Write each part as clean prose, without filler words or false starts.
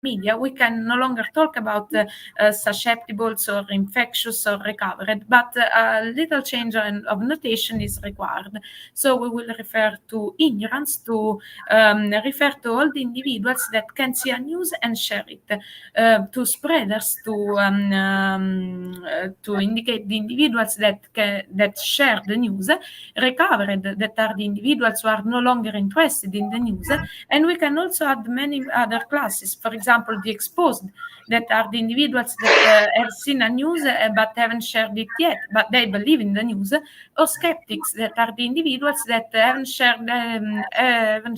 media, we can no longer talk about susceptibles or infectious or recovered, but a little change of notation is required. So we will refer to ignorance to refer to all the individuals that can see a news and share it, to spreaders to indicate the individuals that share the news, recovered that are the individuals who are no longer interested in the news, and we can also add many other classes. For example, the exposed, that are the individuals that have seen a news but haven't shared it yet, but they believe in the news, or skeptics, that are the individuals that haven't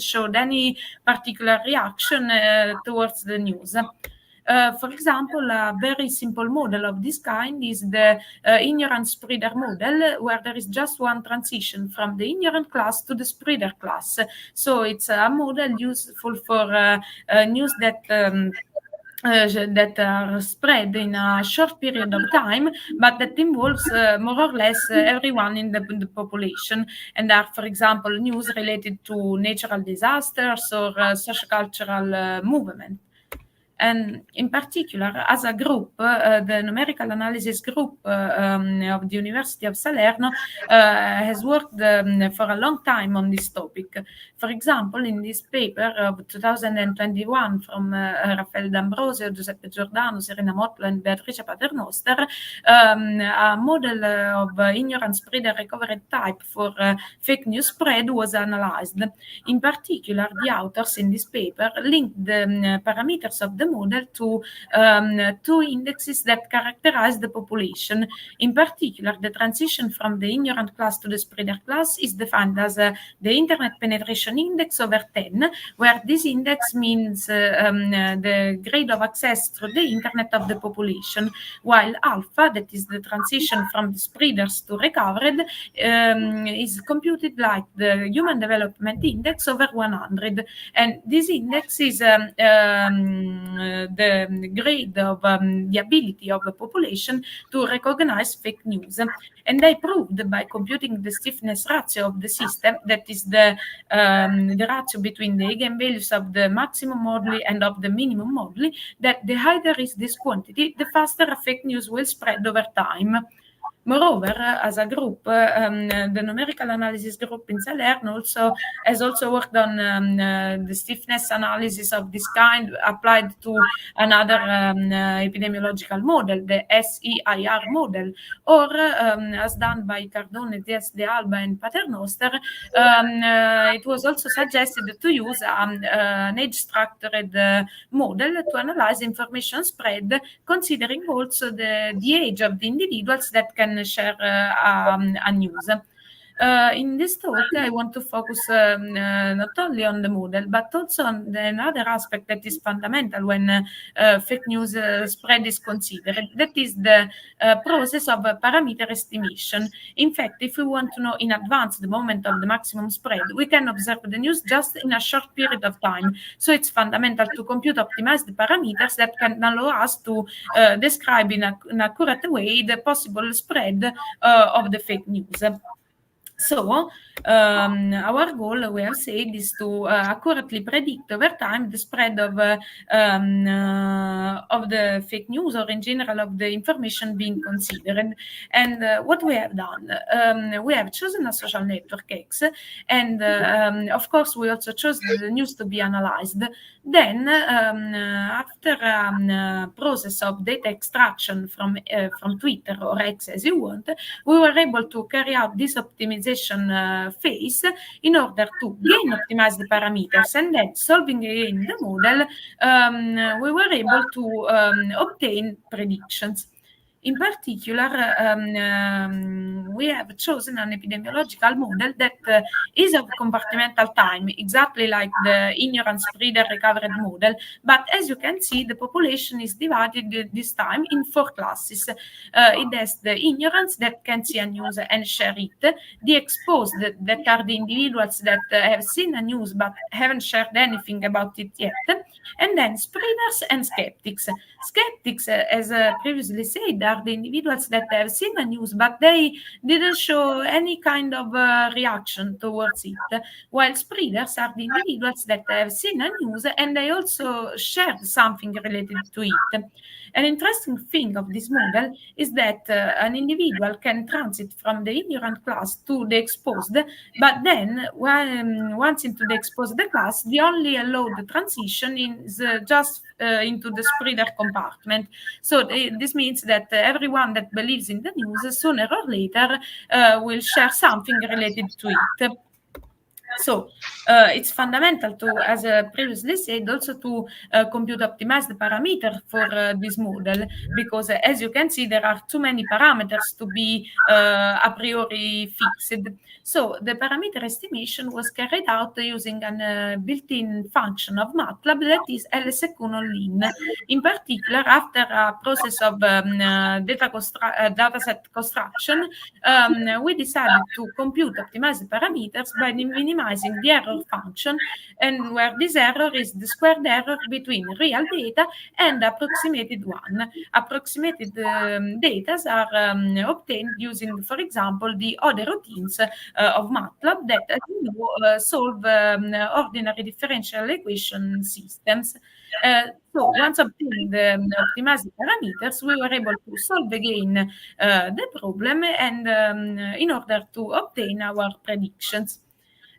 showed any particular reaction towards the news. For example, a very simple model of this kind is the ignorant spreader model, where there is just one transition from the ignorant class to the spreader class. So it's a model useful for news that are spread in a short period of time, but that involves more or less everyone in the population, and are, for example, news related to natural disasters or sociocultural movement. And in particular, as a group, the numerical analysis group of the University of Salerno has worked for a long time on this topic. For example, in this paper of 2021 from Raffaele D'Ambrosio, Giuseppe Giordano, Serena Motlo, and Beatrice Paternoster, a model of ignorant spreader recovered type for fake news spread was analyzed. In particular, the authors in this paper linked the parameters of the model to two indexes that characterize the population. In particular, the transition from the ignorant class to the spreader class is defined as the Internet Penetration Index over 10, where this index means the grade of access through the Internet of the population, while alpha, that is the transition from the spreaders to recovered, is computed like the Human Development Index over 100. And this index is the grade of the ability of a population to recognize fake news. And they proved by computing the stiffness ratio of the system, that is the ratio between the eigenvalues of the maximum moduli and of the minimum moduli, that the higher is this quantity, the faster a fake news will spread over time. Moreover, as a group, the numerical analysis group in Salerno has also worked on the stiffness analysis of this kind applied to another epidemiological model, the SEIR model, or as done by Cardone, Diaz de Alba, and Paternoster. It was also suggested to use an age-structured model to analyze information spread, considering also the age of the individuals that can share a news. In this talk, I want to focus not only on the model, but also on another aspect that is fundamental when fake news spread is considered. That is the process of parameter estimation. In fact, if we want to know in advance the moment of the maximum spread, we can observe the news just in a short period of time. So it's fundamental to compute optimized parameters that can allow us to describe in an accurate way the possible spread of the fake news. So our goal, we have said, is to accurately predict over time the spread of the fake news, or in general of the information being considered. And what we have done, we have chosen a social network X, and of course we also chose the news to be analyzed. Then, after a process of data extraction from Twitter or X, as you want, we were able to carry out this optimization phase in order to gain optimized parameters, and then solving again the model, we were able to obtain predictions. In particular, we have chosen an epidemiological model that is of compartmental time, exactly like the ignorant spreader recovered model. But as you can see, the population is divided this time in 4 classes. It has the ignorance that can see a news and share it, the exposed that are the individuals that have seen a news but haven't shared anything about it yet, and then spreaders and skeptics. Skeptics, as previously said, are the individuals that have seen the news, but they didn't show any kind of reaction towards it, while spreaders are the individuals that have seen the news and they also shared something related to it. An interesting thing of this model is that an individual can transit from the ignorant class to the exposed, but then when once into the exposed class, the only allowed transition is just into the spreader compartment. So this means that everyone that believes in the news sooner or later will share something related to it. So it's fundamental to, as previously said, also to compute optimized parameter for this model, because as you can see, there are too many parameters to be a priori fixed. So the parameter estimation was carried out using a built-in function of MATLAB that is LS-lin. In particular, after a process of dataset construction, we decided to compute optimized parameters by minimizing the error function, and where this error is the squared error between real data and approximated one. Approximated data are obtained using, for example, the other routines of MATLAB that, as you know, solve ordinary differential equation systems. So once obtained the optimized parameters, we were able to solve again the problem and in order to obtain our predictions.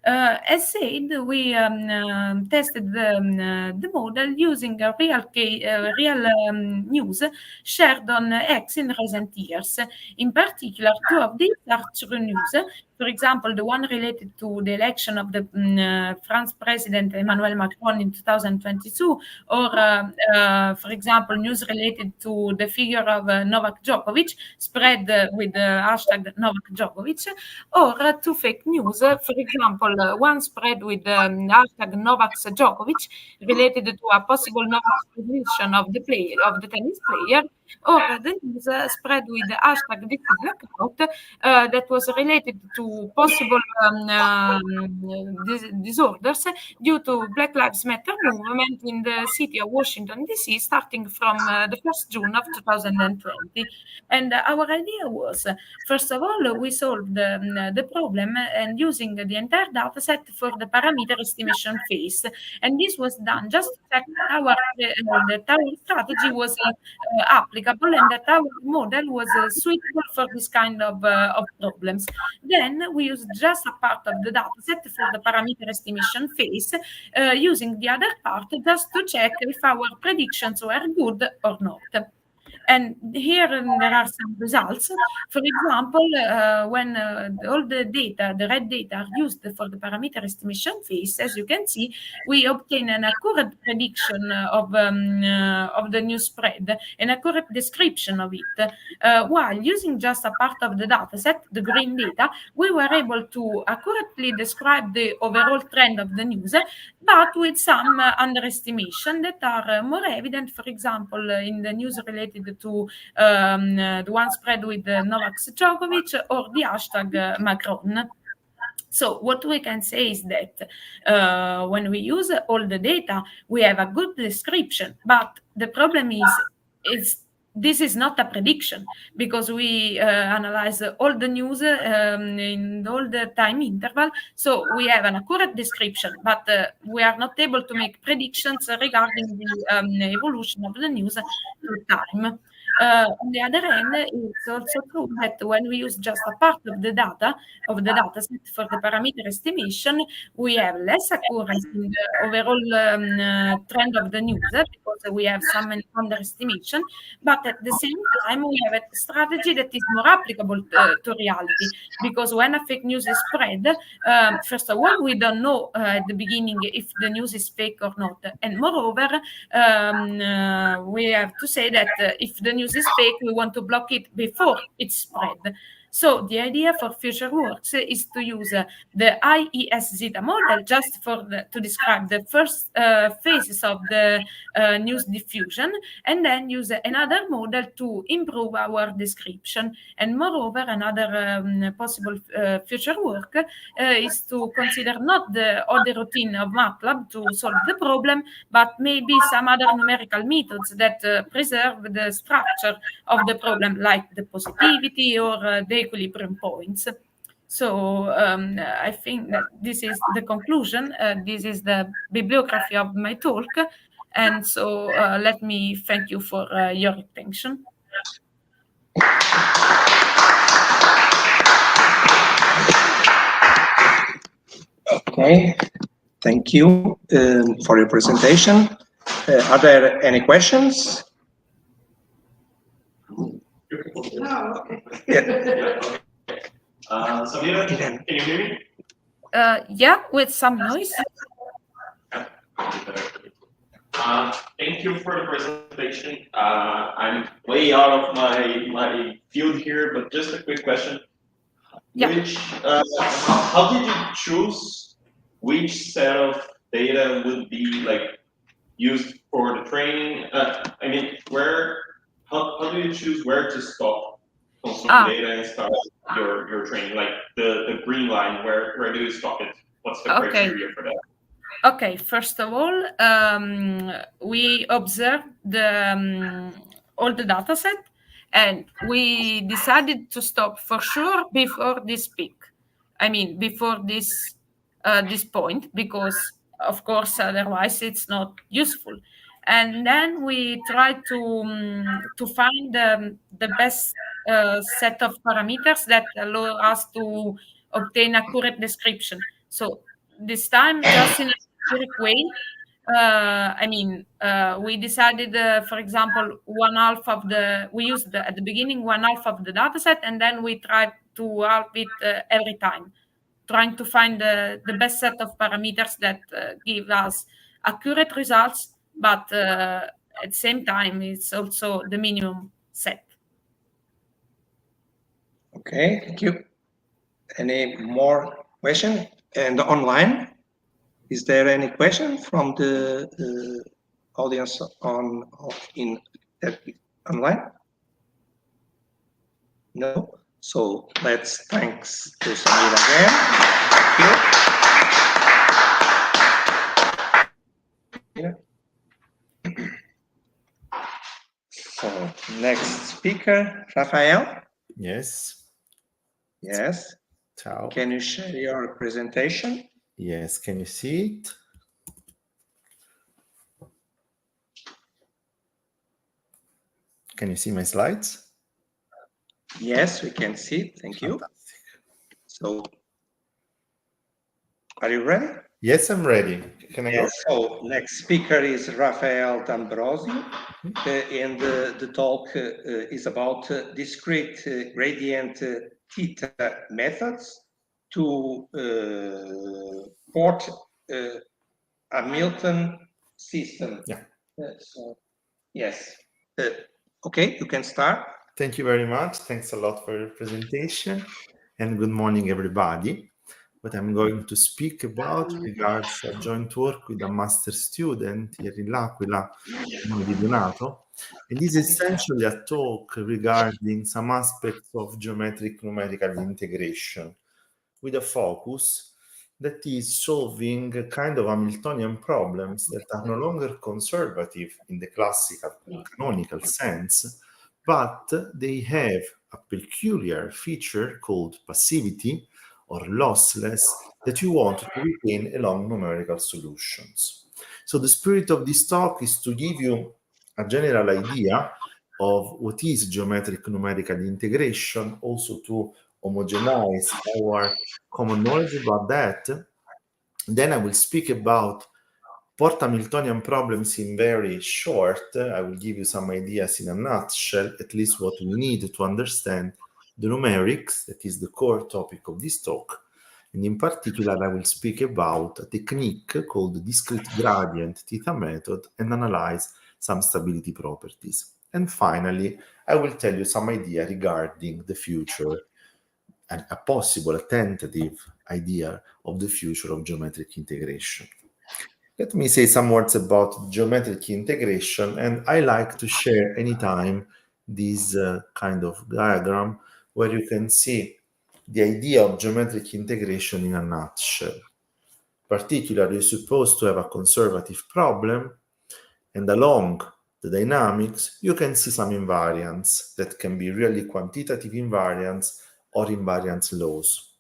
As said, we tested the model using a real news shared on X in recent years. In particular, two of these are true news. For example, the one related to the election of the France President Emmanuel Macron in 2022, or, for example, news related to the figure of Novak Djokovic, spread with the hashtag Novak Djokovic, or two fake news. For example, one spread with the hashtag Novak Djokovic, related to a possible Novak position of the tennis player, or the news spread with the hashtag This is Blackout, that was related to possible disorders due to Black Lives Matter movement in the city of Washington, D.C., starting from the 1st June of 2020. And our idea was, first of all, we solved the problem and using the entire data set for the parameter estimation phase. And this was done just to check that our strategy was applicable and that our model was suitable for this kind of problems. Then we used just a part of the data set for the parameter estimation phase, using the other part just to check if our predictions were good or not. And here there are some results. For example, when all the data, the red data, are used for the parameter estimation phase, as you can see, we obtain an accurate prediction of the new spread, an accurate description of it. While using just a part of the data set, the green data, we were able to accurately describe the overall trend of the news, but with some underestimation that are more evident, for example, in the news related to the one spread with Novak Djokovic or the hashtag Macron. So what we can say is that when we use all the data, we have a good description, but the problem is this is not a prediction, because we analyze all the news in all the time interval. So we have an accurate description, but we are not able to make predictions regarding the evolution of the news through time. On the other hand, it's also true that when we use just a part of the data set for the parameter estimation, we have less accuracy in the overall trend of the news, because we have some underestimation. But at the same time, we have a strategy that is more applicable to reality, because when a fake news is spread, first of all, we don't know at the beginning if the news is fake or not. And moreover, we have to say that if the news is fake, we want to block it before it's spread. So the idea for future works is to use the IES-zeta model just to describe the first phases of the news diffusion, and then use another model to improve our description. And moreover, another possible future work is to consider not the other routine of MATLAB to solve the problem, but maybe some other numerical methods that preserve the structure of the problem, like the positivity or the equilibrium points. So I think that this is the conclusion. This is the bibliography of my talk. And so let me thank you for your attention. Okay, thank you for your presentation. Are there any questions? No. Samira, can you hear me? Yeah, with some noise. Thank you for the presentation. I'm way out of my field here, but just a quick question. Yeah. How did you choose which set of data would be used for the training? I mean, how do you choose where to stop consuming data and start your training? Like the green line, where do you stop it? What's the criteria for that? Okay, first of all, we observed all the data set, and we decided to stop for sure before this peak. I mean, before this point, because of course, otherwise it's not useful. And then we tried to find the best set of parameters that allow us to obtain accurate description. So this time, just in a empiric way, we decided, for example, we used at the beginning 1/2 of the data set, and then we tried to halve it every time, trying to find the best set of parameters that give us accurate results, but at the same time, it's also the minimum set. Okay, thank you. Any more questions? And online, is there any question from the audience online? No. So let's thanks to Samira again. Thank you. So next speaker, Rafael. Yes. Yes. Ciao. Can you share your presentation? Yes. Can you see it? Can you see my slides? Yes, we can see. Thank you. Fantastic. So, are you ready? Yes, I'm ready. Can I go? So, next speaker is Rafael D'Ambrosio, and the talk is about discrete gradient theta methods to port a Hamilton system. Yeah. So, yes. Okay, you can start. Thank you very much. Thanks a lot for your presentation, and good morning, everybody. What I'm going to speak about regards a joint work with a master student here in L'Aquila, Di Donato, and this is essentially a talk regarding some aspects of geometric numerical integration with a focus that is solving a kind of Hamiltonian problems that are no longer conservative in the classical canonical sense, but they have a peculiar feature called passivity or lossless that you want to retain along numerical solutions. So the spirit of this talk is to give you a general idea of what is geometric numerical integration, also to homogenize our common knowledge about that. Then I will speak about port Hamiltonian problems in very short. I will give you some ideas in a nutshell, at least what we need to understand the numerics, that is the core topic of this talk. And in particular, I will speak about a technique called the discrete gradient theta method and analyze some stability properties. And finally, I will tell you some idea regarding the future a possible, a tentative idea of the future of geometric integration. Let me say some words about geometric integration, and I like to share anytime this kind of diagram where you can see the idea of geometric integration in a nutshell. Particularly, you're supposed to have a conservative problem, and along the dynamics, you can see some invariants that can be really quantitative invariants or invariance laws.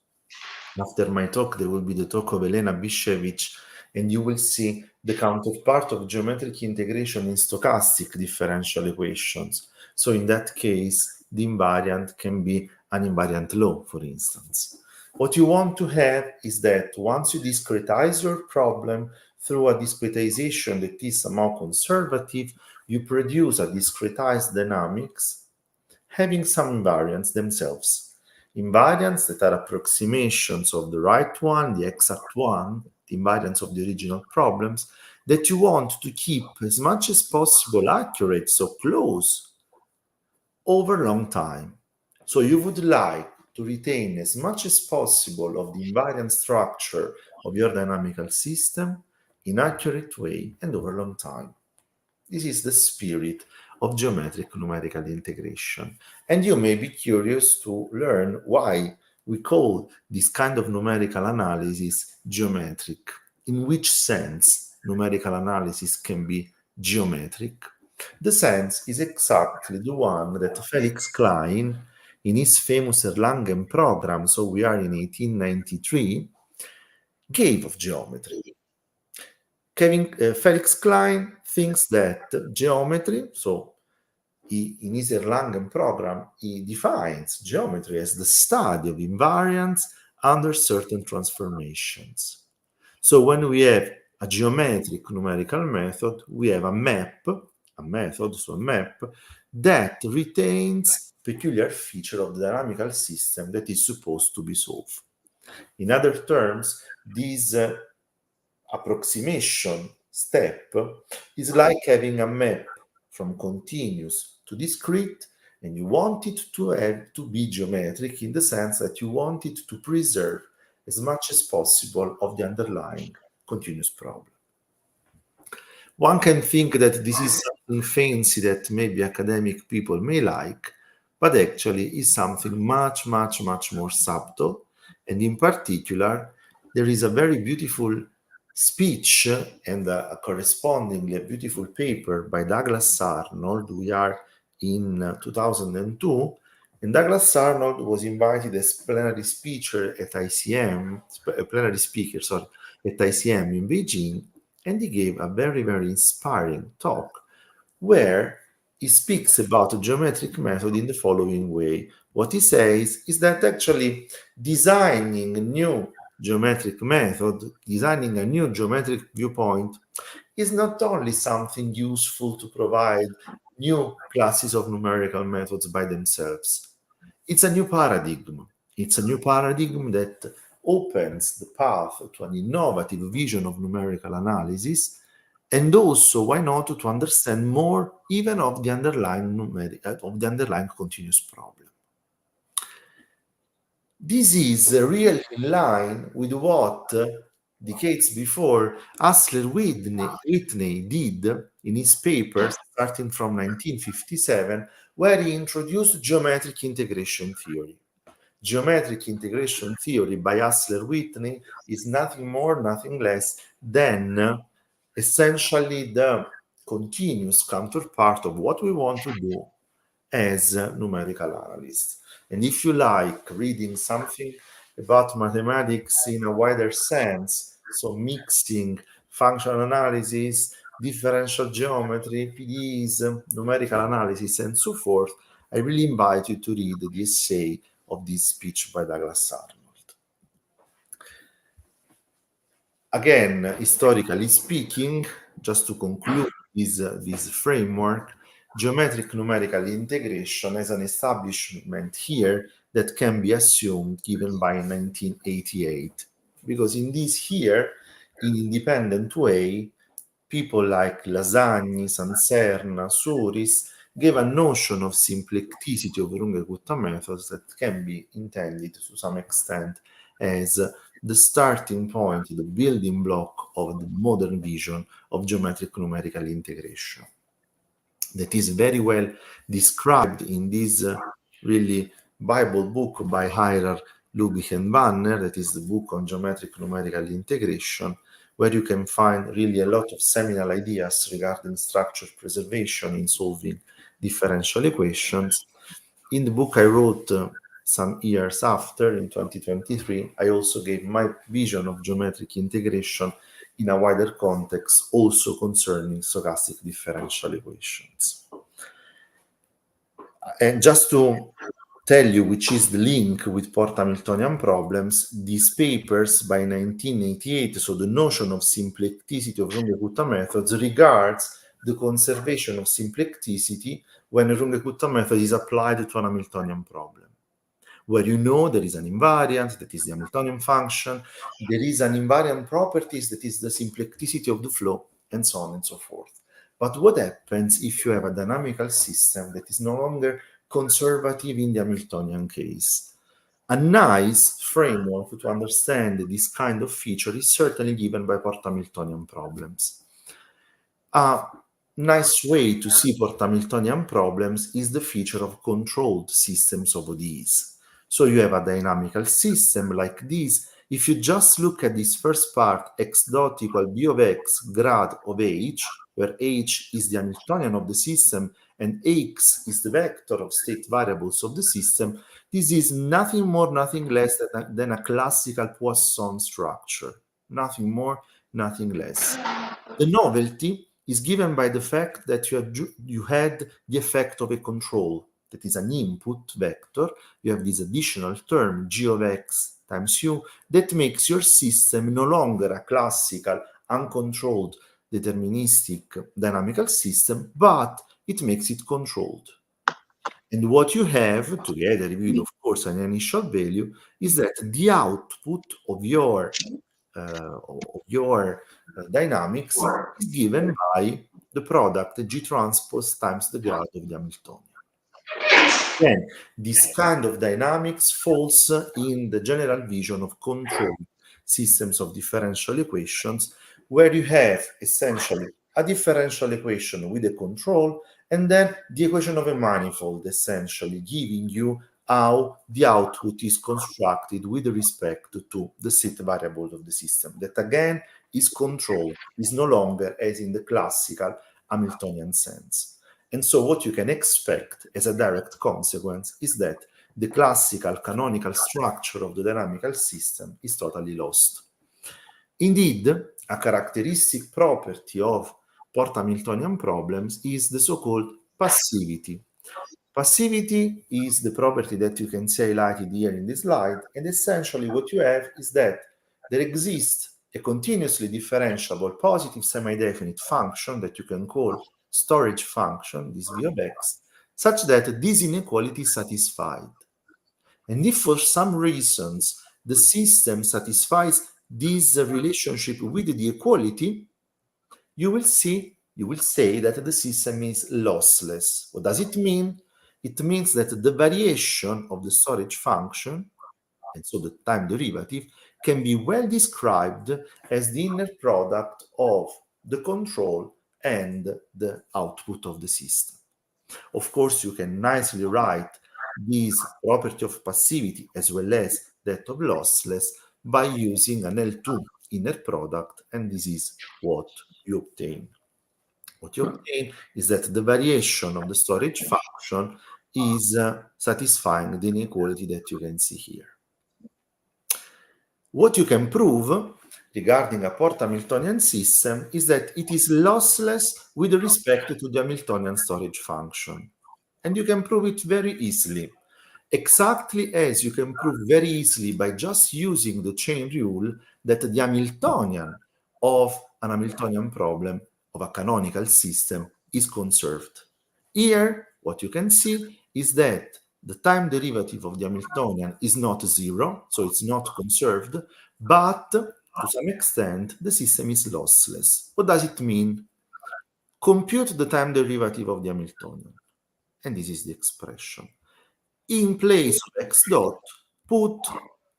After my talk, there will be the talk of Elena Bishevich, and you will see the counterpart of geometric integration in stochastic differential equations. So in that case, the invariant can be an invariant law, for instance. What you want to have is that once you discretize your problem through a discretization that is somehow conservative, you produce a discretized dynamics having some invariants themselves. Invariants that are approximations of the right one, the exact one, the invariants of the original problems, that you want to keep as much as possible accurate, so close, over a long time. So you would like to retain as much as possible of the invariant structure of your dynamical system in accurate way and over a long time. This is the spirit of geometric numerical integration. And you may be curious to learn why we call this kind of numerical analysis geometric. In which sense numerical analysis can be geometric? The sense is exactly the one that Felix Klein, in his famous Erlangen program, so we are in 1893, gave of geometry. Felix Klein thinks that geometry, so in his Erlangen program, he defines geometry as the study of invariants under certain transformations. So when we have a geometric numerical method, we have a map that retains peculiar feature of the dynamical system that is supposed to be solved. In other terms, this approximation step is like having a map from continuous to discrete, and you want it to be geometric in the sense that you want it to preserve as much as possible of the underlying continuous problem. One can think that this is something fancy that maybe academic people may like, but actually is something much, much, much more subtle. And in particular, there is a very beautiful speech and a correspondingly a beautiful paper by Douglas Arnold. We are in 2002, and Douglas Arnold was invited as plenary speaker at ICM in Beijing, and he gave a very, very inspiring talk where he speaks about a geometric method in the following way. What he says is that actually designing a new geometric method, designing a new geometric viewpoint is not only something useful to provide new classes of numerical methods by themselves. It's a new paradigm. It's a new paradigm that opens the path to an innovative vision of numerical analysis, and also, why not, to understand more even of the underlying continuous problem. This is really in line with what decades before Hassler-Whitney did in his papers starting from 1957, where he introduced geometric integration theory. Geometric integration theory by Hassler-Whitney is nothing more, nothing less than essentially the continuous counterpart of what we want to do as numerical analysts. And if you like reading something about mathematics in a wider sense, so mixing functional analysis, differential geometry, PDEs, numerical analysis, and so forth, I really invite you to read the essay of this speech by Douglas Arnold. Again, historically speaking, just to conclude this framework, geometric numerical integration has an establishment here that can be assumed given by 1988. Because in this year, in independent way, people like Lasagni, Sancerna, Souris gave a notion of simplicity of Runge-Kutta methods that can be intended to some extent as the starting point, the building block of the modern vision of geometric numerical integration. That is very well described in this really Bible book by Heirer, Lubich, and Banner, that is the book on geometric numerical integration, where you can find really a lot of seminal ideas regarding structure preservation in solving differential equations. In the book I wrote some years after, in 2023, I also gave my vision of geometric integration in a wider context, also concerning stochastic differential equations. And just to tell you which is the link with Port-Hamiltonian problems, these papers by 1988, so the notion of simplicity of Runge-Kutta methods regards the conservation of simplicity when a Runge-Kutta method is applied to an Hamiltonian problem, where you know there is an invariant, that is the Hamiltonian function, there is an invariant properties, that is the simplicity of the flow, and so on and so forth. But what happens if you have a dynamical system that is no longer conservative in the Hamiltonian case? A nice framework to understand this kind of feature is certainly given by Port-Hamiltonian problems. A nice way to see Port-Hamiltonian problems is the feature of controlled systems of ODEs. So you have a dynamical system like this. If you just look at this first part, x dot equal b of x grad of h, where h is the Hamiltonian of the system and x is the vector of state variables of the system, this is nothing more, nothing less than a classical Poisson structure. Nothing more, nothing less. The novelty is given by the fact that you had the effect of a control, that is an input vector. You have this additional term, g of x times u, that makes your system no longer a classical, uncontrolled, deterministic dynamical system, but it makes it controlled. And what you have, together with, of course, an initial value, is that the output of your dynamics is given by the product G transpose times the grad of the Hamiltonian. Then, this kind of dynamics falls in the general vision of controlled systems of differential equations, where you have essentially a differential equation with a control, and then the equation of a manifold, essentially giving you how the output is constructed with respect to the state variable of the system. That again is controlled, is no longer as in the classical Hamiltonian sense. And so what you can expect as a direct consequence is that the classical canonical structure of the dynamical system is totally lost. Indeed, a characteristic property of Port-Hamiltonian problems is the so-called passivity. Passivity is the property that you can see highlighted here in this slide, and essentially what you have is that there exists a continuously differentiable positive semi-definite function that you can call storage function, this v of x, such that this inequality is satisfied. And if for some reasons the system satisfies this relationship with the equality, you will say that the system is lossless. What does it mean? It means that the variation of the storage function, and so the time derivative, can be well described as the inner product of the control and the output of the system. Of course, you can nicely write this property of passivity as well as that of lossless by using an L2 inner product, and this is what you obtain. What you obtain is that the variation of the storage function is satisfying the inequality that you can see here. What you can prove regarding a Port-Hamiltonian system is that it is lossless with respect to the Hamiltonian storage function. And you can prove it very easily, exactly as you can prove very easily by just using the chain rule that the Hamiltonian of an Hamiltonian problem of a canonical system is conserved. Here, what you can see is that the time derivative of the Hamiltonian is not zero, so it's not conserved, but to some extent, the system is lossless. What does it mean? Compute the time derivative of the Hamiltonian. and this is the expression. In place of x dot, put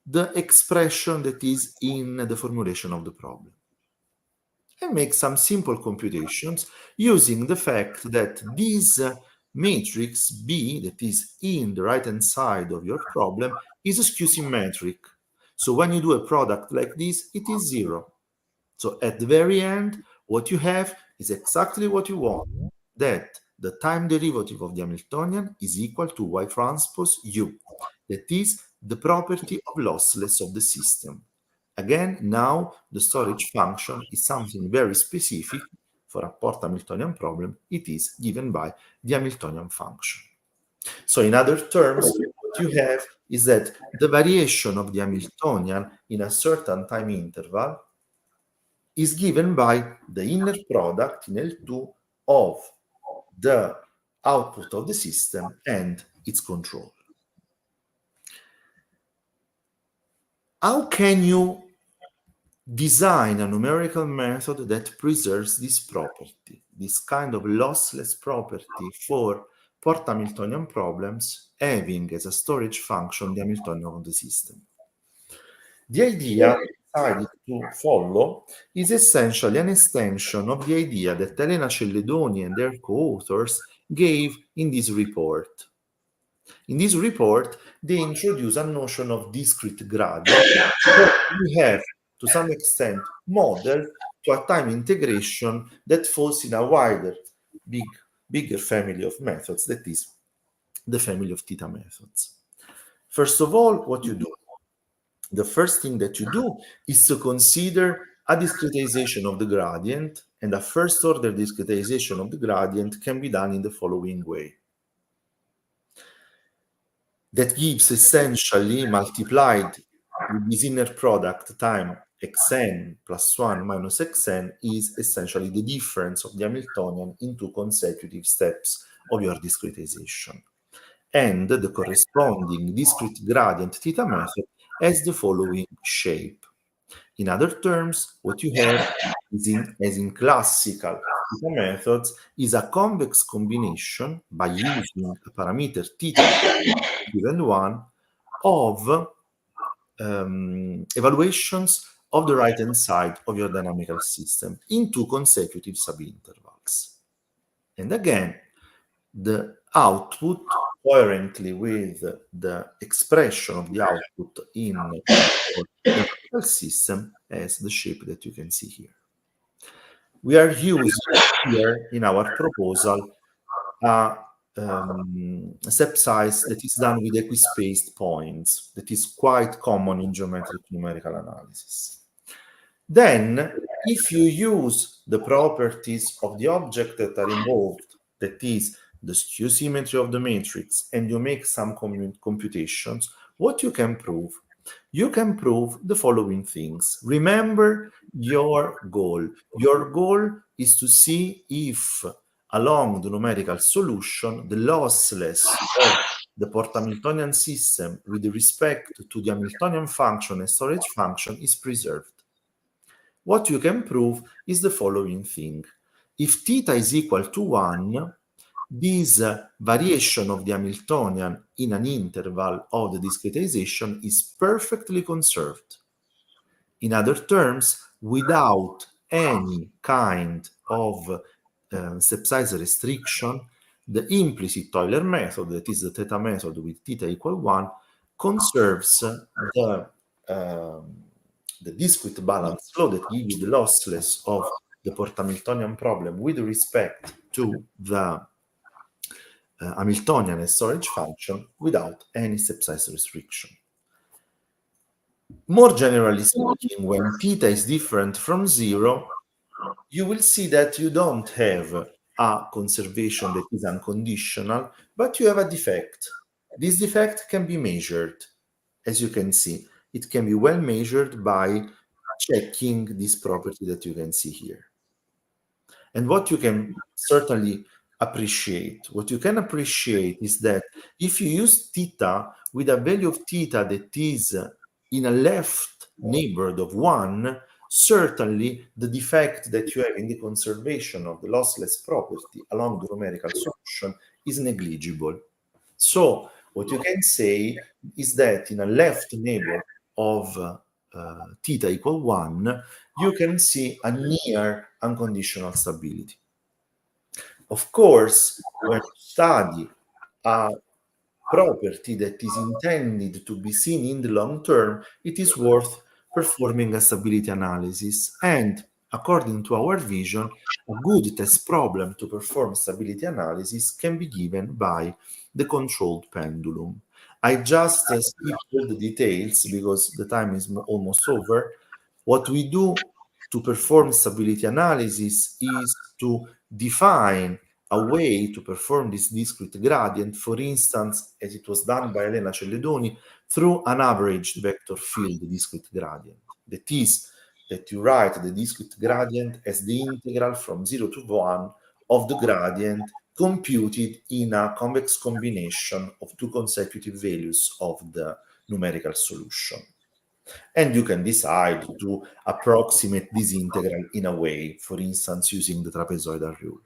the expression that is in the formulation of the problem. And make some simple computations using the fact that this matrix B, that is in the right-hand side of your problem, is skew-symmetric. So when you do a product like this, it is 0. So at the very end, what you have is exactly what you want, that the time derivative of the Hamiltonian is equal to y transpose u. That is the property of lossless of the system. Again, now the storage function is something very specific. For a Port-Hamiltonian problem, it is given by the Hamiltonian function. So in other terms, what you have is that the variation of the Hamiltonian in a certain time interval is given by the inner product in L2 of the output of the system and its control. How can you design a numerical method that preserves this property, this kind of lossless property for Port-Hamiltonian problems, having as a storage function the Hamiltonian of the system? The idea decided to follow is essentially an extension of the idea that Elena Celledoni and their co-authors gave in this report. In this report, they introduce a notion of discrete gradient that we have, to some extent, modeled to a time integration that falls in a wider, bigger family of methods, that is the family of theta methods. First of all, what you do? The first thing that you do is to consider a discretization of the gradient, and a first-order discretization of the gradient can be done in the following way. That gives essentially multiplied with this inner product time xn plus 1 minus xn is essentially the difference of the Hamiltonian in two consecutive steps of your discretization. And the corresponding discrete gradient theta method has the following shape. In other terms, what you have is as in classical theta methods is a convex combination by using a parameter theta given one of evaluations of the right-hand side of your dynamical system in two consecutive subintervals. And again, the output coherently with the expression of the output in the dynamical system has the shape that you can see here. We are using here in our proposal a step size that is done with equispaced points, that is quite common in geometric numerical analysis. Then, if you use the properties of the object that are involved, that is the skew symmetry of the matrix, and you make some computations, what you can prove? You can prove the following things. Remember your goal. Your goal is to see if along the numerical solution, the lossless of the Port-Hamiltonian system with respect to the Hamiltonian function and storage function is preserved. What you can prove is the following thing. If theta is equal to 1, this variation of the Hamiltonian in an interval of the discretization is perfectly conserved. In other terms, without any kind of step size restriction, the implicit Euler method, that is the theta method with theta equal 1, conserves the discrete balance law that gives you the lossless of the Port-Hamiltonian problem with respect to the Hamiltonian and storage function without any step size restriction. More generally speaking, when theta is different from 0, you will see that you don't have a conservation that is unconditional, but you have a defect. This defect can be measured. As you can see, it can be well measured by checking this property that you can see here. And what you can certainly appreciate, is that if you use theta with a value of theta that is in a left neighborhood of 1, certainly the defect that you have in the conservation of the lossless property along the numerical solution distribution is negligible. So what you can say is that in a left neighbor of theta equal 1, you can see a near unconditional stability. Of course, when you study a property that is intended to be seen in the long term, it is worth performing a stability analysis. And according to our vision, a good test problem to perform stability analysis can be given by the controlled pendulum. I just skipped all the details because the time is almost over. What we do to perform stability analysis is to define a way to perform this discrete gradient, for instance, as it was done by Elena Celledoni, through an averaged vector field discrete gradient. That is, that you write the discrete gradient as the integral from 0 to 1 of the gradient computed in a convex combination of two consecutive values of the numerical solution. And you can decide to approximate this integral in a way, for instance, using the trapezoidal rule.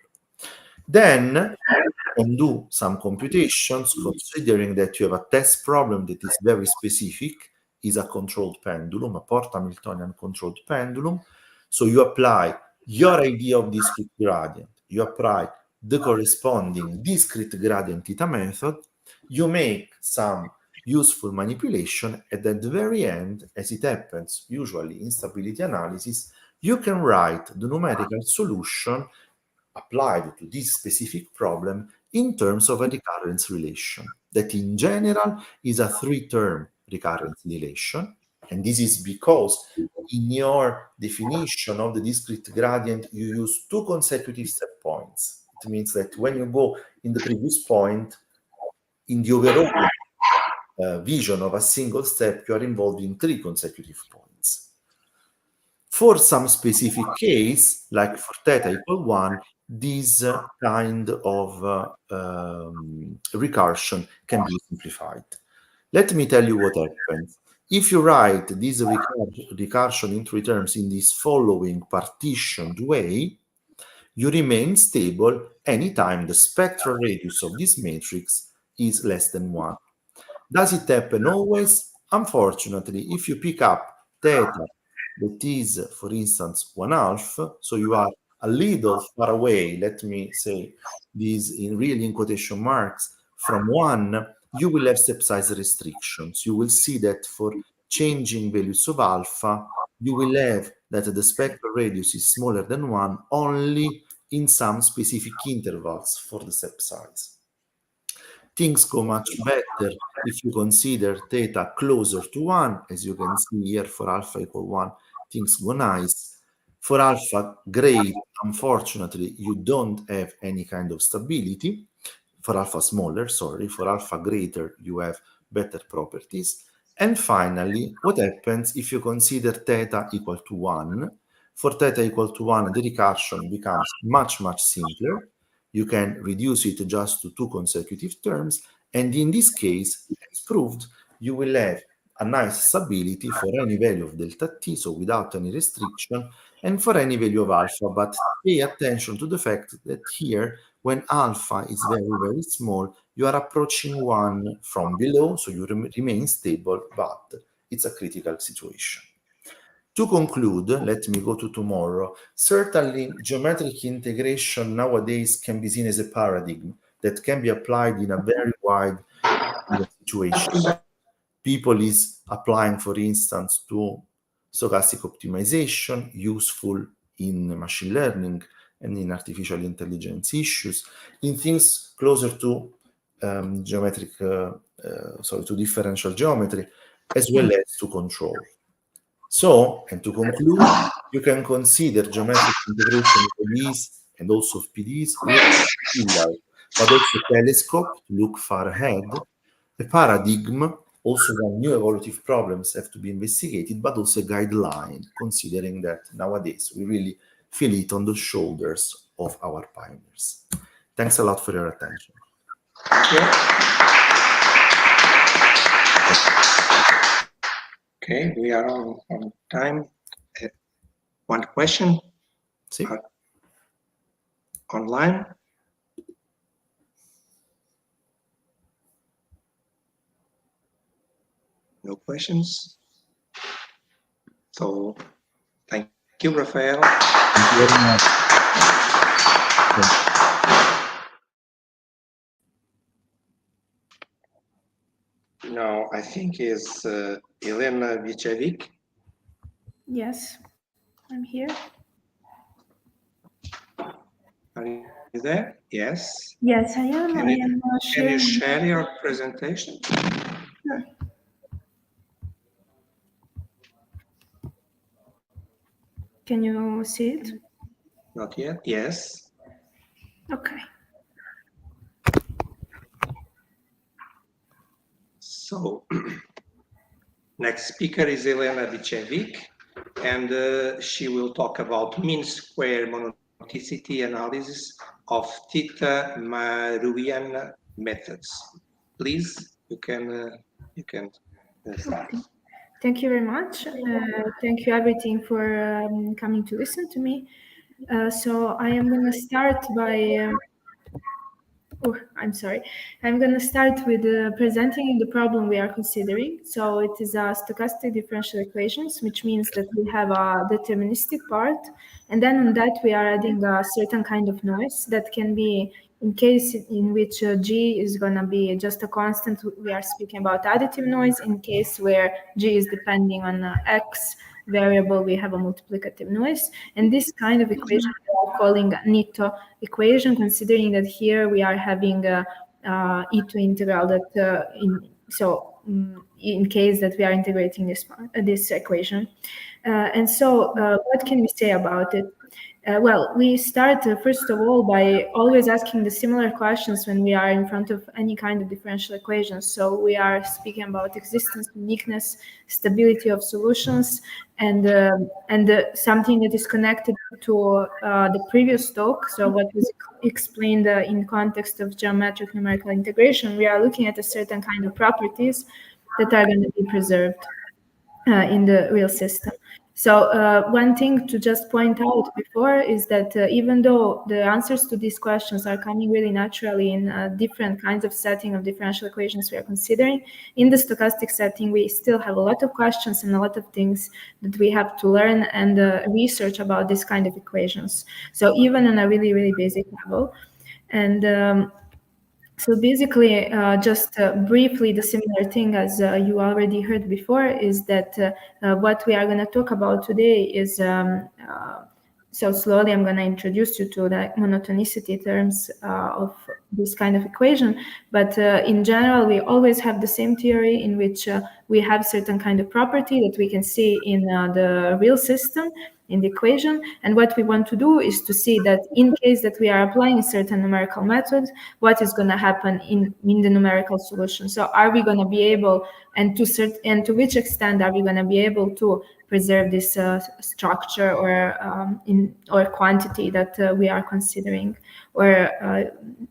Then you can do some computations considering that you have a test problem that is very specific, is a controlled pendulum, a Port-Hamiltonian controlled pendulum. So you apply your idea of discrete gradient, you apply the corresponding discrete gradient theta method, you make some useful manipulation, and at the very end, as it happens usually in stability analysis, you can write the numerical solution applied to this specific problem in terms of a recurrence relation that in general is a three-term recurrence relation. And this is because in your definition of the discrete gradient, you use two consecutive step points. It means that when you go in the previous point, in the overall vision of a single step, you are involved in three consecutive points. For some specific case, like for theta equal 1, this kind of recursion can be simplified. Let me tell you what happens. If you write this recursion in three terms in this following partitioned way, you remain stable anytime the spectral radius of this matrix is less than 1. Does it happen always? Unfortunately, if you pick up theta that is, for instance, 1/2, so you are a little far away, let me say this in quotation marks, from 1, you will have step size restrictions. You will see that for changing values of alpha, you will have that the spectral radius is smaller than 1 only in some specific intervals for the step size. Things go much better if you consider theta closer to 1. As you can see here, for alpha equal 1, things go nice. For alpha great, unfortunately, you don't have any kind of stability. For alpha smaller, sorry, for alpha greater, you have better properties. And finally, what happens if you consider theta equal to 1? For theta equal to 1, the recursion becomes much, much simpler. You can reduce it just to two consecutive terms. And in this case, as proved, you will have a nice stability for any value of delta t, so without any restriction, and for any value of alpha. But pay attention to the fact that here, when alpha is very, very small, you are approaching 1 from below, so you remain stable, but it's a critical situation. To conclude, let me go to tomorrow. Certainly, geometric integration nowadays can be seen as a paradigm that can be applied in a very wide situation. People is applying, for instance, to stochastic optimization, useful in machine learning and in artificial intelligence issues, in things closer to to differential geometry, as well as to control. So, and to conclude, you can consider geometric integration of ODEs and also of PDEs, but also a telescope to look far ahead, a paradigm, also when new evolutive problems have to be investigated, but also a guideline, considering that nowadays we really feel it on the shoulders of our pioneers. Thanks a lot for your attention. Okay, we are on time. One question? Sì. Online? No questions. So thank you, Rafael. Thank you very much. Now I think is Elena Vicevic. Yes, I'm here. Are you there? Yes. Yes, I am. Can I you, am can you sharing. share your presentation? Sure. Can you see it? Not yet. Yes. Okay. So next speaker is Elena Vicevic, and she will talk about mean square monotonicity analysis of theta Maruian methods. Please, you can start. Okay. Thank you very much. Thank you everything for coming to listen to me. So I am going to start by I'm sorry. I'm going to start with presenting the problem we are considering. So it is a stochastic differential equations, which means that we have a deterministic part, and then on that we are adding a certain kind of noise that can be in case in which G is going to be just a constant. We are speaking about additive noise. In case where G is depending on X variable, we have a multiplicative noise. And this kind of equation we are calling Nito equation, considering that here we are having a E2 integral that in case that we are integrating this equation. And so what can we say about it? Well, we start first of all by always asking the similar questions when we are in front of any kind of differential equations. So we are speaking about existence, uniqueness, stability of solutions, and something that is connected to the previous talk. So what was explained in context of geometric numerical integration, we are looking at a certain kind of properties that are going to be preserved in the real system. So one thing to just point out before is that even though the answers to these questions are coming really naturally in different kinds of setting of differential equations we are considering, in the stochastic setting, we still have a lot of questions and a lot of things that we have to learn and research about this kind of equations. So even on a really, really basic level. And so basically, just briefly, the similar thing as you already heard before is that what we are going to talk about today is, so slowly I'm going to introduce you to the monotonicity terms of this kind of equation. But in general, we always have the same theory in which we have certain kind of property that we can see in the real system, in the equation. And what we want to do is to see that in case that we are applying a certain numerical method, what is going to happen in the numerical solution. So are we going to be able, and to which extent are we going to be able to preserve this structure or quantity that we are considering, or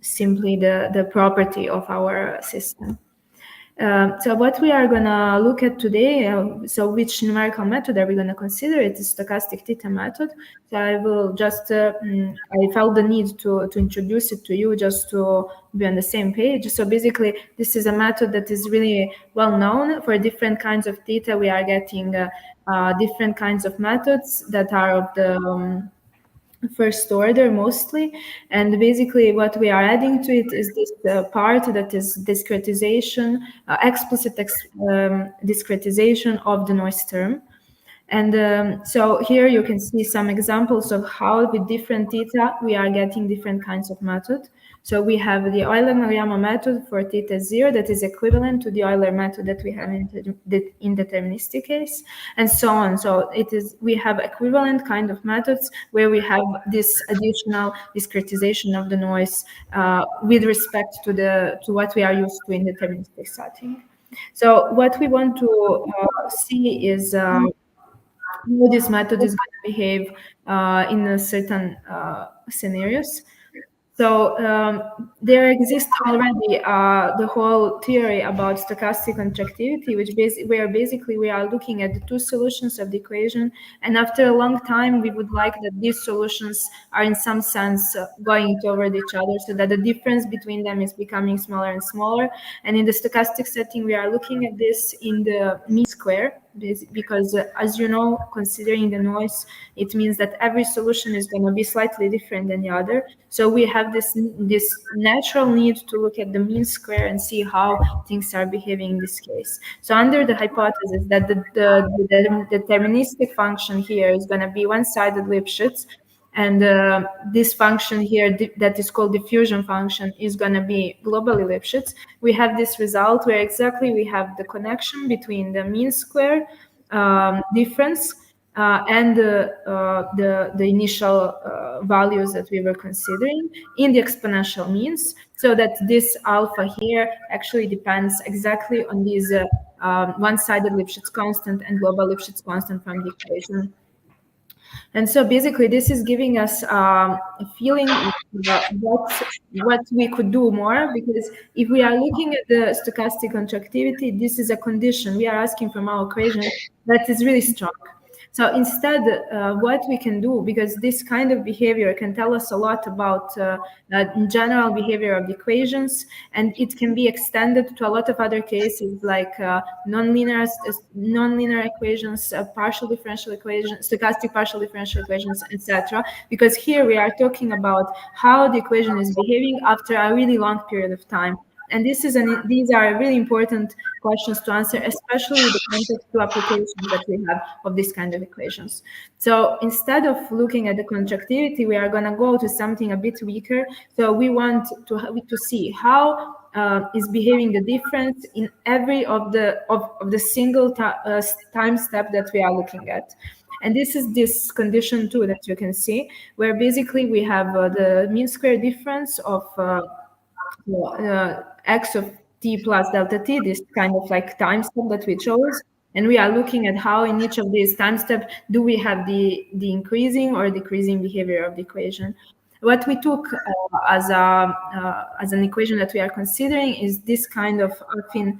simply the property of our system. So what we are going to look at today, so which numerical method are we going to consider? It is stochastic theta method. So I will just, I felt the need to introduce it to you just to be on the same page. So basically, this is a method that is really well known. For different kinds of theta, we are getting different kinds of methods that are of the first order mostly, and basically what we are adding to it is this part that is discretization, explicit discretization of the noise term. And so here you can see some examples of how with different theta we are getting different kinds of method. So we have the Euler-Maruyama method for theta 0 that is equivalent to the Euler method that we have in deterministic case, and so on. So we have equivalent kind of methods where we have this additional discretization of the noise with respect to what we are used to in deterministic setting. So what we want to see is how this method is going to behave in a certain scenarios. So there exists already the whole theory about stochastic contractivity, where basically we are looking at the two solutions of the equation, and after a long time, we would like that these solutions are in some sense going toward each other, so that the difference between them is becoming smaller and smaller. And in the stochastic setting, we are looking at this in the mean square, because as you know, considering the noise, it means that every solution is going to be slightly different than the other. So we have this natural need to look at the mean square and see how things are behaving in this case. So under the hypothesis that the deterministic function here is going to be one-sided Lipschitz, and this function here that is called diffusion function is going to be globally Lipschitz, we have this result where exactly we have the connection between the mean square difference and the initial values that we were considering in the exponential means, so that this alpha here actually depends exactly on these one-sided Lipschitz constant and global Lipschitz constant from the equation. And so basically, this is giving us a feeling what we could do more, because if we are looking at the stochastic contractivity, this is a condition we are asking from our equation that is really strong. So instead, what we can do, because this kind of behavior can tell us a lot about general behavior of the equations, and it can be extended to a lot of other cases like nonlinear equations, partial differential equations, stochastic partial differential equations, etc. Because here we are talking about how the equation is behaving after a really long period of time. And these are really important questions to answer, especially with the context to applications that we have of this kind of equations. So instead of looking at the contractivity, we are going to go to something a bit weaker. So we want to see how is behaving the difference in every of the single time step that we are looking at. And this is this condition too that you can see, where basically we have the mean square difference of x of t plus delta t, this kind of like time step that we chose. And we are looking at how in each of these time steps do we have the increasing or decreasing behavior of the equation. What we took as an equation that we are considering is this kind of affine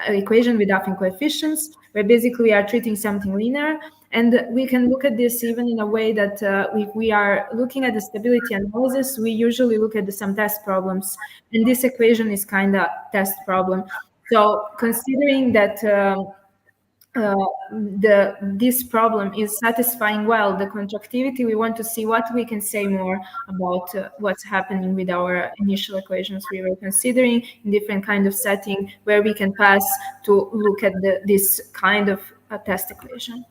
equation with affine coefficients, where basically we are treating something linear. And we can look at this even in a way that if we are looking at the stability analysis, we usually look at some test problems. And this equation is kind of test problem. So considering that this problem is satisfying well the contractivity, we want to see what we can say more about what's happening with our initial equations we were considering in different kind of setting, where we can pass to look at this kind of test equation.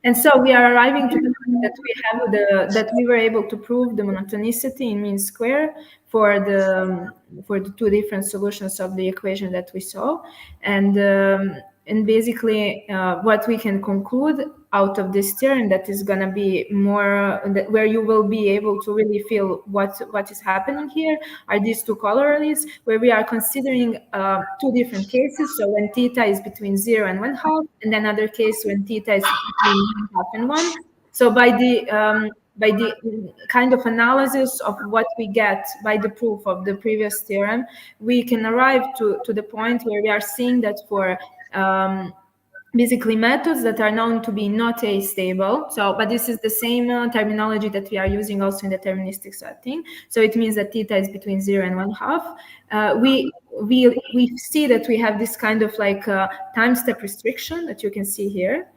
And so we are arriving to the point that we were able to prove the monotonicity in mean square for the two different solutions of the equation that we saw. And basically what we can conclude out of this theorem that is going to be more where you will be able to really feel what is happening here are these two corollaries, where we are considering two different cases. So when theta is between 0 and 1/2, and another case when theta is between 1/2 and 1. So by the kind of analysis of what we get by the proof of the previous theorem, we can arrive to the point where we are seeing that for basically methods that are known to be not astable. But this is the same terminology that we are using also in the deterministic setting. So it means that theta is between 0 and 1/2. We see that we have this kind of like time step restriction that you can see here.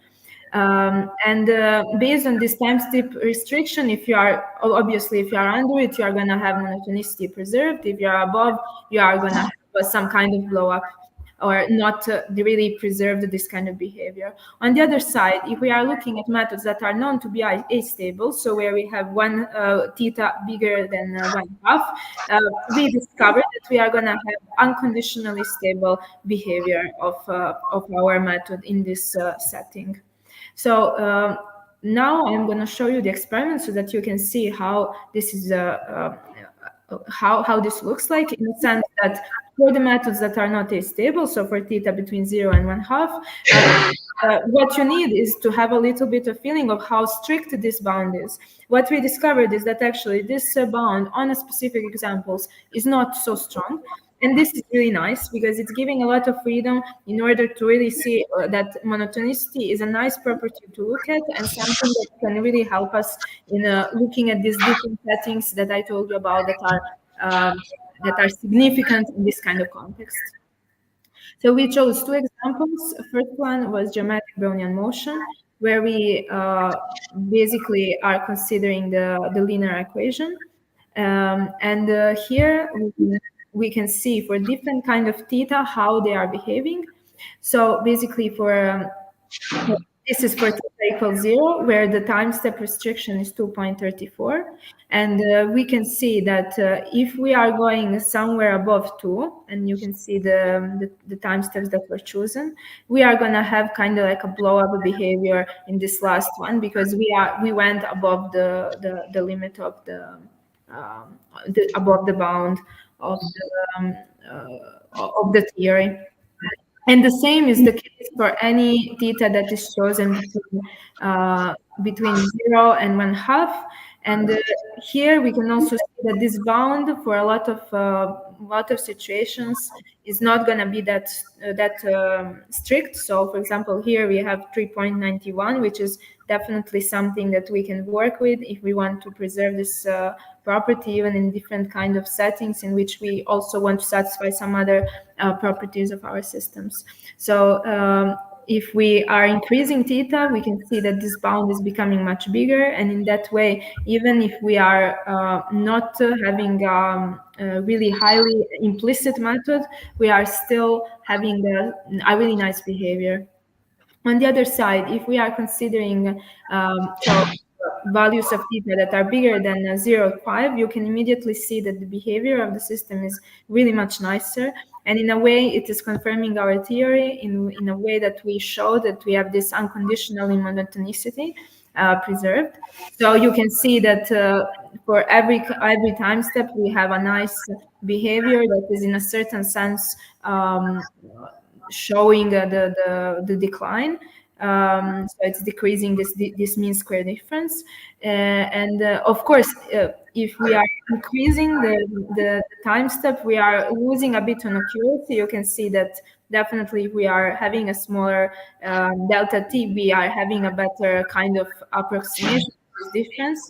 Based on this time step restriction, if you are under it, you are going to have monotonicity preserved. If you are above, you are going to have some kind of blow up, or not really preserved this kind of behavior. On the other side, if we are looking at methods that are known to be astable, so where we have one theta bigger than 1/2, we discovered that we are going to have unconditionally stable behavior of our method in this setting. So now I'm going to show you the experiment so that you can see how this is how this looks like, in the sense that for the methods that are not stable, so for theta between 0 and 1/2, what you need is to have a little bit of feeling of how strict this bound is. What we discovered is that actually this bound on a specific examples is not so strong. And this is really nice because it's giving a lot of freedom in order to really see that monotonicity is a nice property to look at, and something that can really help us in looking at these different settings that I told you about that are significant in this kind of context. So we chose two examples. First one was geometric Brownian motion, where we basically are considering the linear equation. And here we can see for different kind of theta how they are behaving. So basically for this is for theta equals 0, where the time step restriction is 2.34. And we can see that if we are going somewhere above 2, and you can see the time steps that were chosen, we are going to have kind of like a blow up behavior in this last one, because we went above the limit of above the bound of the theory. And the same is the case for any theta that is chosen between 0 and 1/2. And here we can also see that this bound for a lot of situations is not going to be that strict. So, for example, here we have 3.91, which is definitely something that we can work with if we want to preserve this property, even in different kind of settings in which we also want to satisfy some other properties of our systems. So if we are increasing theta, we can see that this bound is becoming much bigger, and in that way, even if we are not having a really highly implicit method, we are still having a really nice behavior. On the other side, if we are considering values of theta that are bigger than 0.5, you can immediately see that the behavior of the system is really much nicer. And in a way, it is confirming our theory in a way that we show that we have this unconditional monotonicity preserved. So you can see that for every time step, we have a nice behavior that is in a certain sense showing the decline. So it's decreasing this mean square difference. And of course, if we are increasing the time step, we are losing a bit on accuracy. You can see that definitely if we are having a smaller delta t, we are having a better kind of approximation of this difference.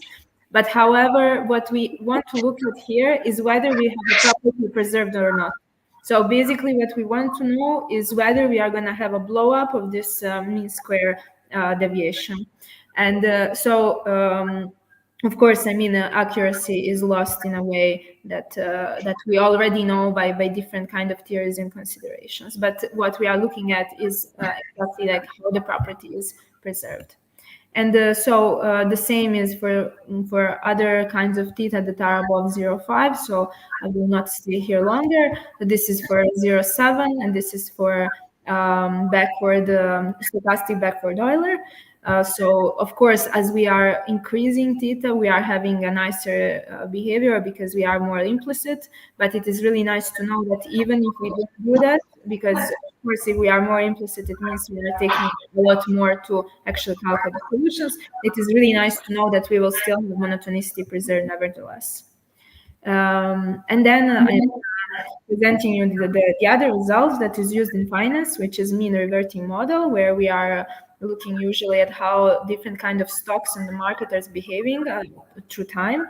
But however, what we want to look at here is whether we have a property preserved or not. So basically what we want to know is whether we are going to have a blow up of this mean square deviation. And of course, I mean, accuracy is lost in a way that we already know by different kind of theories and considerations. But what we are looking at is exactly like how the property is preserved. And so the same is for other kinds of theta that are above 0.5. So I will not stay here longer. But this is for 0.7, and this is for stochastic backward Euler. So of course, as we are increasing theta, we are having a nicer behavior because we are more implicit. But it is really nice to know that even if we don't do that, because of course, if we are more implicit, it means we are taking a lot more to actually calculate the solutions. It is really nice to know that we will still have monotonicity preserved nevertheless. And then I'm presenting you the other result that is used in finance, which is mean reverting model, where we are looking usually at how different kind of stocks in the market are behaving through time.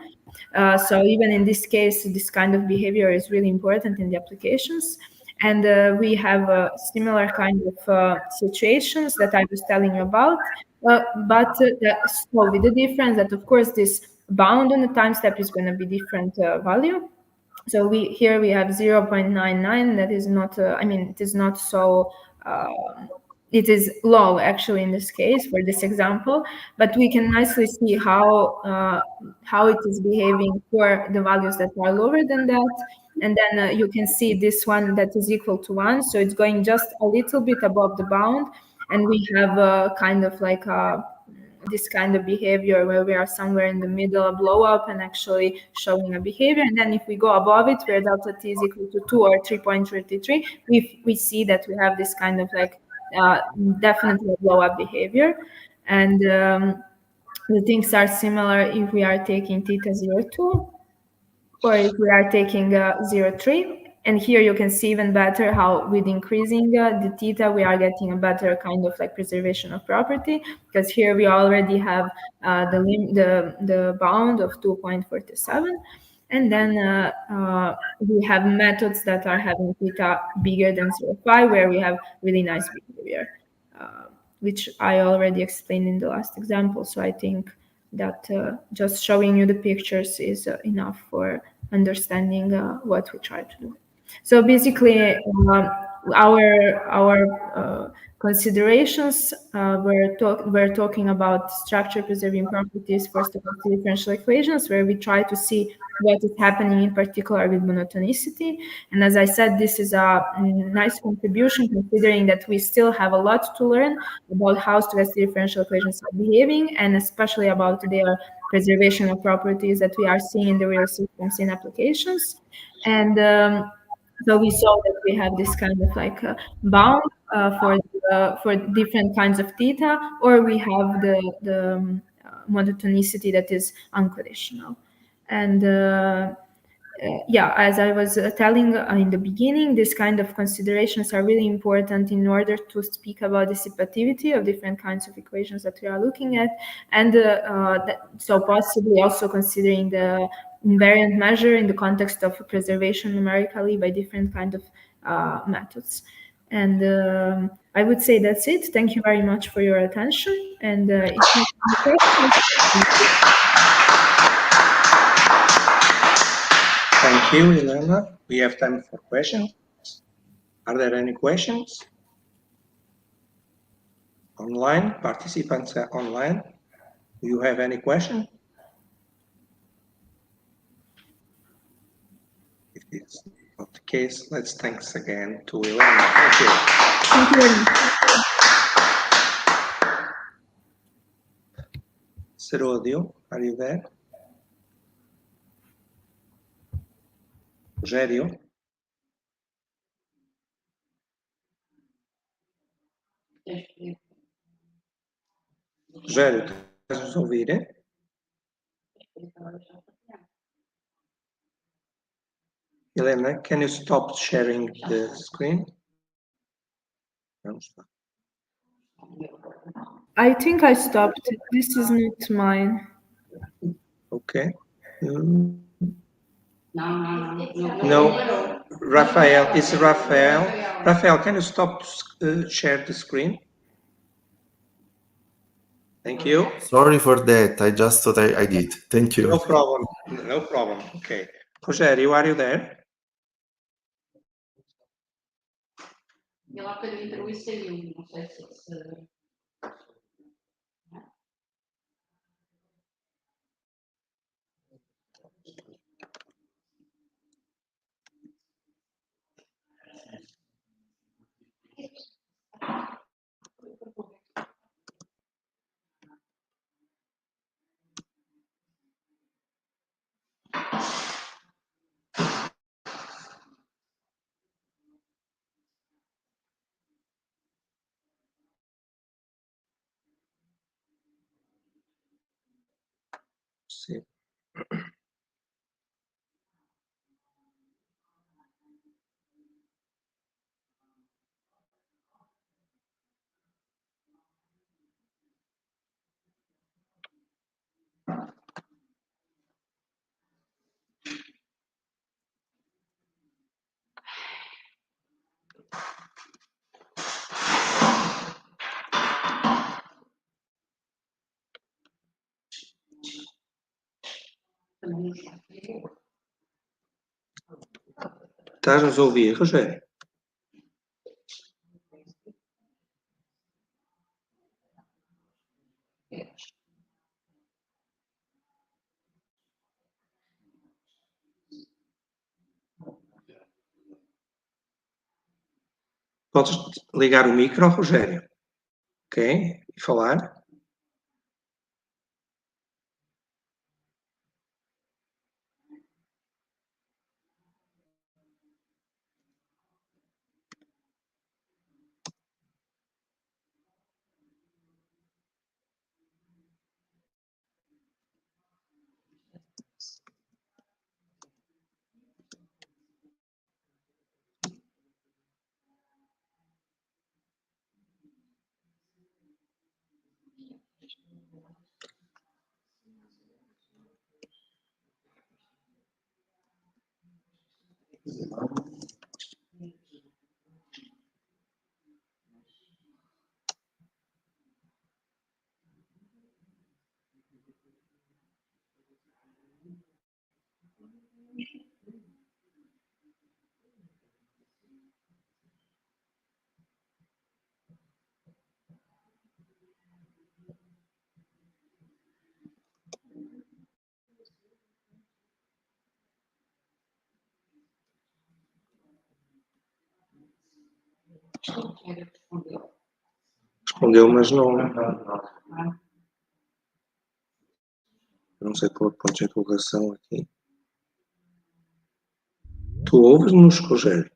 So even in this case, this kind of behavior is really important in the applications. And we have similar kind of situations that I was telling you about, but so with the difference that, of course, this bound on the time step is going to be different value. So here we have 0.99. That is not, I mean, it is not so, it is low actually in this case for this example, but we can nicely see how it is behaving for the values that are lower than that. And then you can see this one that is equal to 1. So it's going just a little bit above the bound. And we have kind of like this kind of behavior where we are somewhere in the middle, a blow up, and actually showing a behavior. And then if we go above it, where delta t is equal to 2 or 3.33, we see that we have this kind of like definitely a blow up behavior. And the things are similar if we are taking theta 0.2 or if we are taking 0.3. And here you can see even better how with increasing the theta, we are getting a better kind of like preservation of property, because here we already have the bound of 2.47. And then we have methods that are having theta bigger than 0.5, where we have really nice behavior, which I already explained in the last example. So I think that just showing you the pictures is enough for understanding what we try to do. So basically, our considerations we're talking about structure preserving properties for stochastic differential equations, where we try to see what is happening in particular with monotonicity. And as I said, this is a nice contribution, considering that we still have a lot to learn about how stochastic differential equations are behaving, and especially about their preservation of properties that we are seeing in the real systems in applications. And so we saw that we have this kind of like bound for different kinds of theta, or we have the monotonicity that is unconditional. And yeah, as I was telling in the beginning, this kind of considerations are really important in order to speak about dissipativity of different kinds of equations that we are looking at, and so possibly also considering the invariant measure in the context of preservation numerically by different kind of methods. And I would say that's it. Thank you very much for your attention. And if you have any questions, Thank you, Elena. We have time for questions. Are there any questions? Online, participants are online. Do you have any question? If it's not the case, let's thanks again to Elena. Thank you. thank you very much. Serodio, are you there? Rogério? Rogério, estás nos ouvir? Helena, can you stop sharing the screen? I think I stopped. This is not mine. Okay. No, Rafael, it's Rafael. Rafael, can you stop share the screen? Thank you. Sorry for that. I just thought I did. Thank you. No problem. No problem. Okay. Rogério, are you there? Eu acho que ele entrou e saiu, não sei se... Sim. Estás nos a ouvir, Rogério? Podes ligar o micro, Rogério? Ok? E falar? Respondeu, mas não sei pôr pontos de interrogação aqui. Tu ouves-nos, Rogério?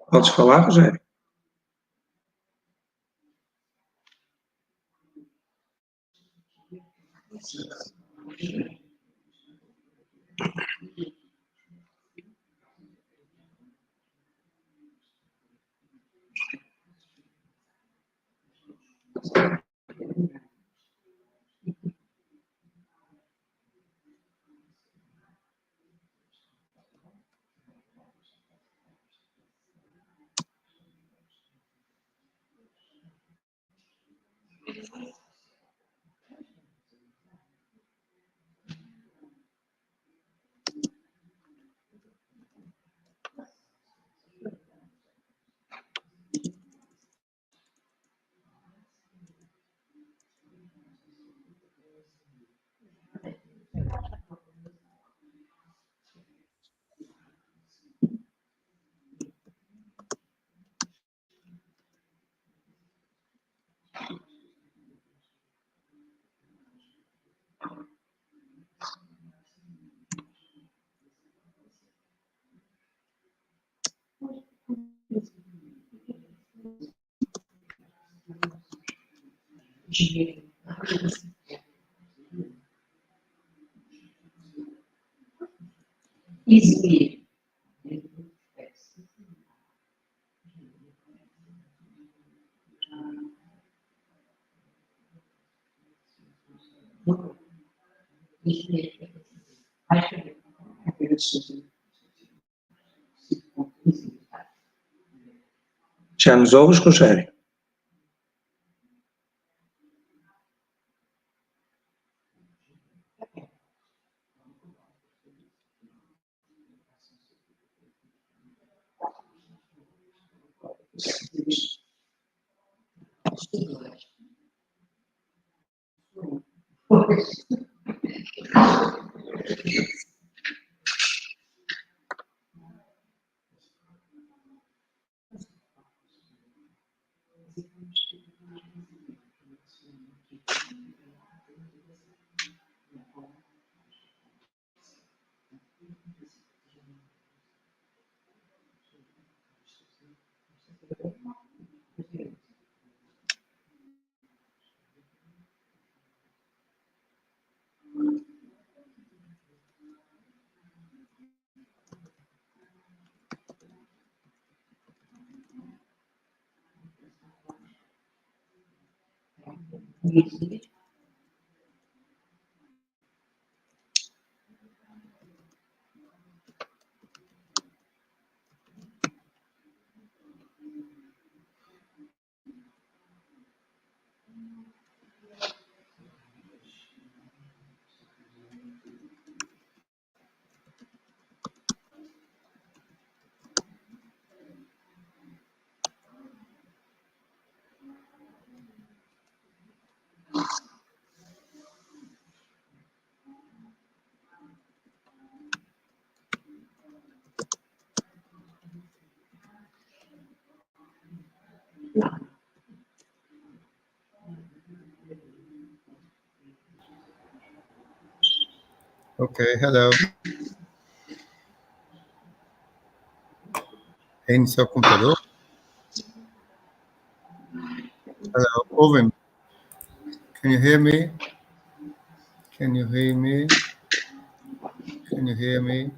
Podes falar, Rogério? Já nos ouves, Rogério? Okay, hello. Reiniciar o computador. Hello, Owen. Can you hear me? Can you hear me? Can you hear me?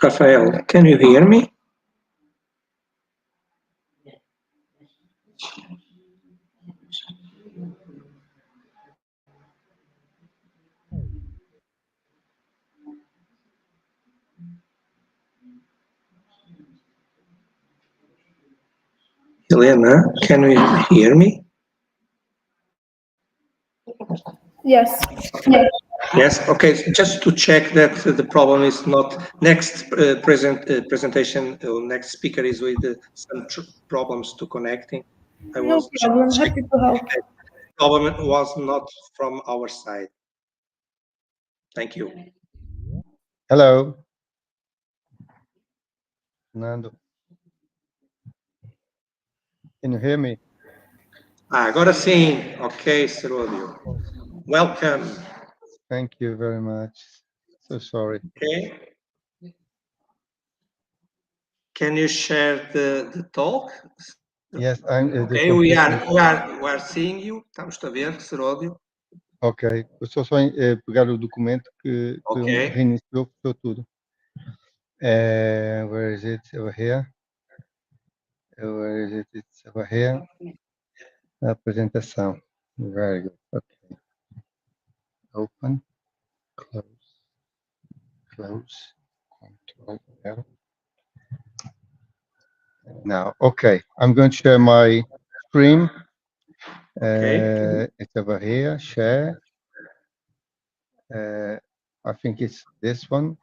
Rafael, can you hear me? Helena, can you hear me? Yes. Yes, okay, just to check that the problem is not next presentation, next speaker is with some problems to connecting. I No was problem. checking Happy to help. that the problem was not from our side. Thank you. Hello. Nando. Can you hear me? Agora sim. Ok, Seródio. Welcome. Thank you very much. So sorry. Okay. Can you share the talk? Yes, I'm the Okay, we are seeing you. Estamos a ver, Seródio. Ok. Eu só pegar o documento que Ok. reiniciou, fechou tudo. Where is it? Over here. Where is it? It's over here. A apresentação. Very good. Okay. Open. Close. Close. Control L. Now, okay. I'm going to share my screen. Okay. It's over here. Share. I think it's this one.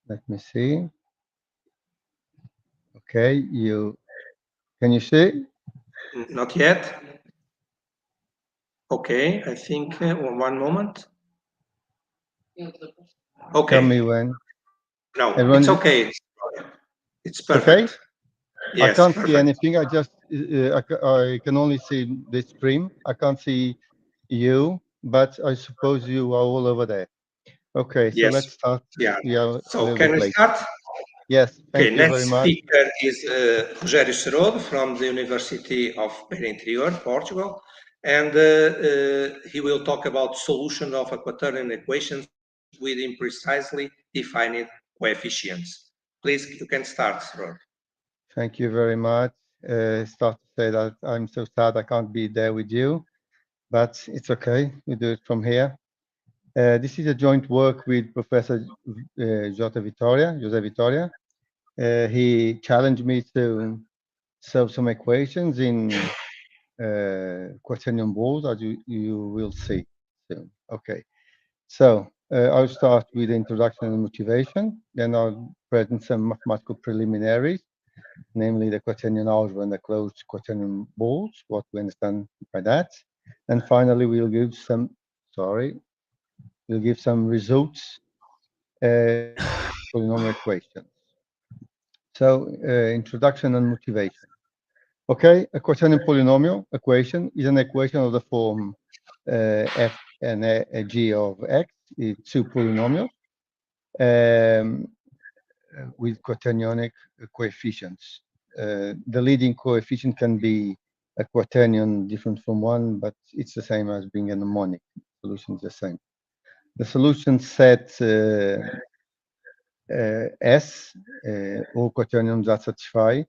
Let me see. Okay, can you see? Not yet. Okay, I think one moment. Okay. Tell me when. No, Everyone, it's okay. It's perfect. Okay? Yes, I can't perfect. see anything. I just I can only see the stream. I can't see you, but I suppose you are all over there. Okay, so Yes. let's start. Yeah. We are a So little can bit we late. start? Yes, thank Okay, you very next much. speaker is Rogério Seroldo from the University of Beira Interior, Portugal, and he will talk about solution of quaternion equations within precisely defined coefficients. Please, you can start, Seroldo. Thank you very much. Start to say that I'm so sad I can't be there with you, but it's okay. We do it from here. This is a joint work with Professor José Vitoria. He challenged me to solve some equations in quaternion balls, as you will see soon. Okay, so I'll start with the introduction and motivation, then I'll present some mathematical preliminaries, namely the quaternion algebra and the closed quaternion balls, what we understand by that. And finally, we'll give some results polynomial equations. So introduction and motivation. Okay, a quaternion polynomial equation is an equation of the form f and a g of x, two polynomials with quaternionic coefficients. The leading coefficient can be a quaternion different from one, but it's the same as being a mnemonic. The solution is the same. The solution set S, all quaternions that satisfy,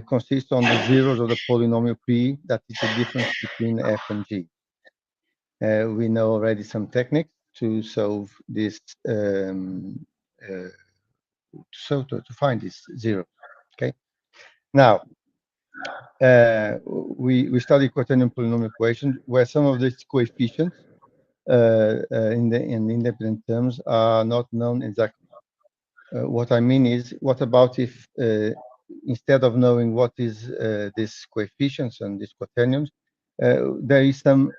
consists on the zeros of the polynomial P, that is the difference between F and G. We know already some techniques to solve this, to find this zero. Okay. Now, we study quaternion polynomial equation where some of these coefficients in independent terms are not known exactly. What I mean is, what about if instead of knowing what is these coefficients and these quaternions, there is some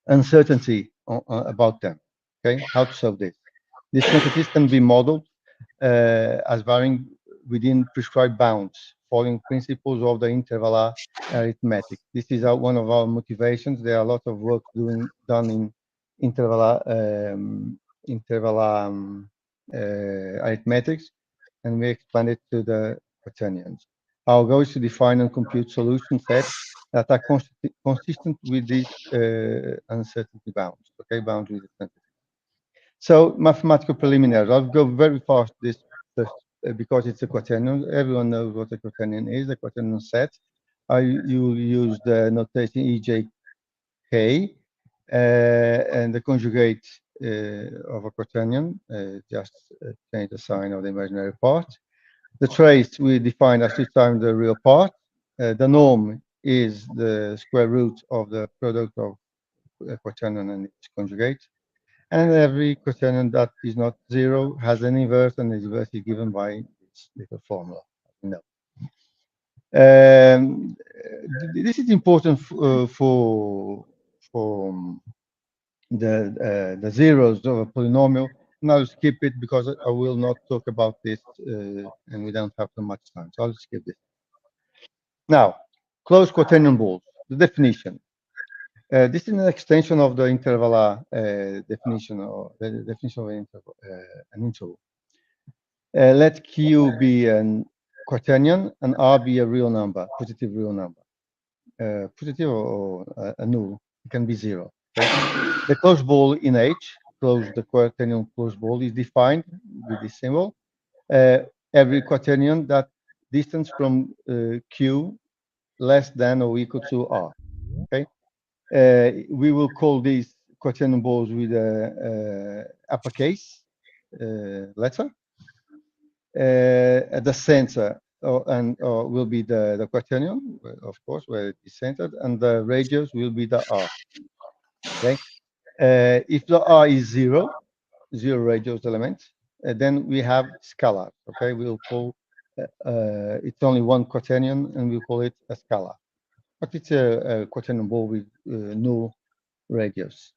uncertainty about them. Okay, how to solve this? These quantities can be modeled as varying within prescribed bounds, following principles of the interval arithmetic. This is one of our motivations. There are a lot of work done in interval arithmetics, and we expand it to the quaternions. Our goal is to define and compute solution sets that are consistent with these uncertainty bounds. Okay, bounds with uncertainty. So mathematical preliminaries. I'll go very fast this first because it's a quaternion. Everyone knows what a quaternion is. A quaternion set. You will use the notation EJK and the conjugate of a quaternion. Just change the sign of the imaginary part. The trace we define as 2 times the real part. The norm is the square root of the product of a quaternion and its conjugate. And every quaternion that is not 0 has an inverse, and the inverse is given by this little formula. No. This is important for the zeros of a polynomial. And I'll skip it because I will not talk about this, and we don't have so much time. So I'll skip this. Now, closed quaternion balls. The definition. This is an extension of the interval definition, or the definition of an interval. Let Q be a quaternion and R be a real number, positive real number. Positive or a null, it can be 0. Okay? The closed ball in H, the quaternion closed ball, is defined with this symbol. Every quaternion that distance from Q less than or equal to R. Okay. We will call these quaternion balls with a uppercase letter. At the center will be the quaternion, of course, where it is centered, and the radius will be the R. Okay. If the R is 0 radius element, then we have scalar. Okay, we'll call it's only one quaternion, and we'll call it a scalar. But it's a quaternion ball with null radius.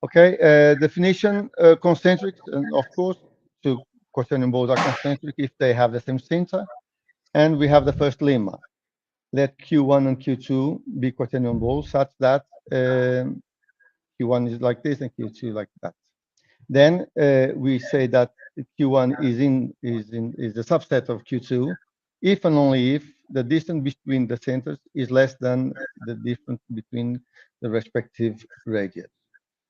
Okay, definition, concentric, and of course, two quaternion balls are concentric if they have the same center. And we have the first lemma. Let Q1 and Q2 be quaternion balls such that Q1 is like this and Q2 like that. Then we say that Q1 is the subset of Q2 if and only if the distance between the centers is less than the difference between the respective radius.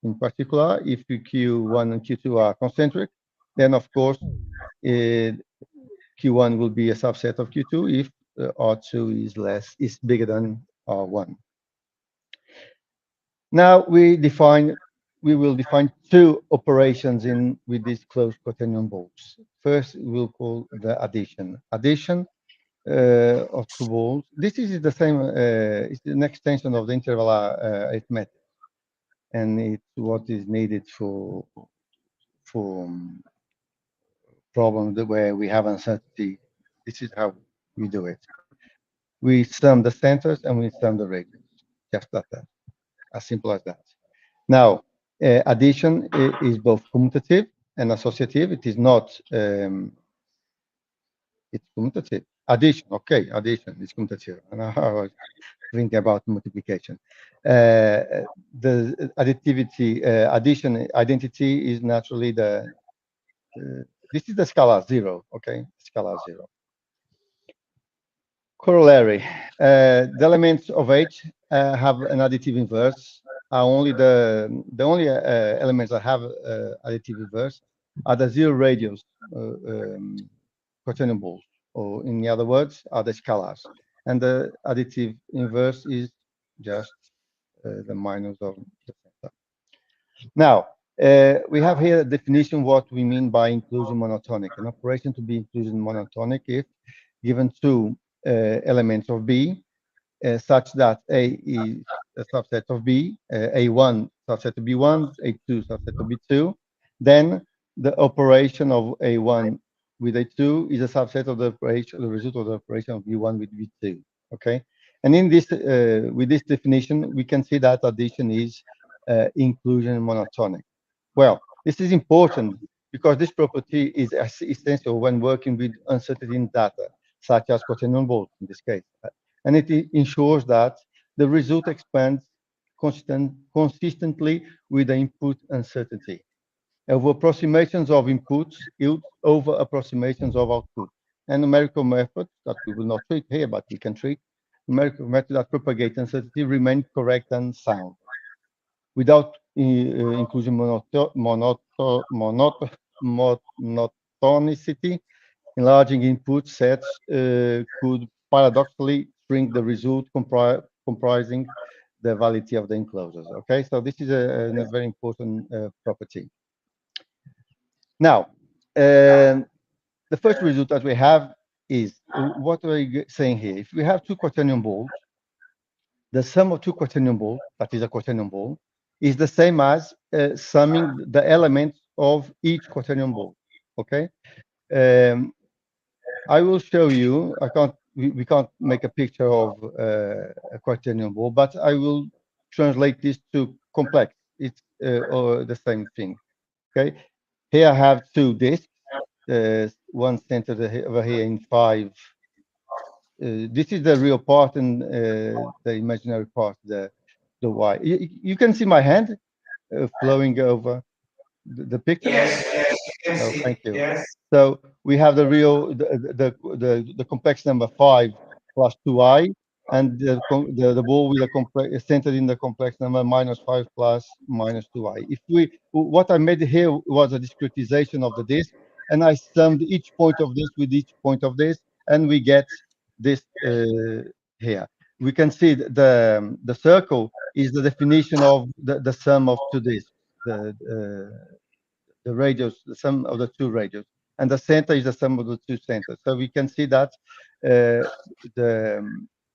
In particular, if Q1 and Q2 are concentric, then of course Q1 will be a subset of Q2 if R2 is bigger than R1. Now we will define two operations with these closed quaternion balls. First, we'll call the addition. Addition of two balls. This is the same. It's an extension of the interval arithmetic, and it's what is needed for problems where we have uncertainty. This is how we do it. We sum the centers and we sum the radius. Just like that. As simple as that. Now, addition is both commutative and associative. It is not. It's commutative. Addition, okay, addition is commutative. And I was thinking about multiplication. The additivity, addition identity is naturally this is the scalar 0, okay, scalar 0. Corollary, the elements of H have an additive inverse. Are only the only elements that have additive inverse are the zero radius quaternion balls, or in other words, are the scalars. And the additive inverse is just the minus of the center. Now, we have here a definition what we mean by inclusion monotonic. An operation to be inclusion monotonic if given two elements of B, such that A is a subset of B, A1 subset of B1, A2 subset of B2, then the operation of A1 with A2 is a subset of the operation, the result of the operation of B1 with B2. Okay, and in this, with this definition, we can see that addition is inclusion monotonic. Well, this is important because this property is essential when working with uncertainty in data, such as quaternion balls in this case. And it ensures that the result expands consistently with the input uncertainty. Over approximations of inputs yield over approximations of output. And numerical methods that we will not treat here, but we can treat, numerical methods that propagate uncertainty remain correct and sound. Without inclusion monotonicity, enlarging input sets could paradoxically shrink the result comprising the validity of the enclosures. Okay, so this is a very important property. Now, the first result that we have is, what are we saying here? If we have two quaternion balls, the sum of two quaternion balls, that is a quaternion ball, is the same as summing the elements of each quaternion ball. Okay, I will show you. We can't make a picture of a quaternion ball, but I will translate this to complex. It's or the same thing. Okay, here I have two discs. One centered over here in 5. This is the real part, and the imaginary part, the Y. You can see my hand flowing over the picture. Yes, yes, you can Oh, see. thank you. Yes. So we have the real, the complex number 5 plus 2i, and the ball with the complex centered in the complex number -5 plus -2i. If we, what I made here was a discretization of the disk, and I summed each point of this with each point of this, and we get this here. We can see the circle is the definition of the sum of two disks, the radius, the sum of the two radius, and the center is the sum of the two centers. So we can see that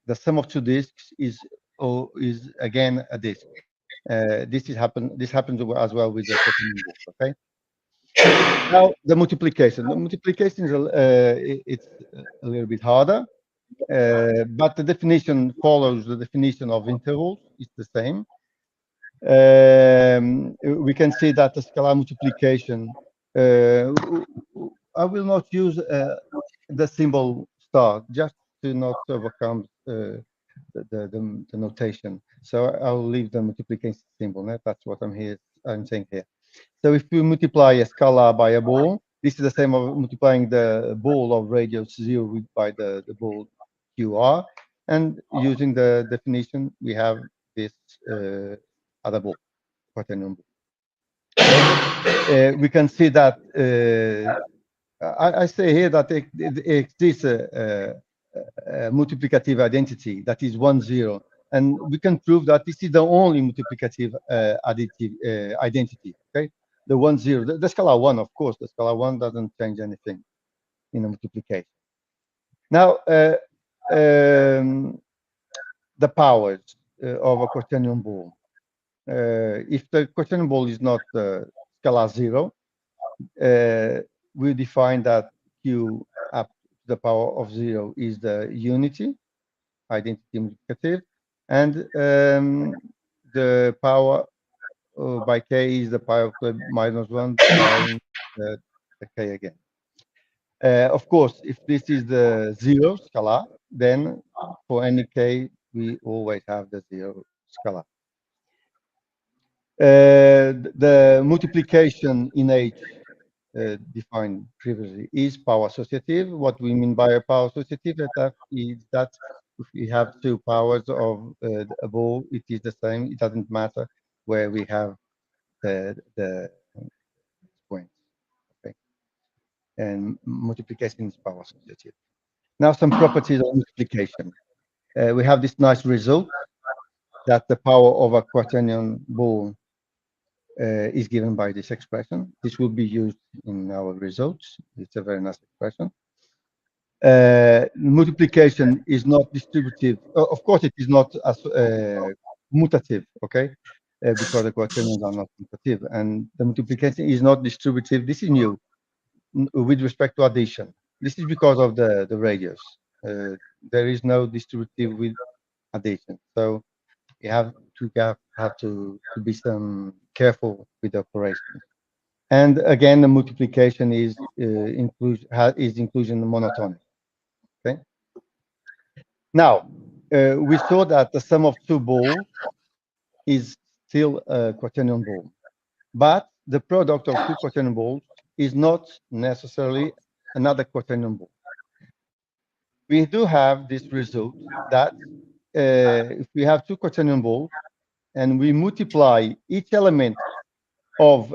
the sum of two disks is again a disk. This happens as well with the quaternion ball. Okay. Now the multiplication. The multiplication is it's a little bit harder, but the definition follows the definition of intervals. It's the same. We can see that the scalar multiplication, I will not use the symbol star, just to not overcome the notation. So I'll leave the multiplication symbol. That's what I'm saying here. So if we multiply a scalar by a ball, this is the same of multiplying the ball of radius 0 by the ball QR. And using the definition, we have this other ball, quaternion ball. We can see that I say here that it exists a multiplicative identity that is 1, 0, and we can prove that this is the only multiplicative additive identity. Okay, the 1, 0, the scalar 1, of course, the scalar 1 doesn't change anything in a multiplication. Now, the powers of a quaternion ball. If the quaternion ball is not scalar 0, we define that Q up to the power of 0 is the unity, identity multiplicative, and the power by K is the power of -1 times the K again. Of course, if this is the 0 scalar, then for any K, we always have the 0 scalar. The multiplication in H defined previously is power associative. What we mean by a power associative is that if we have two powers of a ball, it is the same. It doesn't matter where we have the points. and multiplication is power associative. Now some properties of multiplication. We have this nice result that the power of a quaternion ball is given by this expression. This will be used in our results. It's a very nice expression. Multiplication is not distributive. Of course, it is not as mutative, okay? Because the quaternions are not mutative, and the multiplication is not distributive. This is new with respect to addition. This is because of the radius. There is no distributive with addition, so you have to be some careful with the operations. And again, the multiplication is inclusion monotonic. Okay. Now we saw that the sum of two balls is still a quaternion ball, but the product of two quaternion balls is not necessarily another quaternion ball. We do have this result that if we have two quaternion balls and we multiply each element of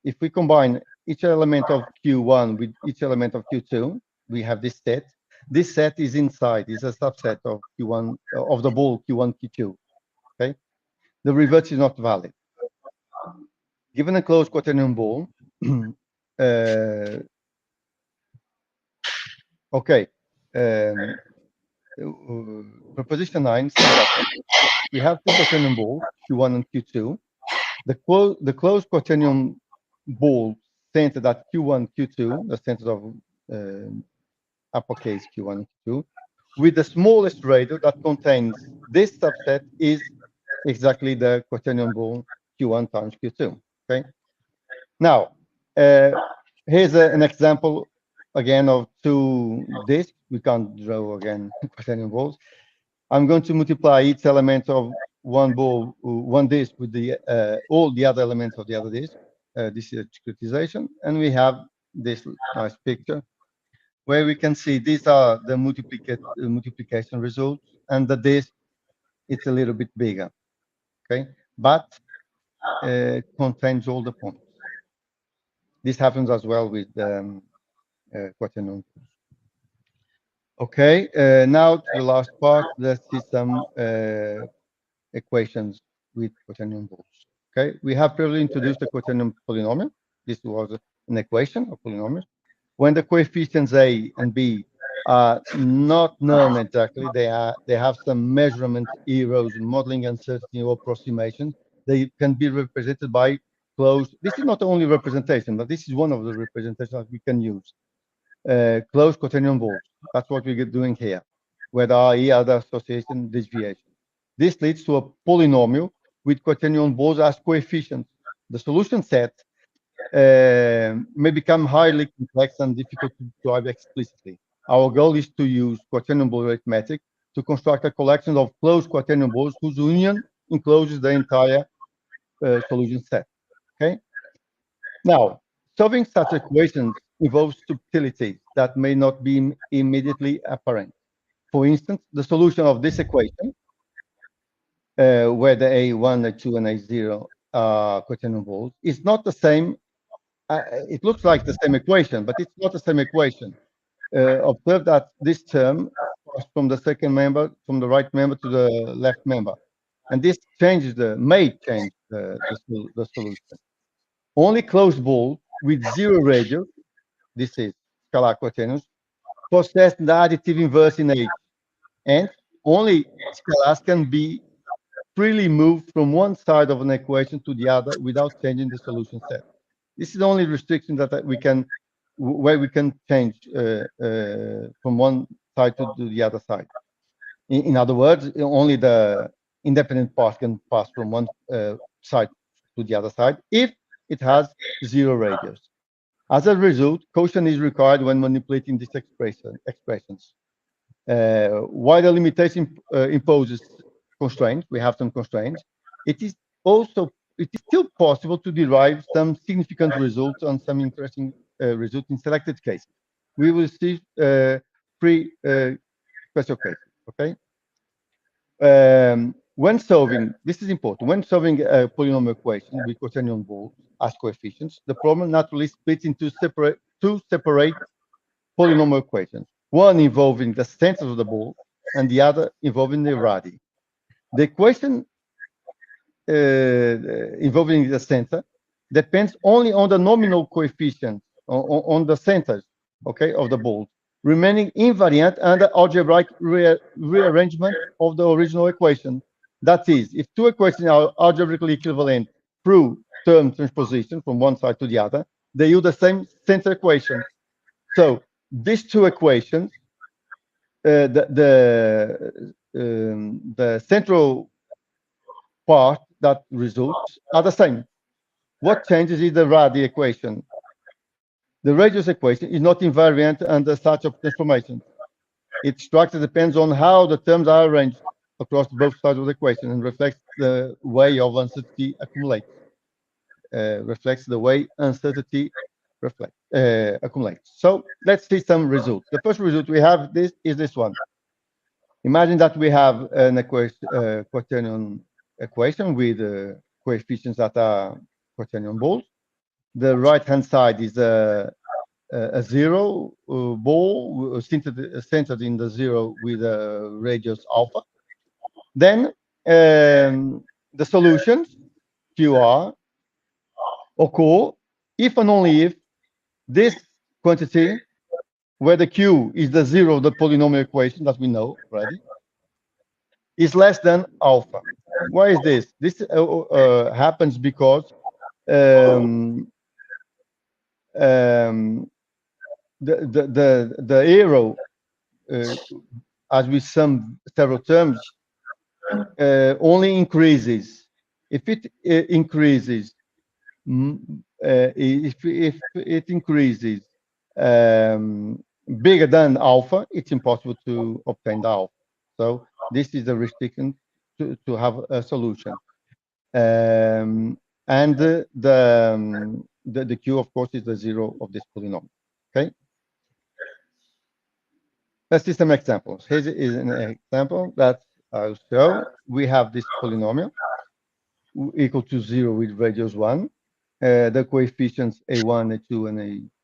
if we combine each element of Q1 with each element of Q2, we have this set. This set is inside, is a subset of Q1 of the ball Q1, Q2. Okay, the reverse is not valid. Given a closed quaternion ball, okay, proposition 9 says that we have two quaternion balls, Q1 and Q2. The closed quaternion ball centered at Q1, Q2, the center of uppercase Q1 and Q2, with the smallest radius that contains this subset is exactly the quaternion ball Q1 times Q2. Okay. Now, here's an example again of two discs. We can't draw again quaternion balls. I'm going to multiply each element of one ball, one disc with the all the other elements of the other disc. This is a discretization, and we have this nice picture where we can see these are the multiplication results, and the disc it's a little bit bigger, okay, but contains all the points. This happens as well with quaternion. Okay, now to the last part. Let's see some equations with quaternion balls. Okay, we have previously introduced the quaternion polynomial. This was an equation of polynomials. When the coefficients A and B are not known exactly, they have some measurement errors, modeling uncertainty or approximation. They can be represented by closed. This is not only representation, but this is one of the representations that we can use. Closed quaternion balls. That's what we're doing here, where there are other association deviation. This leads to a polynomial with quaternion balls as coefficients. The solution set may become highly complex and difficult to describe explicitly. Our goal is to use quaternion ball arithmetic to construct a collection of closed quaternion balls whose union encloses the entire solution set. Okay. Now, solving such equations involves subtleties that may not be immediately apparent. For instance, the solution of this equation, where the A1, A2, and A0 are quaternion balls, is not the same. It looks like the same equation, but it's not the same equation. Observe that this term goes from the second member, from the right member to the left member, and this may change the solution. Only closed balls with zero radius, this is scalar quaternions, possess the additive inverse in H, and only scalars can be freely moved from one side of an equation to the other without changing the solution set. This is the only restriction that we can, where we can change from one side to the other side. In other words, only the independent part can pass from one side to the other side if it has zero radius. As a result, caution is required when manipulating these expressions. While the limitation imposes constraints, we have some constraints, it is still possible to derive some significant results on some interesting results in selected cases. We will see three special cases, okay? when solving, this is important, when solving a polynomial equation with quaternion balls as coefficients, the problem naturally splits into two separate polynomial equations, one involving the centers of the ball and the other involving the radii. The equation involving the center depends only on the nominal coefficients on the centers, okay, of the balls, remaining invariant under algebraic rearrangement of the original equation. That is, if two equations are algebraically equivalent through term transposition from one side to the other, they yield the same center equation. So these two equations, the central part that results are the same. What changes is the radii equation. The radius equation is not invariant under such transformation. Its structure depends on how the terms are arranged across both sides of the equation and reflects the way of uncertainty accumulates. Accumulates. So let's see some results. The first result we have is this one. Imagine that we have an quaternion equation with coefficients that are quaternion balls. The right-hand side is a zero ball centered in the zero with a radius alpha. Then the solutions QR occur if and only if this quantity, where the Q is the zero of the polynomial equation that we know already, is less than alpha. Why is this? This happens because the arrow, as we sum several terms, only increases. If it increases, if it increases bigger than alpha, it's impossible to obtain the alpha. So this is a restriction to have a solution. And the Q, of course, is the zero of this polynomial. Okay. Let's see some examples. Here is an example that I'll show. We have this polynomial equal to 0 with radius 1. The coefficients a1, a2, and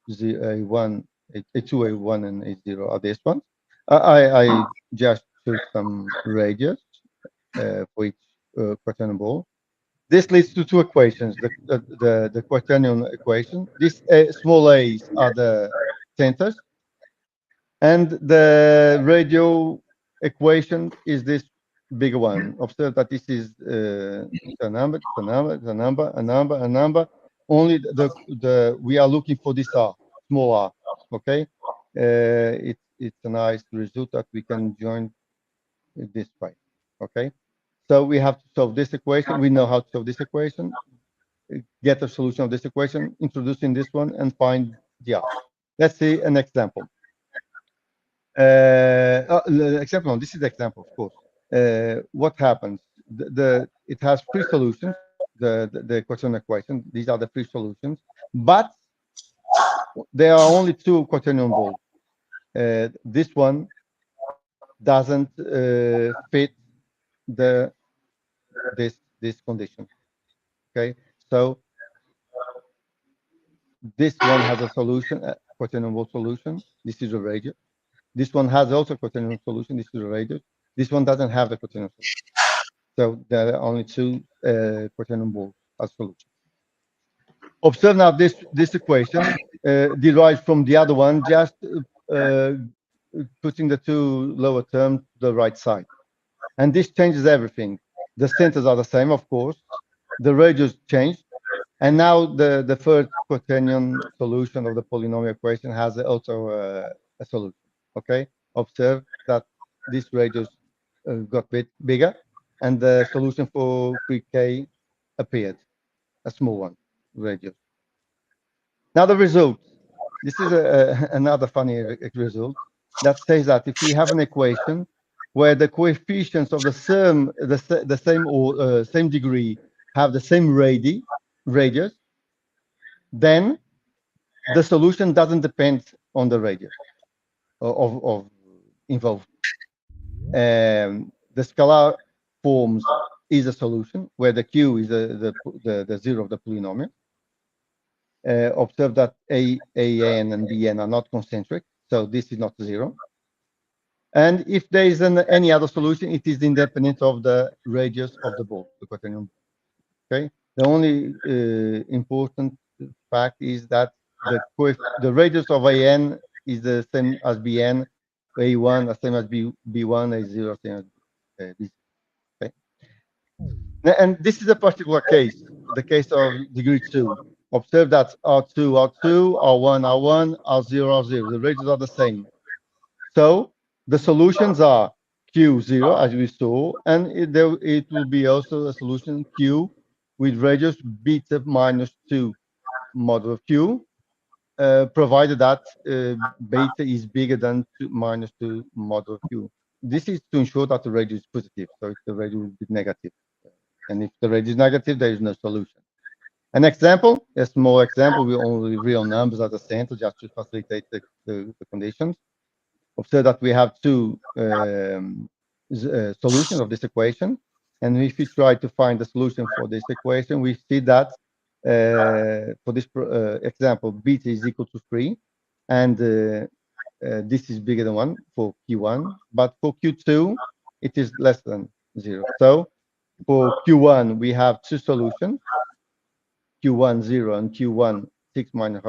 a1, a2, a1, and a0 are this one. I just took some radius for each quaternion ball. This leads to two equations, the quaternion equation. These small a's are the centers, and the radial equation is this bigger one. Observe that this is a number. Only we are looking for this r, small r. Okay, it's a nice result that we can join this way. Okay, so we have to solve this equation. We know how to solve this equation. Get a solution of this equation, introducing this one, and find the r. Let's see an example. Example. This is the example, of course. What happens? It has three solutions. The quaternion equation. These are the three solutions, but there are only two quaternion balls. This one doesn't fit this condition. Okay, so this one has a solution, a quaternion ball solution. This is a radius. This one has also quaternion solution. This is a radius. This one doesn't have the quaternion solution. So there are only two quaternion balls as solution. Observe now this equation derives from the other one, just putting the two lower terms to the right side. And this changes everything. The centers are the same, of course. The radius changed. And now the third quaternion solution of the polynomial equation has also a solution. Okay, observe that this radius got a bit bigger, and the solution for 3k appeared, a small one, radius. Now the result. This is another funny result that says that if we have an equation where the coefficients of the same degree have the same radius, then the solution doesn't depend on the radius of involved. The scalar forms is a solution, where the Q is the zero of the polynomial. Observe that AN and BN are not concentric, so this is not zero. And if there is any other solution, it is independent of the radius of the ball, the quaternion. Okay. The only important fact is that the radius of AN is the same as BN, A1 the same as B1, A0 same as B. Okay. And this is a particular case, the case of degree 2. Observe that R2, R2, R1, R1, R0, R0. The radius are the same. So the solutions are Q0, as we saw, and it will be also a solution Q with radius beta minus 2 mod of Q, provided that beta is bigger than minus 2 mod of Q. This is to ensure that the radius is positive, so if the radius will be negative. And if the radius is negative, there is no solution. An example, a small example, we only real numbers at the center just to facilitate the conditions. Observe that we have two solutions of this equation. And if we try to find the solution for this equation, we see that for this example, beta is equal to 3. And this is bigger than 1 for Q1. But for Q2, it is less than 0. So for Q1, we have two solutions, Q1 0 and Q1 6 minus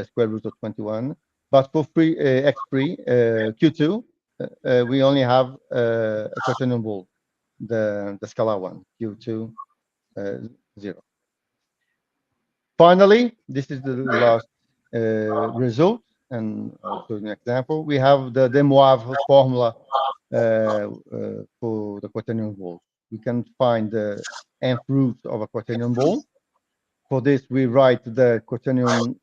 square root of 21. But for x3, Q2, we only have a quaternion ball, the scalar one, Q2 0. Finally, this is the last result, and also an example. We have the Demoivre formula for the quaternion ball. We can find the nth root of a quaternion ball. For this, we write the quaternion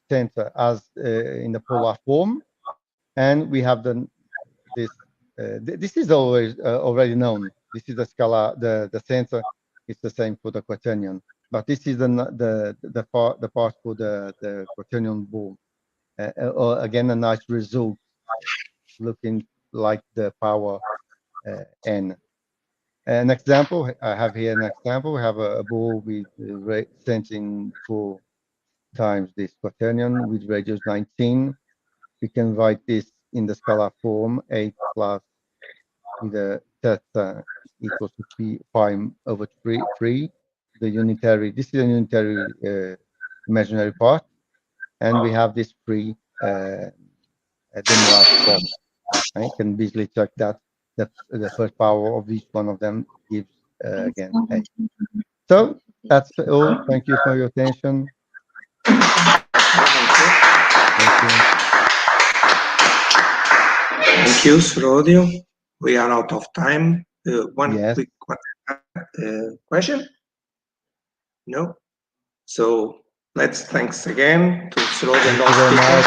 center as in the polar form, and we have this. This is always already known. This is the scalar. The center is the same for the quaternion, but this is the part for the quaternion ball. Again, a nice result, looking like the power n. An example, I have here an example. We have a ball with sensing 4 times this quaternion with radius 19. We can write this in the scalar form, 8 plus with the theta equals to p pi over 3. The unitary, this is a unitary imaginary part, and we have this free Demoivre form. I can easily check that the first power of each one of them gives again 8. So that's all. Thank you for your attention. Thank you, Srodio. We are out of time. One quick question? No? So let's thanks again to Srodio and all speakers.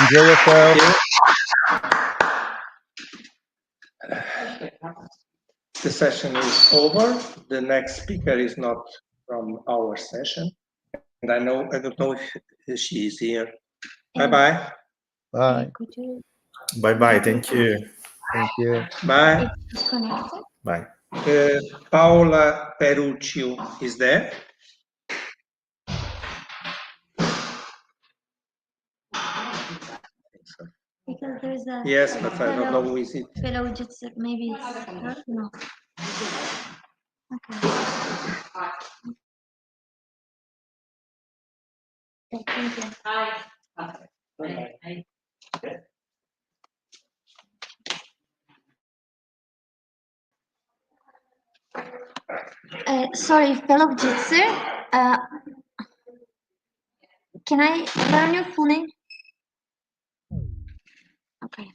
Enjoy yourself. The session is over. The next speaker is not from our session. And I don't know if she is here. Bye-bye. Bye. Bye-bye. Thank you. Thank you. Bye. Bye. Paola Peruccio is there. Because there's a yes, but I don't know who is it. fellow just maybe it's her? No. Okay. Okay, thank you. Hi. Sorry, fellow Jitsu. Can I learn your full name? Okay.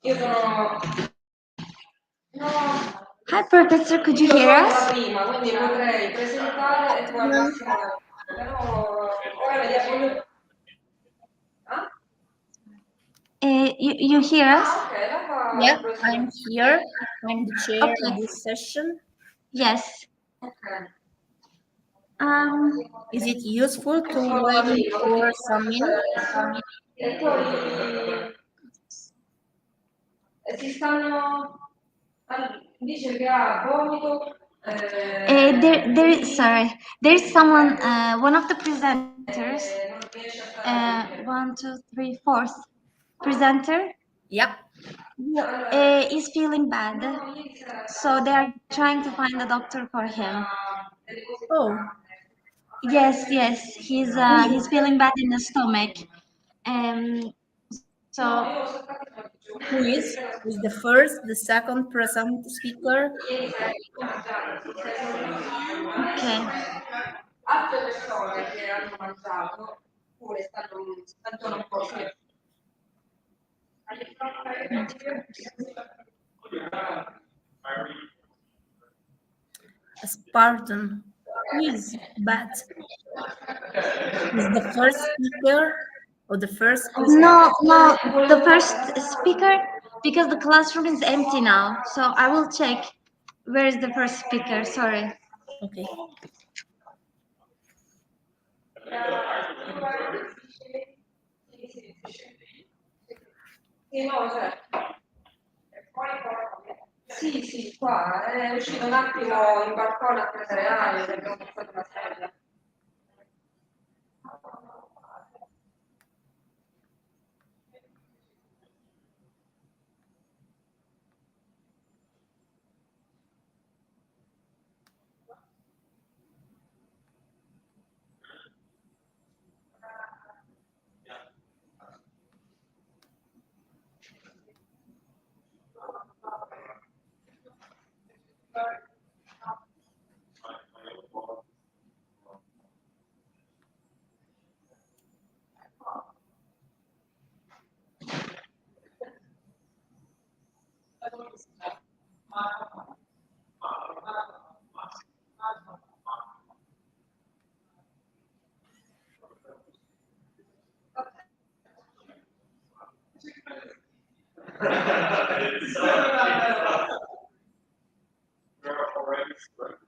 Io sono... Hi, Professor. Could you hear la us? prima, quindi potrei presentare e poi al massimo... Però ora vediamo... Ah? You hear us? Ok, la fa... Yeah, I'm here. I'm the chair Okay. of this session. Yes. Ok. Is it useful to wait for some minutes? E poi si stanno dice che ha vomito Sorry. There's someone. One of the presenters. non riesce a stare 1, 2, 3, fourth presenter. Yeah. Is feeling bad, so they are trying to find a doctor for him. Oh, Yes, he's feeling bad in the stomach. So who is? Is the first, the second present speaker? okay. altre persone che hanno mangiato pure stanno un po' sì. Pardon. Who is bad? Is the first speaker or the first? No, the first speaker, because the classroom is empty now. So I will check where is the first speaker. Sorry. Okay. Sì, no, certo. Sì, sì, qua è uscito un attimo in balcone a prendere aria, perché ho fatto una sedia.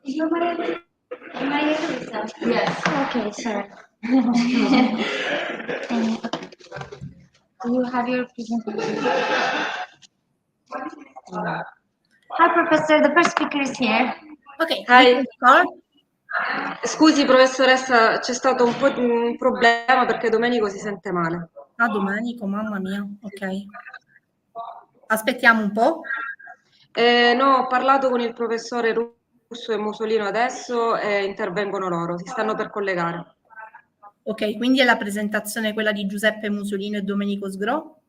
Is your Maria? Yes. Okay, sorry. Do you have your presentation? Hi, Professor. The first speaker is here. Okay. Hi. We can start. Scusi professoressa, c'è stato un po' di un problema perché Domenico si sente male. Ah, Domenico, mamma mia. Ok. Aspettiamo un po'. No, ho parlato con il professore Russo e Musolino adesso e intervengono loro, si stanno per collegare. Ok, quindi è la presentazione quella di Giuseppe Musolino e Domenico Sgro?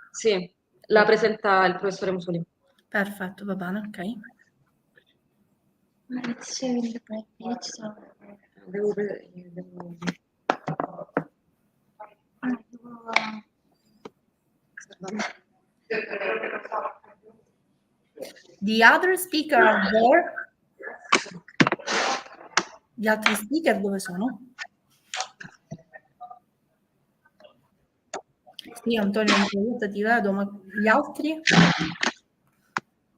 Sì, la presenta il professore Musolino. Perfetto, va bene, ok. It's showing the break page, so. The other speaker are there? Gli altri speaker dove sono? Sì, Antonio, ti vedo, ma gli altri?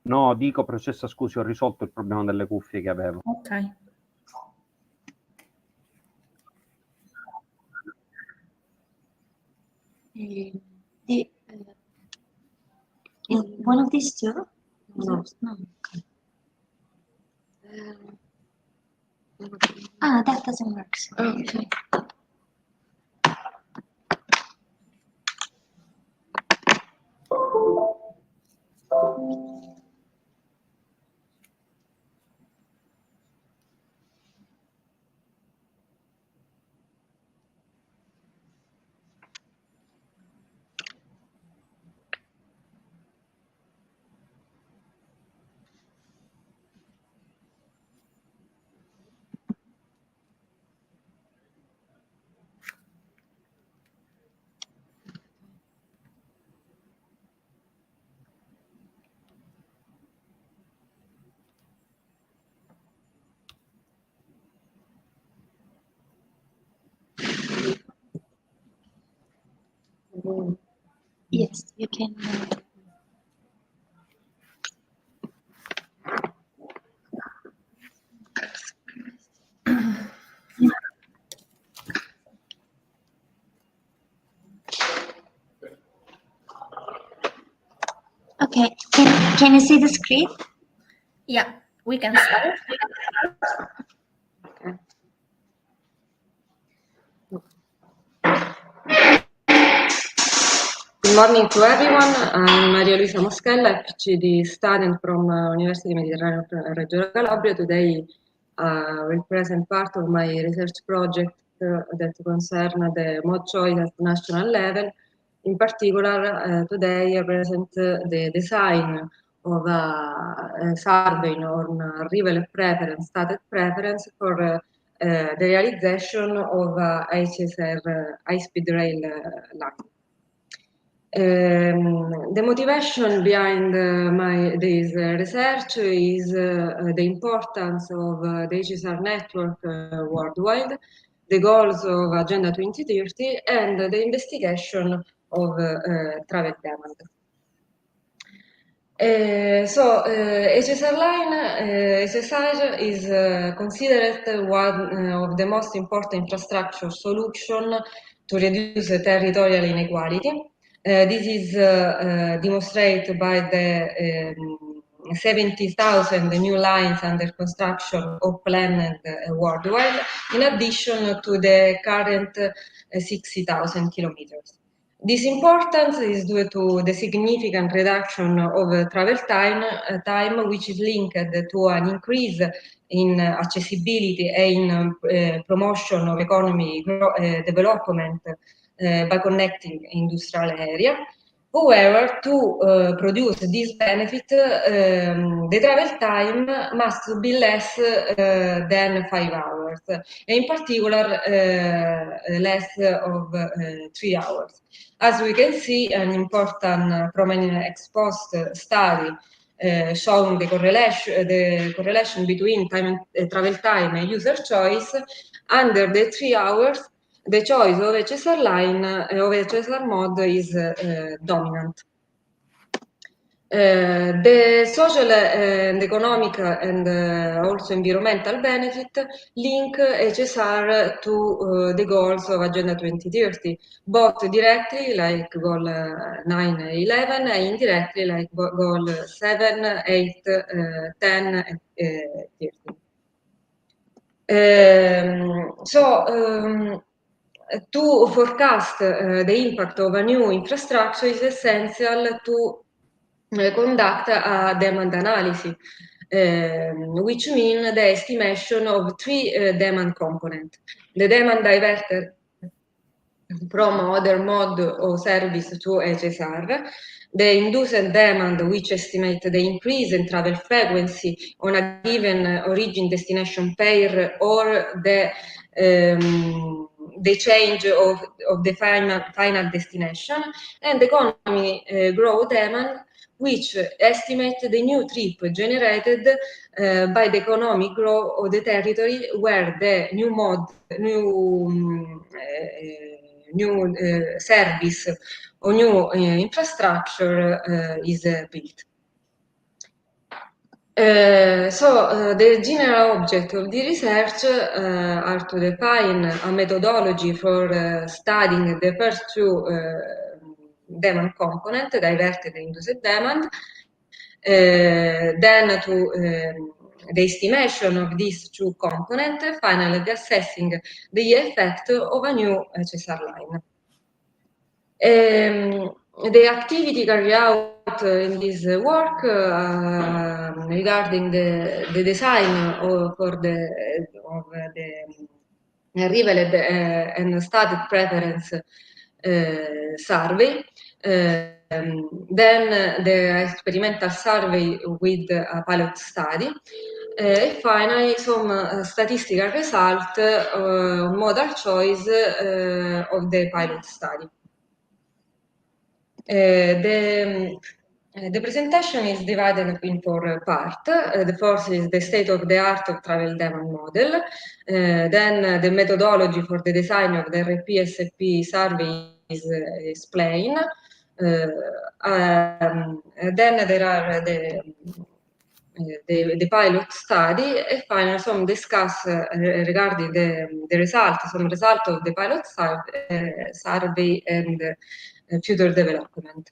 No, dico, professoressa, scusi, ho risolto il problema delle cuffie che avevo. Ok. Is one of these two? No. No. That doesn't work. So. Okay. Yes, you can. Okay, can you see the screen? Yeah, we can start. Good morning to everyone. I'm Maria Luisa Moschella, PhD student from University Mediterranean Reggio Calabria. Today will present part of my research project that concerns the mode choice at national level. In particular, today I present the design of a survey on arrival preference, stated preference for the realization of ICCSA high-speed rail line. The motivation behind this research is the importance of the HSR network worldwide, the goals of Agenda 2030, and the investigation of travel demand. HSR line, HSR is considered one of the most important infrastructure solution to reduce territorial inequality. This is demonstrated by the 70,000 new lines under construction or planned worldwide, in addition to the current 60,000 kilometers. This importance is due to the significant reduction of travel time, which is linked to an increase in accessibility and in promotion of economy development by connecting industrial area. However, to produce this benefit, the travel time must be less than 5 hours, in particular less of 3 hours. As we can see, an important from an ex-post study showing the correlation between travel time and user choice, under the 3 hours, the choice of HSR line, of HSR mode is dominant. The social and economic and also environmental benefit link HSR to the goals of Agenda 2030, both directly like goal 9, 11, and indirectly like goal 7, 8, 10, and 30. To forecast the impact of a new infrastructure is essential to conduct a demand analysis, which means the estimation of 3 demand components. The demand diverted from other mode or service to HSR, the induced demand, which estimates the increase in travel frequency on a given origin destination pair, or the change of the final destination, and the economy growth demand, which estimates the new trip generated by the economic growth of the territory where the new service or new infrastructure is built. The general object of the research are to define a methodology for studying the first 2 demand components, diverted and induced demand, then to the estimation of these 2 components, finally the assessing the effect of a new HSR line. The activity carried out in this work regarding the design for the arrival and stated preference survey, then the experimental survey with a pilot study, and finally some statistical result on modal choice of the pilot study. The presentation is divided in 4 parts. The first is the state-of-the-art of travel demand model, then the methodology for the design of the RP-SFP survey is explained, Then there are the pilot study, and finally some discuss regarding the result, some result of the pilot survey and future development.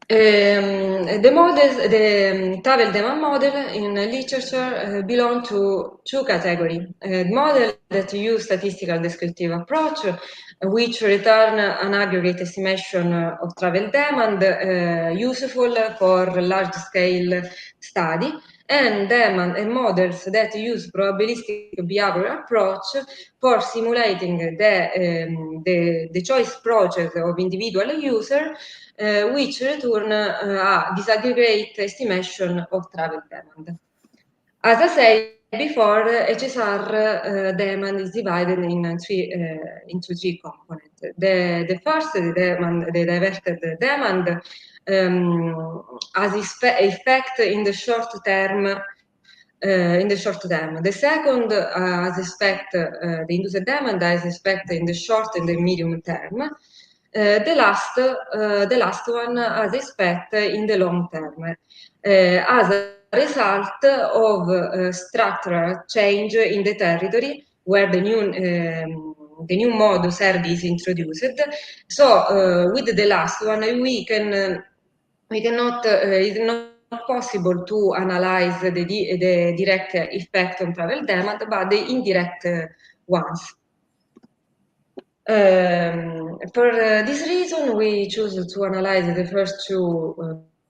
The models, the travel demand model in literature belong to two categories. Model that use statistical descriptive approach, which return an aggregate estimation of travel demand useful for large-scale study, and demand and models that use probabilistic behavioral approach for simulating the choice process of individual user, which return a disaggregate estimation of travel demand. As I said before, HSR demand is divided into three components. The first, the diverted demand, has effect in the short term. The second has effect, the induced demand has effect in the short and the medium term. The last one has effect in the long term, as a result of structural change in the territory where the new mode of service is introduced. So with the last one, it's not possible to analyze the direct effect on travel demand, but the indirect ones. For this reason, we choose to analyze the first two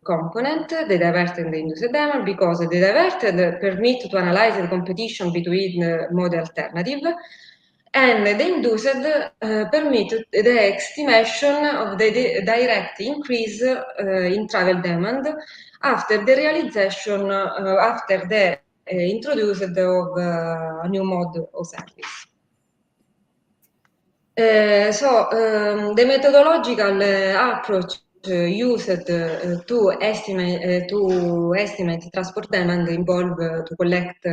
components, the diverted and the induced demand, because the diverted permit to analyze the competition between model alternative, and the induced permit the estimation of the direct increase in travel demand after the realization, after the introduced of a new mode of service. The methodological approach used to estimate transport demand involve collecting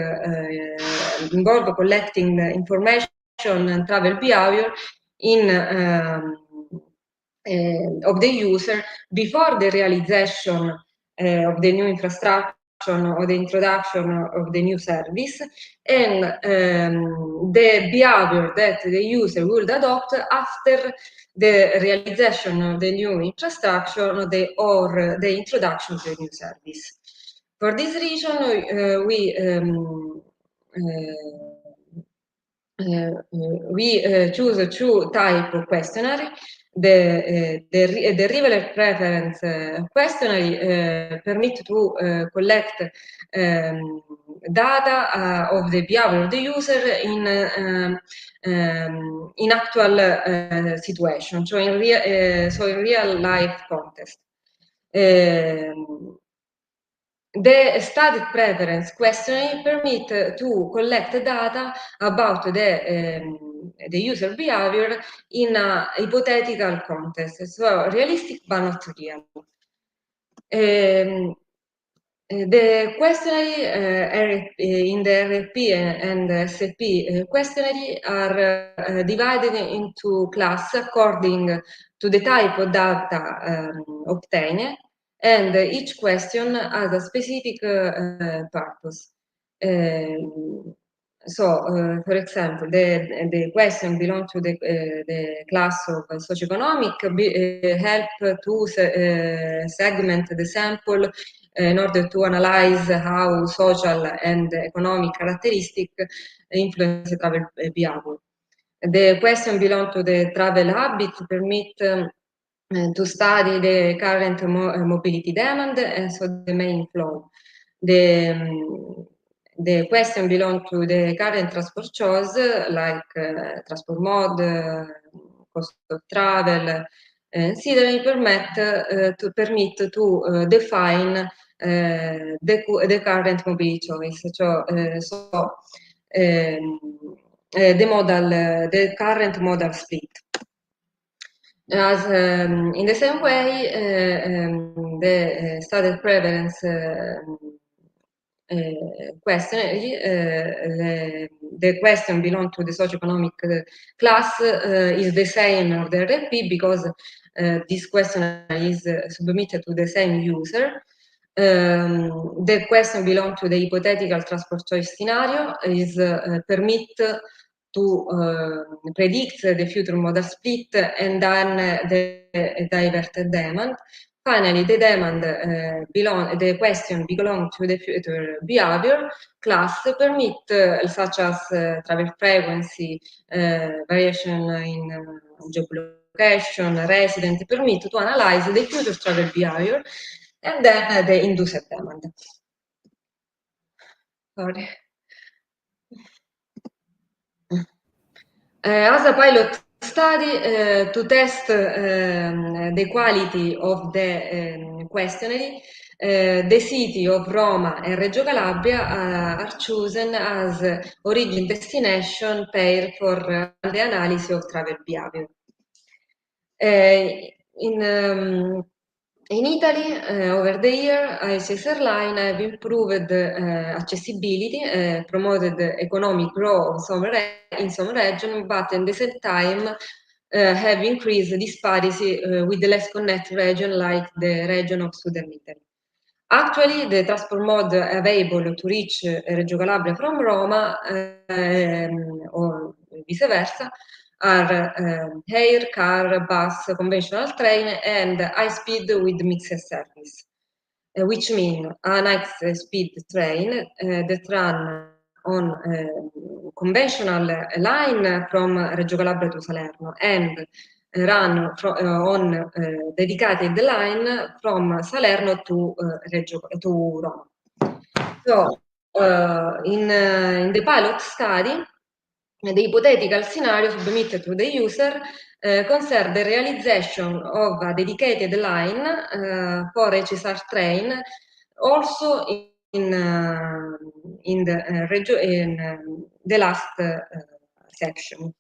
the information and travel behavior of the user before the realization of the new infrastructure or the introduction of the new service, and the behavior that the user would adopt after the realization of the new infrastructure or the introduction of the new service. For this reason, we choose two types of questionnaire. The river preference questionnaire permit to collect data of the behavior of the user in actual situation, so in real life context. The static preference questionnaire permit to collect data about the user behavior in a hypothetical context, so realistic but not real. The questionnaire in the RFP and SFP questionnaire are divided into classes according to the type of data obtained, and each question has a specific purpose. For example, the question belongs to the class of socioeconomic, help to segment the sample in order to analyze how social and economic characteristics influence travel behavior. The question belongs to the travel habits, permit to study the current mobility demand, and so the main flow. The question belongs to the current transport choice, like transport mode, cost of travel, and they permit to define the current mobility choice. The current modal split. As in the same way, the static preference questionnaire, the question belong to the socioeconomic class is the same of the RFP because this questionnaire is submitted to the same user. The question belong to the hypothetical transport choice scenario is permit to predict the future modal split and then the diverted demand. Finally, the demand the question belong to the future behavior class permit such as travel frequency, variation in job location, resident, permit to analyze the future travel behavior and then the induced demand. Sorry. As a pilot study to test the quality of the questionnaire, the city of Roma and Reggio Calabria are chosen as origin destination pair for the analysis of travel behavior. In Italy, over the year, ICCSA airline have improved accessibility, promoted economic growth in some regions, but at the same time have increased disparity with the less connected region like the region of Southern Italy. Actually, the transport mode available to reach Reggio Calabria from Roma or vice versa are air, car, bus, conventional train, and high speed with mixed service, which means an high-speed train that run on conventional line from Reggio Calabria to Salerno and run on dedicated line from Salerno to Roma. So, in the pilot study, the hypothetical scenario submitted to the user concerned the realization of a dedicated line for HSR train, also in the last section.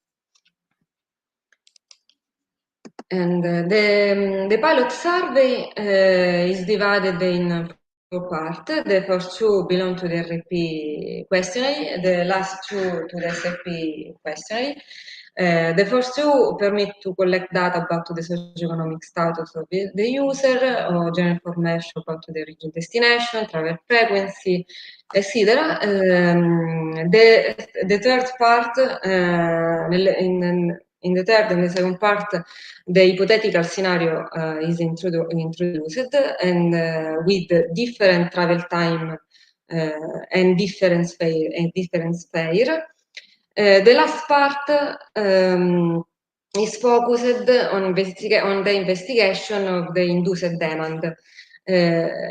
And the pilot survey is divided in four parts. The first two belong to the RP questionnaire, the last two to the SRP questionnaire. The first two permit to collect data about the socioeconomic status of the user, or general information about the origin destination, travel frequency, etc. The third part, in the third and the second part, the hypothetical scenario is introduced and with different travel time and different fare. The last part is focused on the investigation of the induced demand,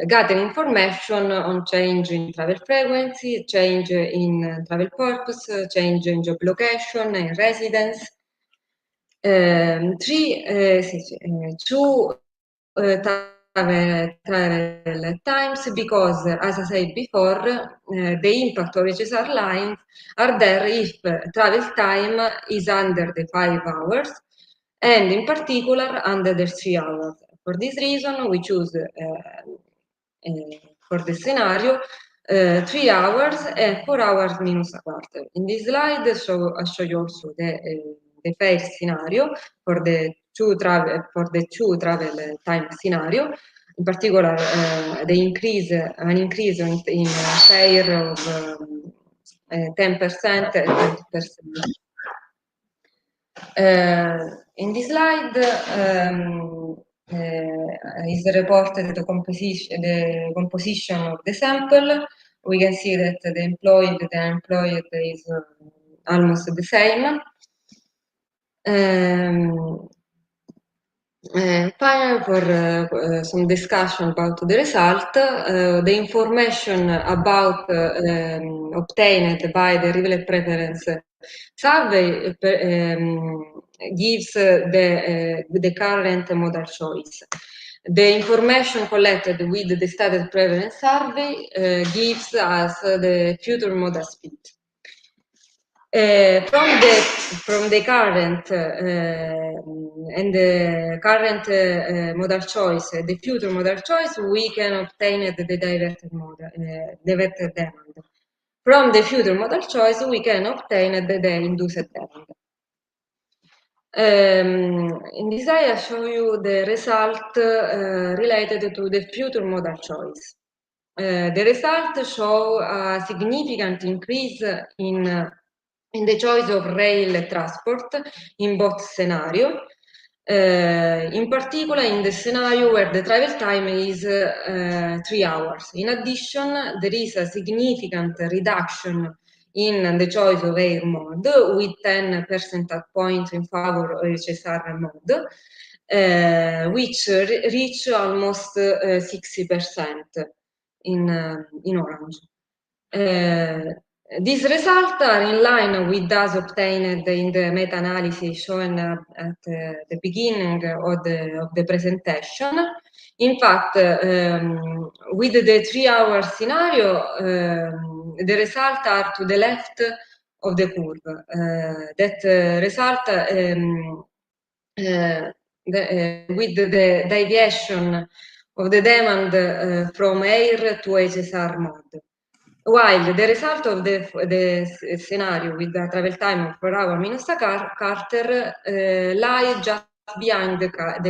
gathering information on change in travel frequency, change in travel purpose, change in job location and residence. Two travel times because, as I said before, the impact of HSR lines are there if travel time is under the 5 hours and in particular under the 3 hours. For this reason, we choose for the scenario 3 hours and 4 hours minus a quarter. In this slide, I show you also the fare scenario for the two travel time scenario. In particular, an increase in fare of 10% and 20%. In this slide is reported the composition of the sample. We can see that the employed and unemployed is almost the same. Finally, for some discussion about the result, the information about obtained by the revealed preference survey gives the current modal choice. The information collected with the stated preference survey gives us the future modal split. From the current and the current modal choice, the future modal choice, we can obtain the diverted demand. From the future modal choice, we can obtain the induced demand. In this I show you the result related to the future modal choice. The result show a significant increase in the choice of rail transport in both scenarios. In particular, in the scenario where the travel time is 3 hours. In addition, there is a significant reduction in the choice of air mode with 10 percentage points in favor of HSR mode, which reach almost 60% in orange. These results are in line with those obtained in the meta-analysis shown at the beginning of the presentation. In fact, with the 3-hour scenario, the results are to the left of the curve. That result with the deviation of the demand from air to HSR mode. While the result of the scenario with the travel time of 4 hours minus a Carter lie just behind the curve,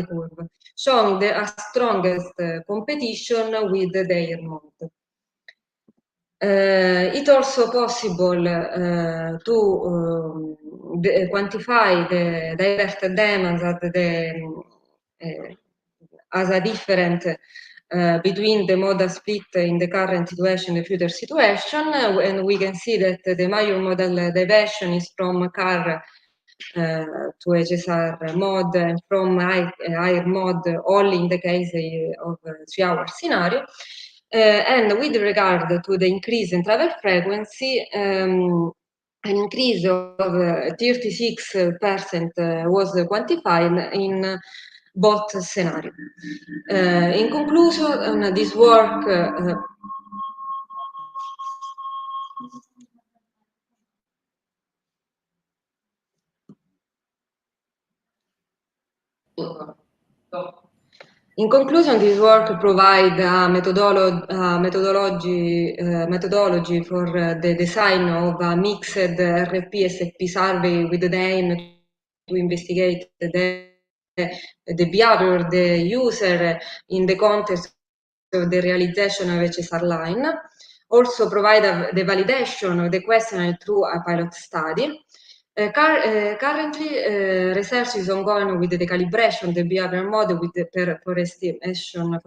showing the strongest competition with the air mode. It's also possible to quantify the diverted demands as a different between the modal split in the current situation and the future situation, and we can see that the major modal diversion is from car to HSR mode and from air mode only in the case of 3-hour scenario. And with regard to the increase in travel frequency, an increase of 36% was quantified in both scenarios. In conclusion, this work provides a methodology for the design of a mixed RP-SFP survey with the aim to investigate the behavior of the user in the context of the realization of HSR line. Also provide the validation of the questionnaire through a pilot study. Currently, research is ongoing with the calibration of the behavior model for the estimation of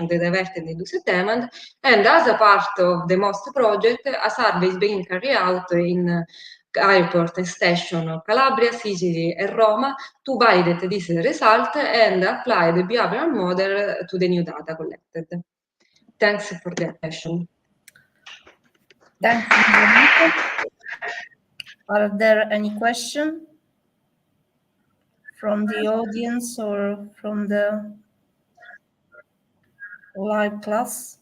the diverted and induced demand, and as a part of the MOST project, a survey is being carried out in airport and station of Calabria, Sicily, and Roma to validate this result and apply the behavioral model to the new data collected. Thanks for the attention. Thank you. Are there any questions from the audience or from the live class?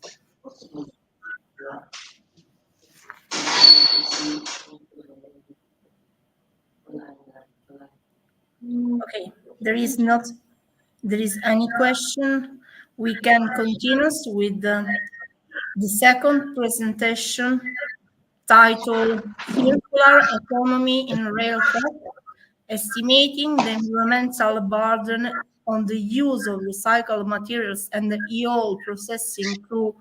Okay, there is any question. We can continue with the second presentation titled Circular Economy in Rail Track, Estimating the Environmental Burden on the Use of Recycled Materials and the EOL Processing through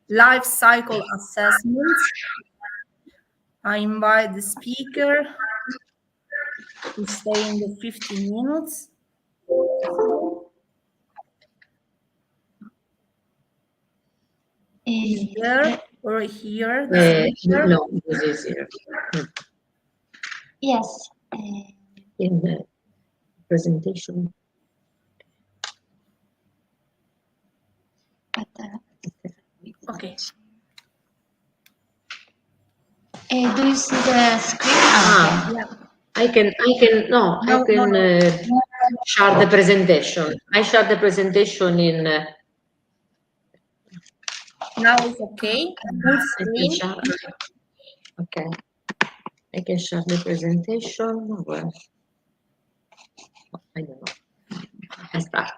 Life Cycle Assessments. I invite the speaker to stay in the 15 minutes. Is there or here? No, this is here. Yes. In the presentation. But, okay. Do you see the screen? Yeah. I can share the presentation. I share the presentation in. Now it's okay. Okay. I can share the presentation. Well, I don't know. I start.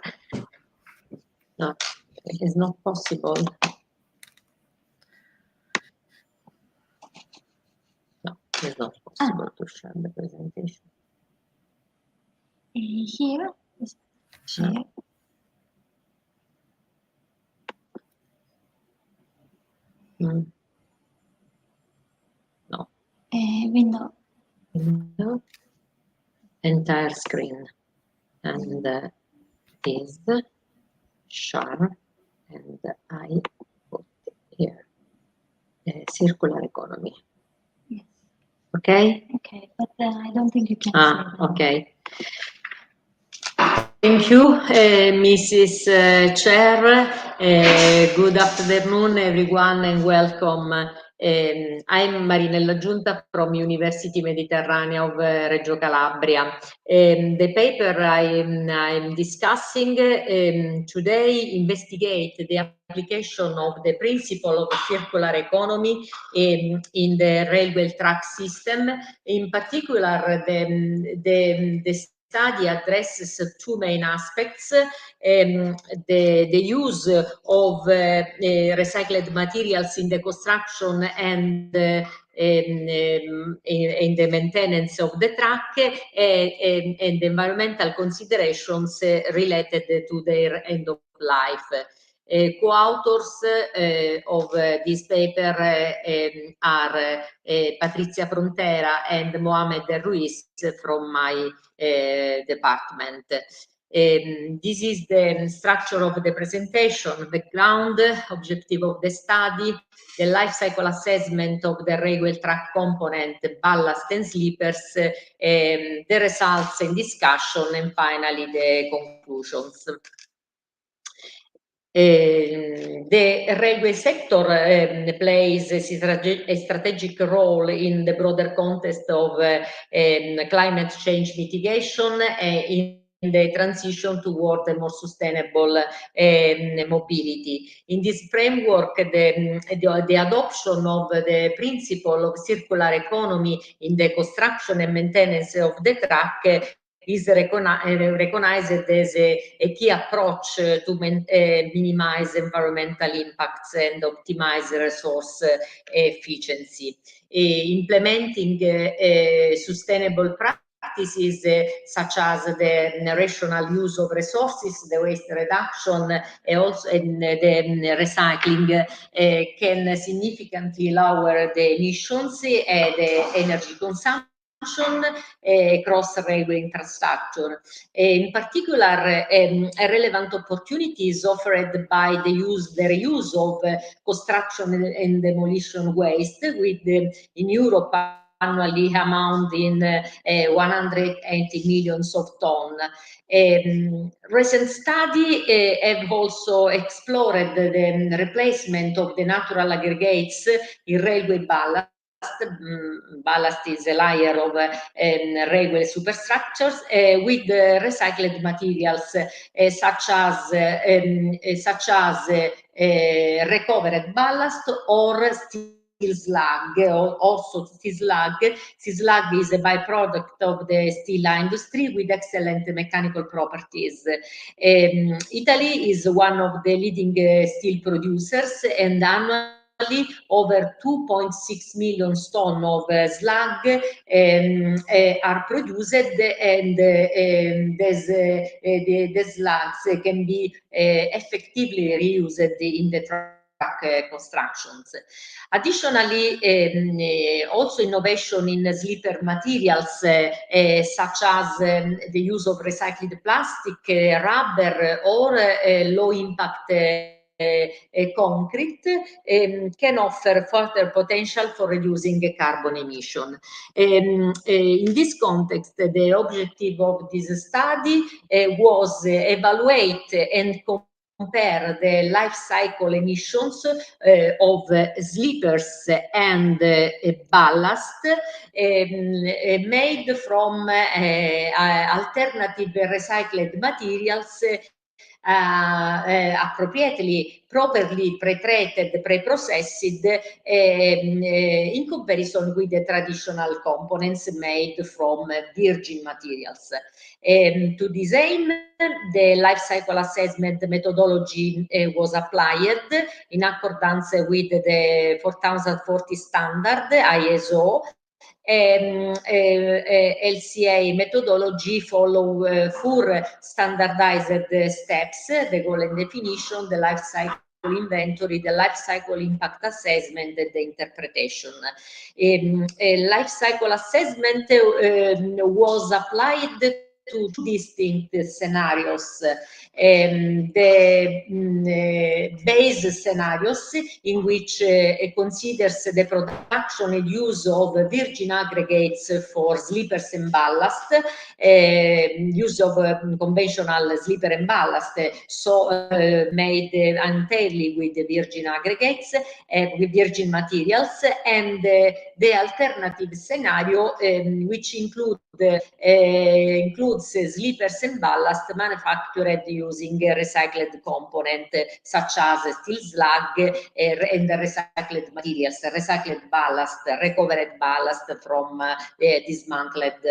No, it is not possible. No, it's not possible to share the presentation. Here. Share. No. Window. Window. Entire screen. And is share. And I put here. Circular economy. Yes. Okay? Okay, but I don't think you can see it. Okay. Thank you, Mrs. Chair. Good afternoon, everyone, and welcome. I'm Marinella Giunta from University Mediterranea of Reggio Calabria. The paper I'm discussing today investigate the application of the principle of circular economy in the railway track system. In particular, the study addresses two main aspects: the use of recycled materials in the construction and in the maintenance of the track, and environmental considerations related to their end of life. Co-authors of this paper are Patrizia Frontera and Mohamed Ruiz from my department. This is the structure of the presentation: background, objective of the study, the life cycle assessment of the railway track component, ballast and sleepers, the results and discussion, and finally the conclusions. The railway sector plays a strategic role in the broader context of climate change mitigation in the transition toward a more sustainable mobility. In this framework, the adoption of the principle of circular economy in the construction and maintenance of the track is recognized as a key approach to minimize environmental impacts and optimize resource efficiency. Implementing sustainable practices such as the rational use of resources, the waste reduction, also the recycling can significantly lower the emissions and the energy consumption across railway infrastructure. In particular, relevant opportunities offered by the reuse of construction and demolition waste, with in Europe annually amount in 180 millions of tons. Recent study have also explored the replacement of the natural aggregates in railway ballast. Ballast is a layer of railway superstructures with recycled materials such as recovered ballast or steel slag, also steel slag. Steel slag is a byproduct of the steel industry with excellent mechanical properties. Italy is one of the leading steel producers, and annually over 2.6 million tons of slag are produced, and the slags can be effectively reused in the track constructions. Additionally, also innovation in sleeper materials such as the use of recycled plastic, rubber, or low impact concrete can offer further potential for reducing carbon emission. In this context, the objective of this study was evaluate and compare the life cycle emissions of sleepers and ballast made from alternative recycled materials appropriately, properly pre-treated, pre-processed in comparison with the traditional components made from virgin materials. To this aim, the life cycle assessment methodology was applied in accordance with the 4040 standard ISO. LCA methodology follow 4 standardized steps: the goal and definition, the life cycle inventory, the life cycle impact assessment, and the interpretation. Life cycle assessment was applied to 2 distinct scenarios. The base scenarios, in which it considers the production and use of virgin aggregates for sleepers and ballast, use of conventional sleeper and ballast, so made entirely with the virgin aggregates, with virgin materials, and the alternative scenario, which includes sleepers and ballast manufactured using recycled component such as steel slag and recycled materials, recycled ballast, recovered ballast from dismantled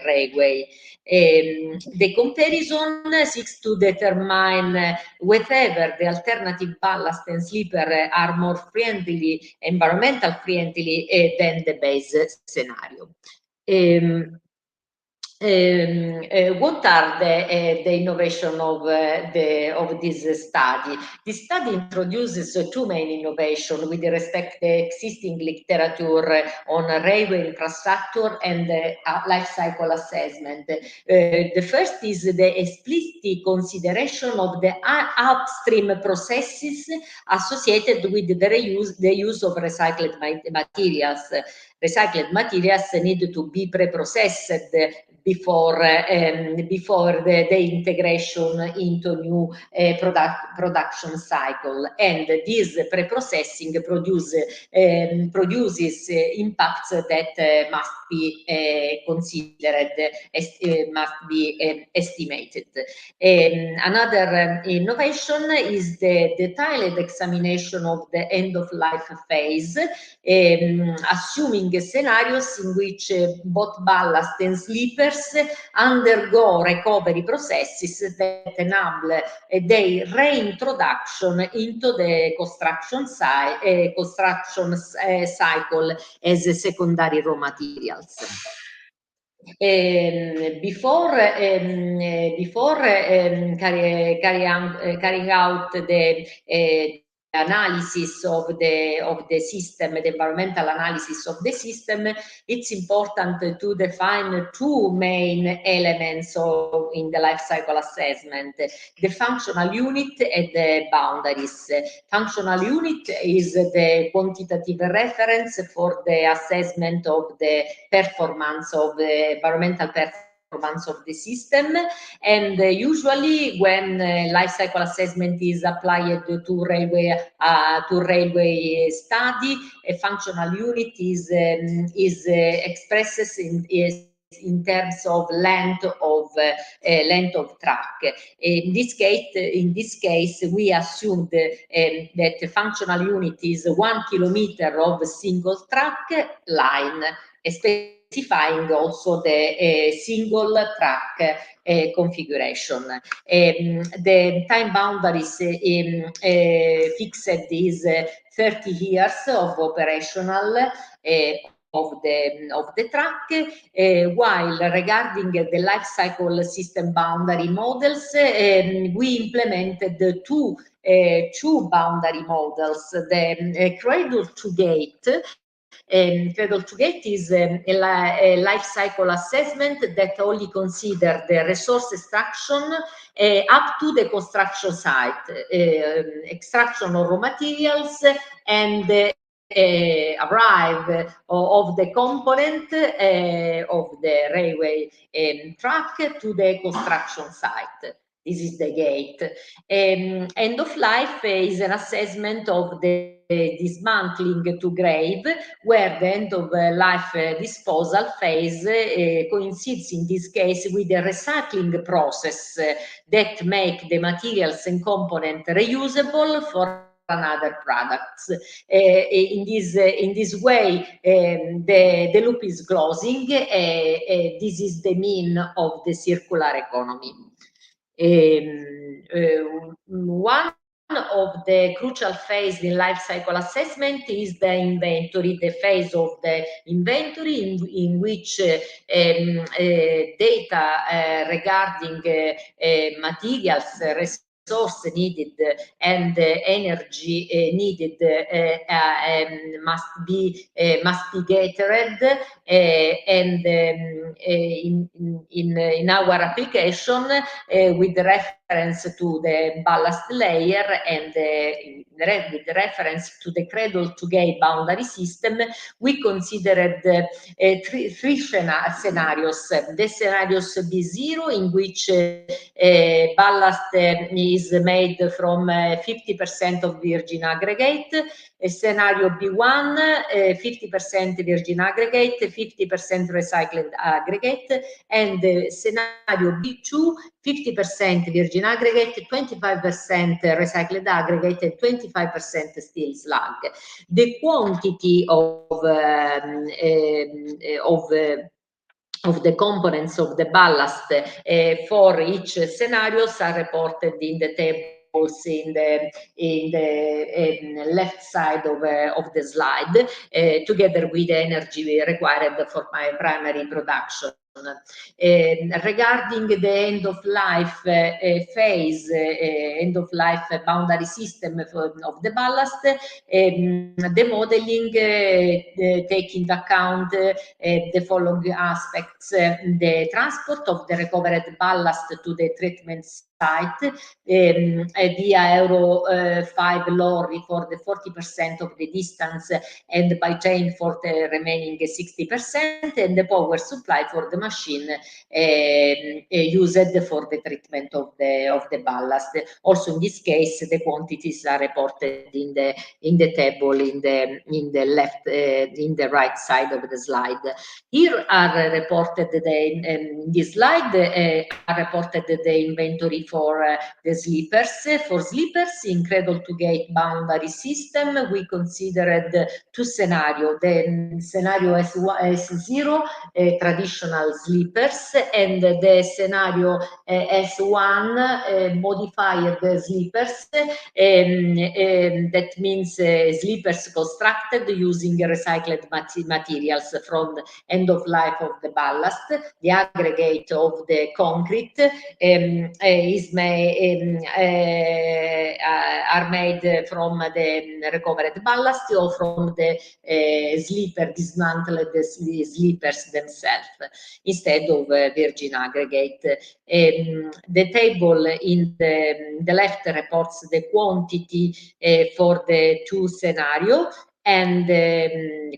railway. The comparison seeks to determine whether the alternative ballast and sleeper are more friendly, environmental friendly than the base scenario. What are the innovation of this study? This study introduces 2 main innovations with respect to the existing literature on railway infrastructure and life cycle assessment. The first is the explicit consideration of the upstream processes associated with the use of recycled materials. Recycled materials need to be pre-processed before the integration into new production cycle, and this pre-processing produces impacts that must be considered, must be estimated. Another innovation is the detailed examination of the end-of-life phase, assuming scenarios in which both ballast and sleepers undergo recovery processes that enable their reintroduction into the construction cycle as secondary raw materials. Before carrying out the analysis of the system, the environmental analysis of the system, it's important to define 2 main elements in the life cycle assessment: the functional unit and the boundaries. Functional unit is the quantitative reference for the assessment of the performance of the environmental performance of the system, and usually when life cycle assessment is applied to railway study, a functional unit is expressed in terms of length of track. In this case, we assumed that the functional unit is 1 kilometer of single track line, specifying also the single track configuration. The time boundaries fixed is 30 years of operational of the track, while regarding the life cycle system boundary models, we implemented two boundary models: the cradle to gate. Cradle to gate is a life cycle assessment that only considers the resource extraction up to the construction site, extraction of raw materials, and arrive of the component of the railway track to the construction site. This is the gate. End of life is an assessment of the dismantling to grave, where the end-of-life disposal phase coincides in this case with the recycling process that make the materials and components reusable for another products. In this way, the loop is closing. This is the mean of the circular economy. One of the crucial phase in life cycle assessment is the inventory, the phase of the inventory in which data regarding materials, resource needed and energy needed must be gathered, and in our application with reference to the ballast layer and with reference to the cradle-to-gate boundary system, we considered three scenarios. The scenarios B0, in which ballast is made from 50% of virgin aggregate. Scenario B1, 50% virgin aggregate, 50% recycled aggregate, and scenario B2, 50% virgin aggregate, 25% recycled aggregate, and 25% steel slag. The quantity of the components of the ballast for each scenarios are reported in the tables in the left side of the slide, together with the energy required for my primary production. Regarding the end-of-life phase, end-of-life boundary system of the ballast, the modeling take into account the following aspects: the transport of the recovered ballast to the treatment site via Euro 5 lorry for the 40% of the distance and by train for the remaining 60%, and the power supply for the machine used for the treatment of the ballast. Also, in this case, the quantities are reported in the table in the left, in the right side of the slide. Here are reported in this slide are reported the inventory for the sleepers. For sleepers in cradle-to-gate boundary system, we considered two scenarios: the scenario S0, traditional sleepers, and the scenario S1, modified sleepers. That means sleepers constructed using recycled materials from the end of life of the ballast. The aggregate of the concrete are made from the recovered ballast or from the sleeper, dismantled sleepers themselves, instead of virgin aggregate. The table in the left reports the quantity for the two scenarios, and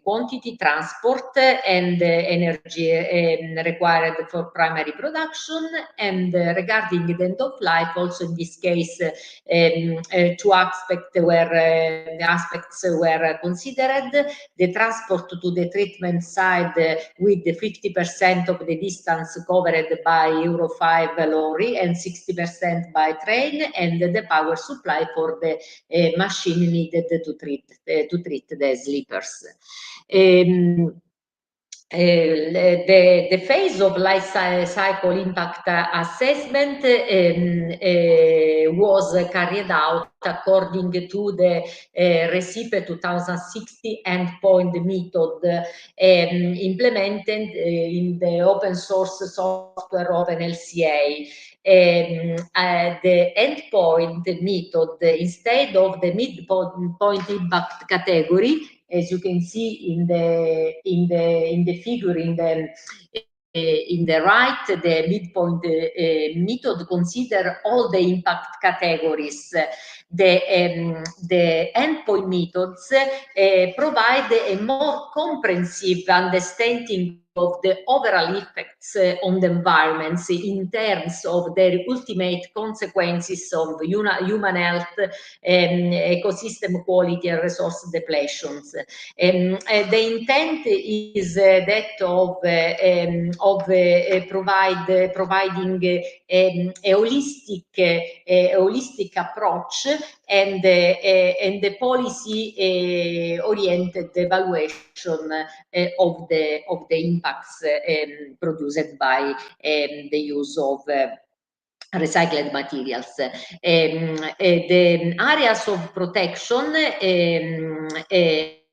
quantity, transport, and energy required for primary production. And regarding the end of life, also in this case, two aspects were considered: the transport to the treatment side with the 50% of the distance covered by Euro 5 lorry and 60% by train, and the power supply for the machine needed to treat the sleepers. The phase of life cycle impact assessment was carried out according to the RECIPE 2060 endpoint method, implemented in the open source software of NLCA. The endpoint method, instead of the midpoint impact category, as you can see in the figure in the right, the midpoint method consider all the impact categories, the endpoint methods provide a more comprehensive understanding of the overall effects on the environments in terms of their ultimate consequences of human health, ecosystem quality and resource depletions. The intent is that of providing a holistic approach and the policy oriented evaluation of the impacts produced by the use of recycled materials. The areas of protection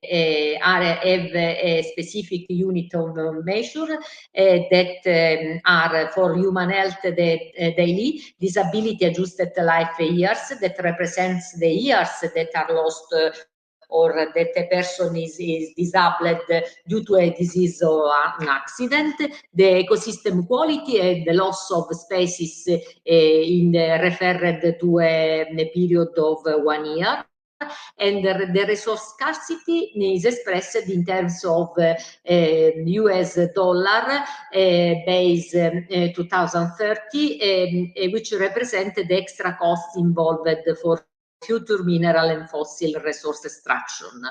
have a specific unit of measure that are for human health the daily disability adjusted life years, that represents the years that are lost or that a person is disabled due to a disease or an accident, the ecosystem quality and the loss of species referred to a period of 1 year. And the resource scarcity is expressed in terms of US dollar base 2030, which represent the extra costs involved for future mineral and fossil resource extraction.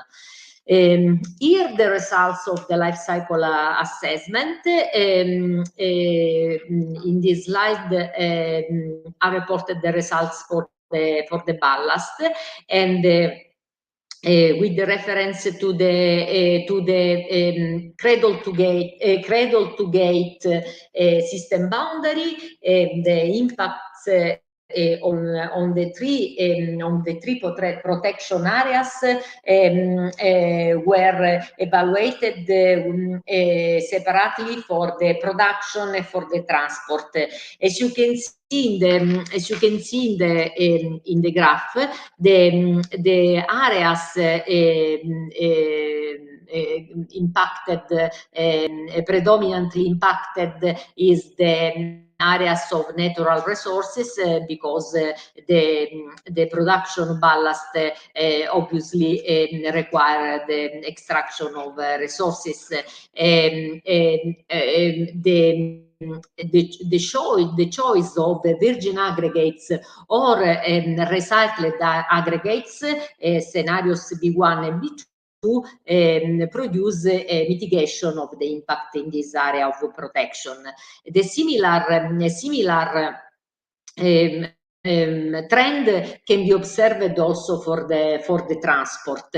Here the results of the life cycle assessment in this slide are reported the results for the ballast, and with the reference to the cradle to gate system boundary, the impacts on the three protection areas were evaluated separately for the production and for the transport. As you can see in the graph, the areas impacted, predominantly impacted, is the areas of natural resources, because the production ballast obviously require the extraction of resources. The choice of the virgin aggregates or recycled aggregates, scenarios B1 and B2, produce a mitigation of the impact in this area of protection. The similar trend can be observed also for the transport.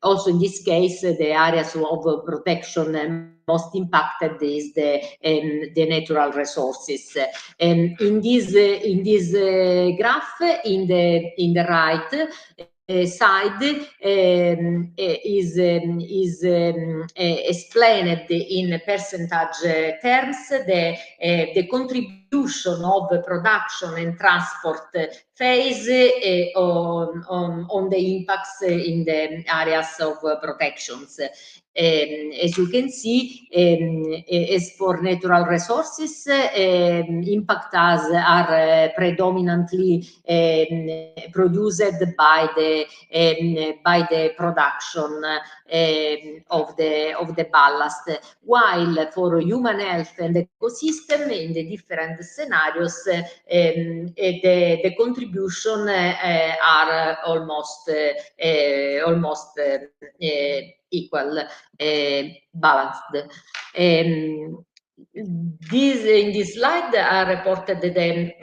Also in this case, the areas of protection most impacted is the natural resources. In this graph, in the right side is explained in percentage terms the contribution of production and transport phase on the impacts in the areas of protections. As you can see, as for natural resources, impacts are predominantly produced by the production of the ballast, while for human health and ecosystem in the different scenarios, the contribution are almost equal, balanced. In this slide are reported the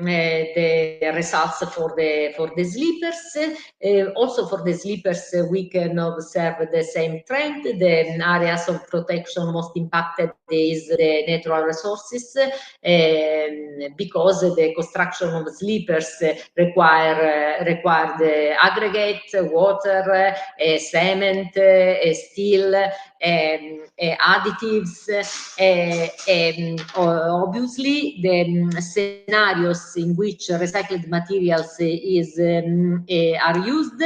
results for the sleepers. Also for the sleepers, we can observe the same trend. The areas of protection most impacted is the natural resources, because the construction of sleepers require the aggregate, water, cement, steel, additives. Obviously, the scenarios in which recycled materials are used,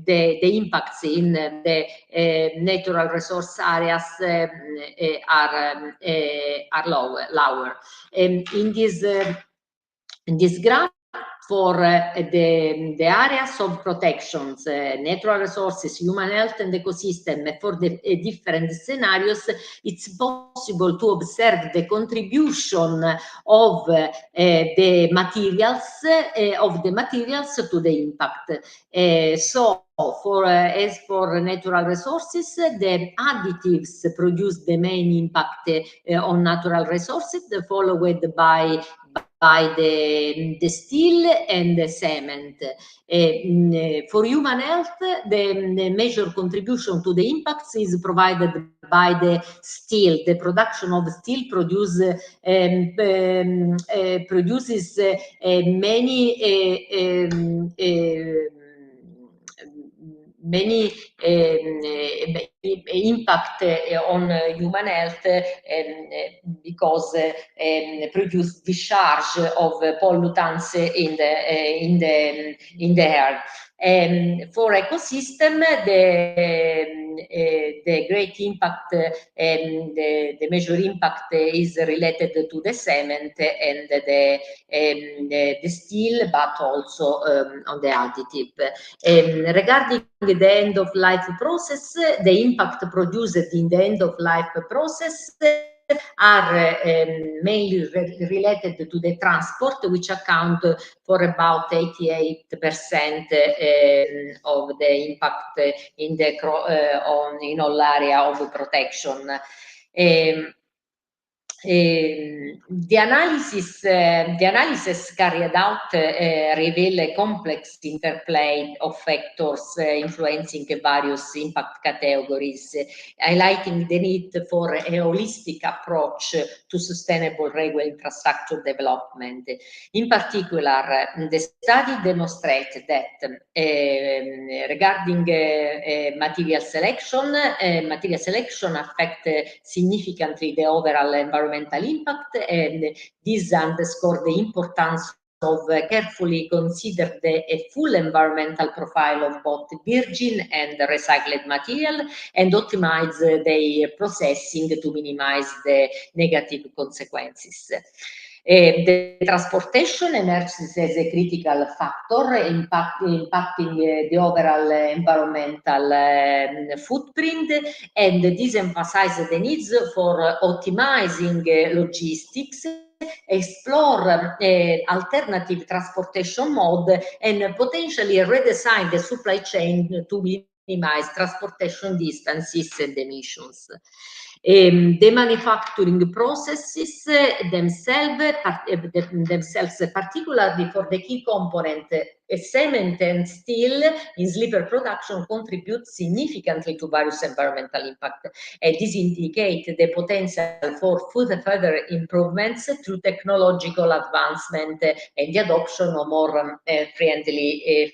the impacts in the natural resource areas are lower. In this this graph for the areas of protections, natural resources, human health and ecosystem, for the different scenarios, it's possible to observe the contribution of the materials to the impact. So as for natural resources, the additives produce the main impact on natural resources, followed by the steel and the cement. For human health, the major contribution to the impacts is provided by the steel. The production of steel produces many impact on human health because produce discharge of pollutants in the air. For ecosystem, the great impact, the major impact is related to the cement and the steel, but also on the additive. Regarding the end-of-life process, the impact produced in the end-of-life process are mainly related to the transport, which account for about 88% of the impact in all area of protection. The analysis carried out reveal a complex interplay of factors influencing various impact categories, highlighting the need for a holistic approach to sustainable railway infrastructure development. In particular, the study demonstrates that regarding material selection affects significantly the overall environmental impact, and this underscores the importance of carefully consider a full environmental profile of both virgin and recycled material and optimize their processing to minimize the negative consequences. The transportation emerges as a critical factor impacting the overall environmental footprint, and this emphasizes the needs for optimizing logistics, explore alternative transportation mode, and potentially redesign the supply chain to minimize transportation distances and emissions. The manufacturing processes themselves, particularly for the key component, cement and steel in slipper production, contribute significantly to various environmental impact. This indicates the potential for further improvements through technological advancement and the adoption of more friendly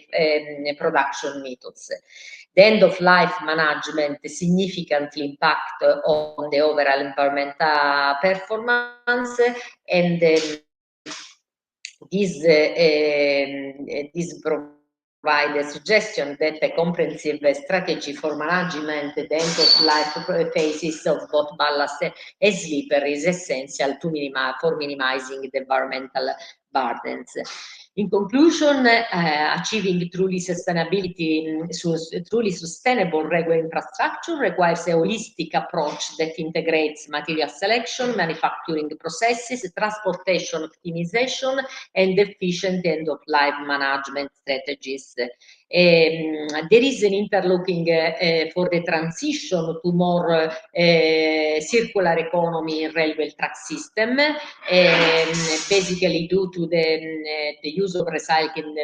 production methods. The end-of-life management significantly impact on the overall environmental performance, and this provide a suggestion that a comprehensive strategy for management the end-of-life phases of both ballast and slipper is essential to minimizing the environmental burdens. In conclusion, achieving truly sustainable railway infrastructure requires a holistic approach that integrates material selection, manufacturing processes, transportation optimization, and efficient end-of-life management strategies. There is an interlocking for the transition to more circular economy in railway track system, basically due to the use of recycling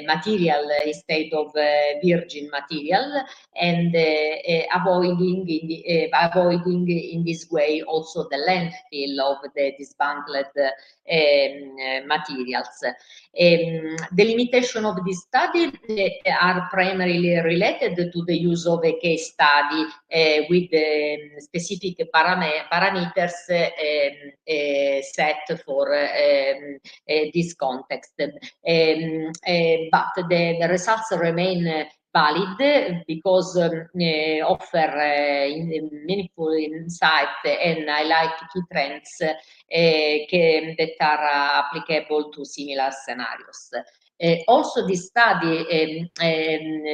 material instead of virgin material, and avoiding in this way also the landfill of the dismantled materials. The limitation of this study are primarily related to the use of a case study with specific parameters set for this context. But the results remain valid because offer meaningful insight and highlight key trends that are applicable to similar scenarios. Also, this study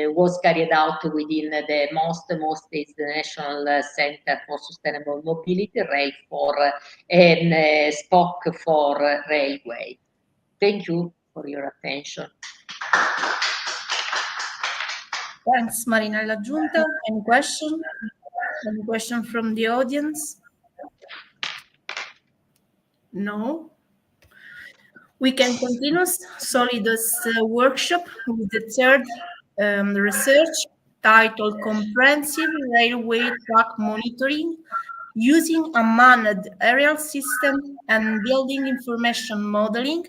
was carried out within the MOST is the National Center for Sustainable Mobility, Rail for and SPOC for Railway. Thank you for your attention. Thanks, Marinella Giunta. Any question? Any question from the audience? No? We can continue Solidus workshop with the third research titled Comprehensive Railway Track Monitoring Using a Manned Aerial System and Building Information Modeling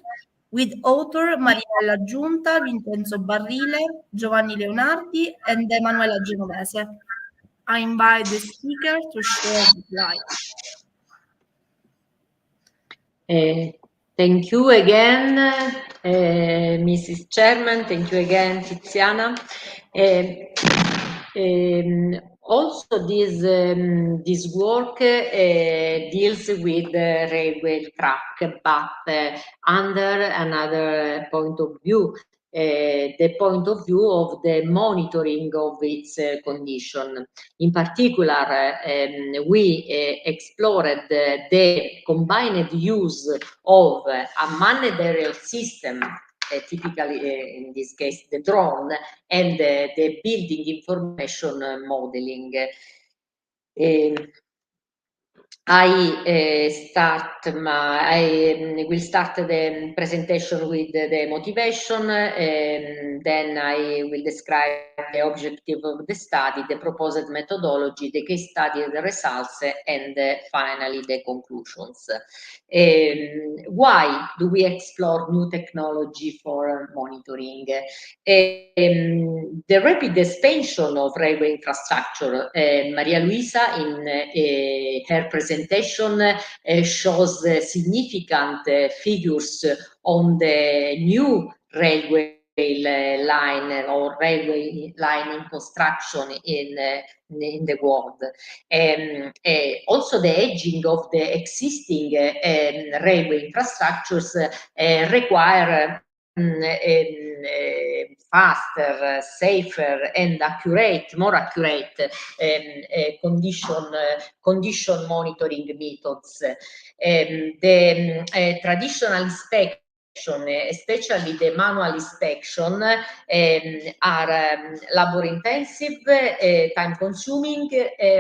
with author Marinella Giunta, Vincenzo Barrile, Giovanni Leonardi, and Emanuela Genovese. I invite the speaker to share the slide. Thank you again, Mrs. Chairman. Thank you again, Tiziana. Also, this work deals with the railway track, but under another point of view. The point of view of the monitoring of its condition. In particular, we explored the combined use of a manned aerial system, typically in this case the drone, and the building information modeling. I will start the presentation with the motivation, then I will describe the objective of the study, the proposed methodology, the case study, the results, and finally the conclusions. Why do we explore new technology for monitoring? The rapid expansion of railway infrastructure. Maria Luisa, in her presentation, shows significant figures on the new railway line or railway line in construction in the world. Also, the aging of the existing railway infrastructures require faster, safer, and more accurate condition monitoring methods. The traditional inspection, especially the manual inspection, are labor intensive, time consuming,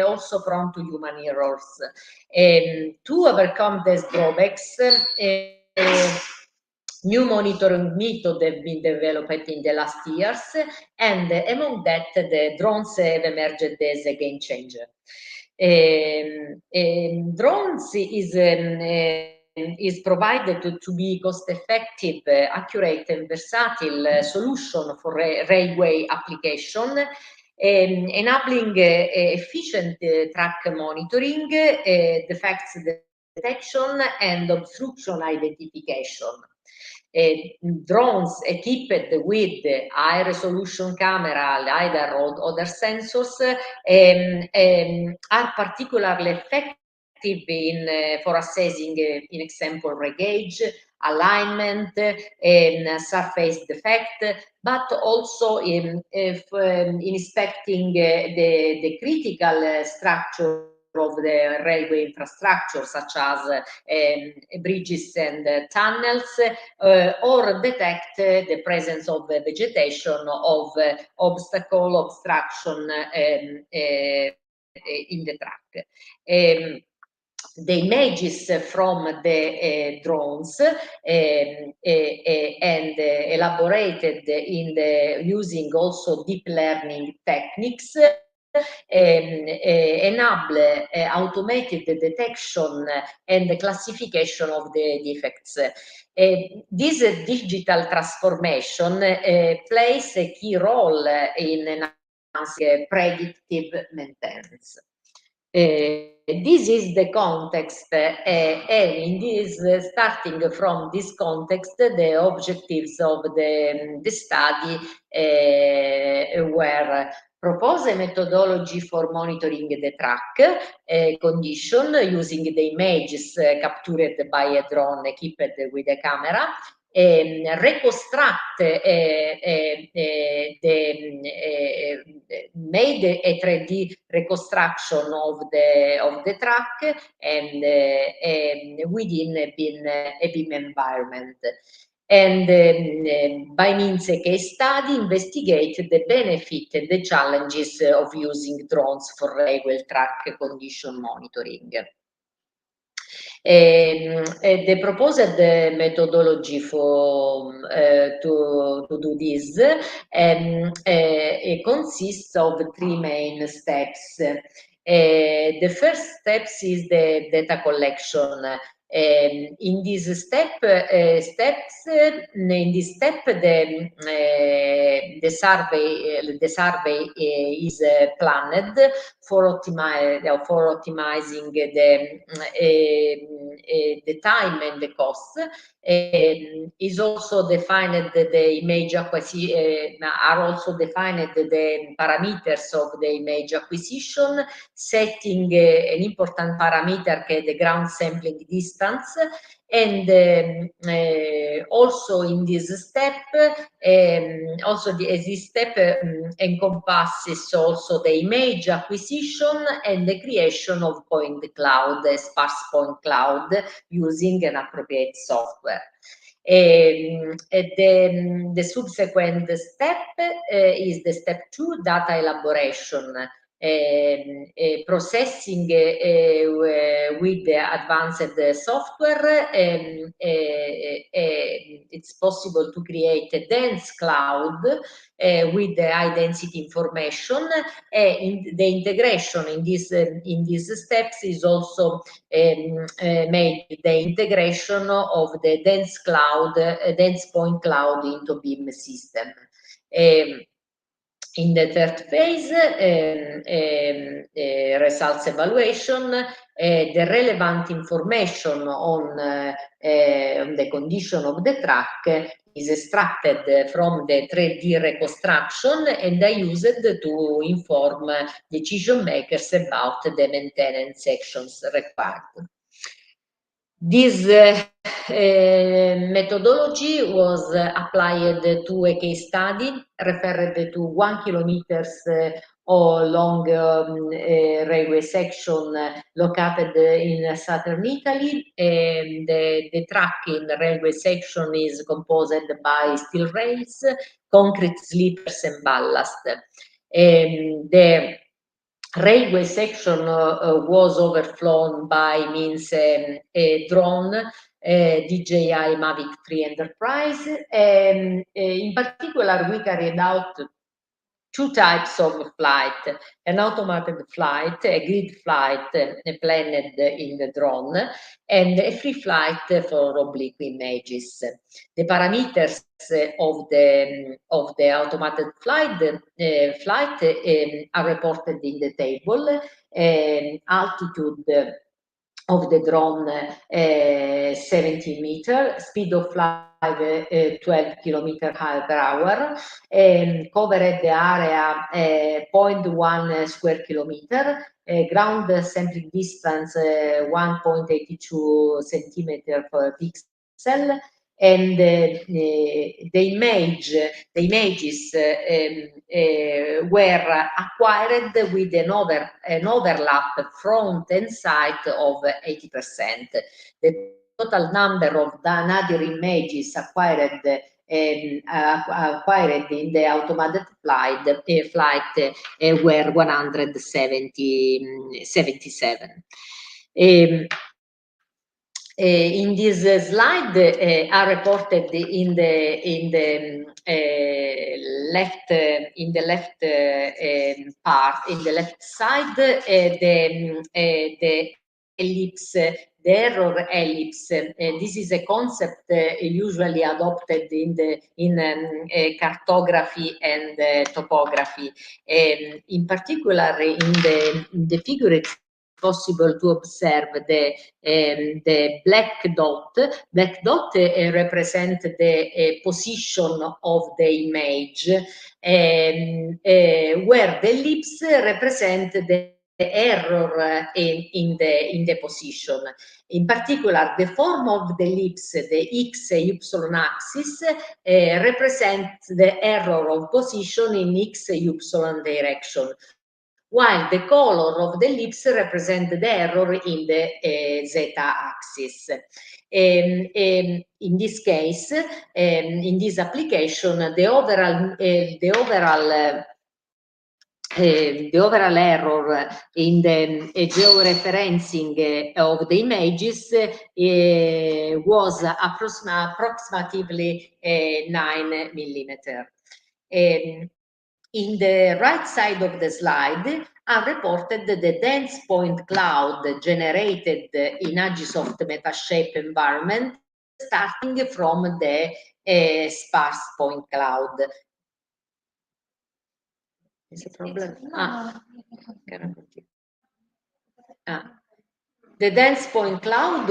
also prone to human errors. To overcome these drawbacks, new monitoring methods have been developed in the last years, and among that, the drones have emerged as a game changer. Drones is provided to be cost-effective, accurate, and versatile solution for railway application, enabling efficient track monitoring, defects detection, and obstruction identification. Drones equipped with high-resolution camera, LiDAR, or other sensors are particularly effective for assessing, in example, regauge, alignment, surface defect, but also in inspecting the critical structure of the railway infrastructure, such as bridges and tunnels, or detect the presence of vegetation, of obstruction in the track. The images from the drones and elaborated using also deep learning techniques enable automated detection and classification of the defects. This digital transformation plays a key role in enhancing predictive maintenance. This is the context, and in this, starting from this context, the objectives of the study were propose a methodology for monitoring the track condition using the images captured by a drone equipped with a camera, reconstruct made a 3D reconstruction of the track and within a BIM environment. And by means a case study, investigate the benefit and the challenges of using drones for railway track condition monitoring. The proposed methodology for to do this consists of 3 main steps. The first step is the data collection. In this step, the survey is planned for optimizing the time and the cost. Is also defined the image acquisition. Are also defined the parameters of the image acquisition, setting an important parameter, the ground sampling distance, and also in this step, this step encompasses also the image acquisition and the creation of point cloud, a sparse point cloud, using an appropriate software. The subsequent step is the step 2, data elaboration. Processing with the advanced software, it's possible to create a dense cloud with the high density information. The integration in these steps is also made the integration of the dense cloud, dense point cloud into BIM system. In the third phase, results evaluation, the relevant information on the condition of the track is extracted from the 3D reconstruction and are used to inform decision makers about the maintenance actions required. This methodology was applied to a case study referred to 1 kilometer long railway section located in southern Italy. The track in the railway section is composed by steel rails, concrete sleepers, and ballast. The railway section was overflown by means a drone, DJI Mavic 3 Enterprise. In particular, we carried out 2 types of flight: an automated flight, a grid flight planned in the drone, and a free flight for oblique images. The parameters of the automated flight are reported in the table. Altitude of the drone 17 meters, speed of flight 12 kilometers per hour, covered the area 0.1 square kilometer, ground sampling distance 1.82 centimeter per pixel, and the images were acquired with an overlap front and side of 80%. The total number of nadir images acquired in the automated flight were 177. In this slide are reported in the left part, in the left side, the ellipse, the error ellipse. This is a concept usually adopted in cartography and topography. In particular, in the figure possible to observe the black dot. Black dot represent the position of the image, where the ellipse represent the error in the position. In particular, the form of the ellipse, the x-y axis, represents the error of position in x-y direction, while the color of the ellipse represents the error in the z-axis. In this case, in this application, the overall error in the georeferencing of the images was approximately 9 millimeter. In the right side of the slide are reported the dense point cloud generated in Agisoft Metashape environment, starting from the sparse point cloud. Is a problem? The dense point cloud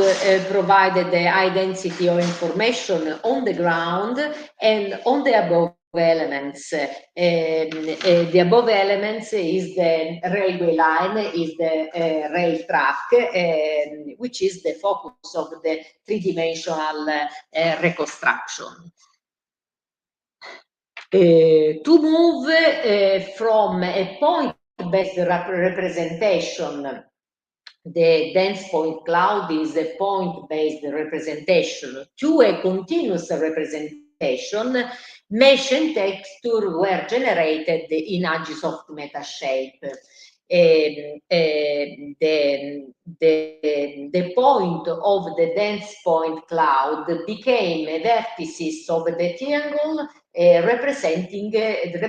provided the high density of information on the ground and on the above elements. The above elements is the railway line, is the rail track, which is the focus of the three-dimensional reconstruction. To move from a point-based representation, the dense point cloud is a point-based representation, to a continuous representation, mesh and texture were generated in Agisoft Metashape. The point of the dense point cloud became a vertices of the triangle representing the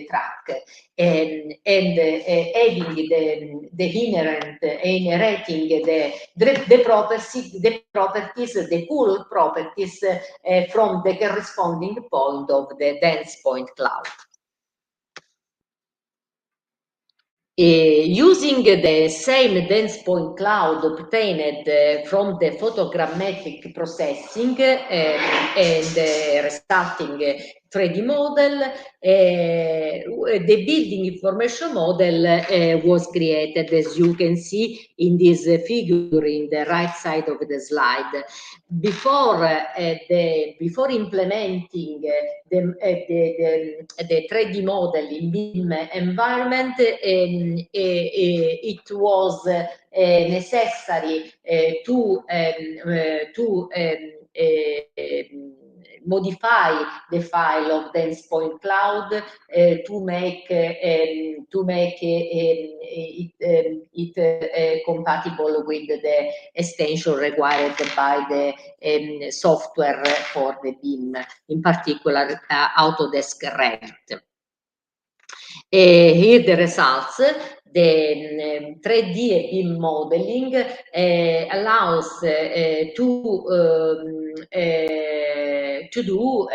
track, and having the inheriting the properties, the cool properties from the corresponding point of the dense point cloud. Using the same dense point cloud obtained from the photogrammetric processing and resulting 3D model, the building information model was created, as you can see in this figure in the right side of the slide. Before implementing the 3D model in BIM environment, it was necessary to modify the file of dense point cloud to make it compatible with the extension required by the software for the BIM, in particular Autodesk Revit. Here the results. The 3D BIM modeling allows to do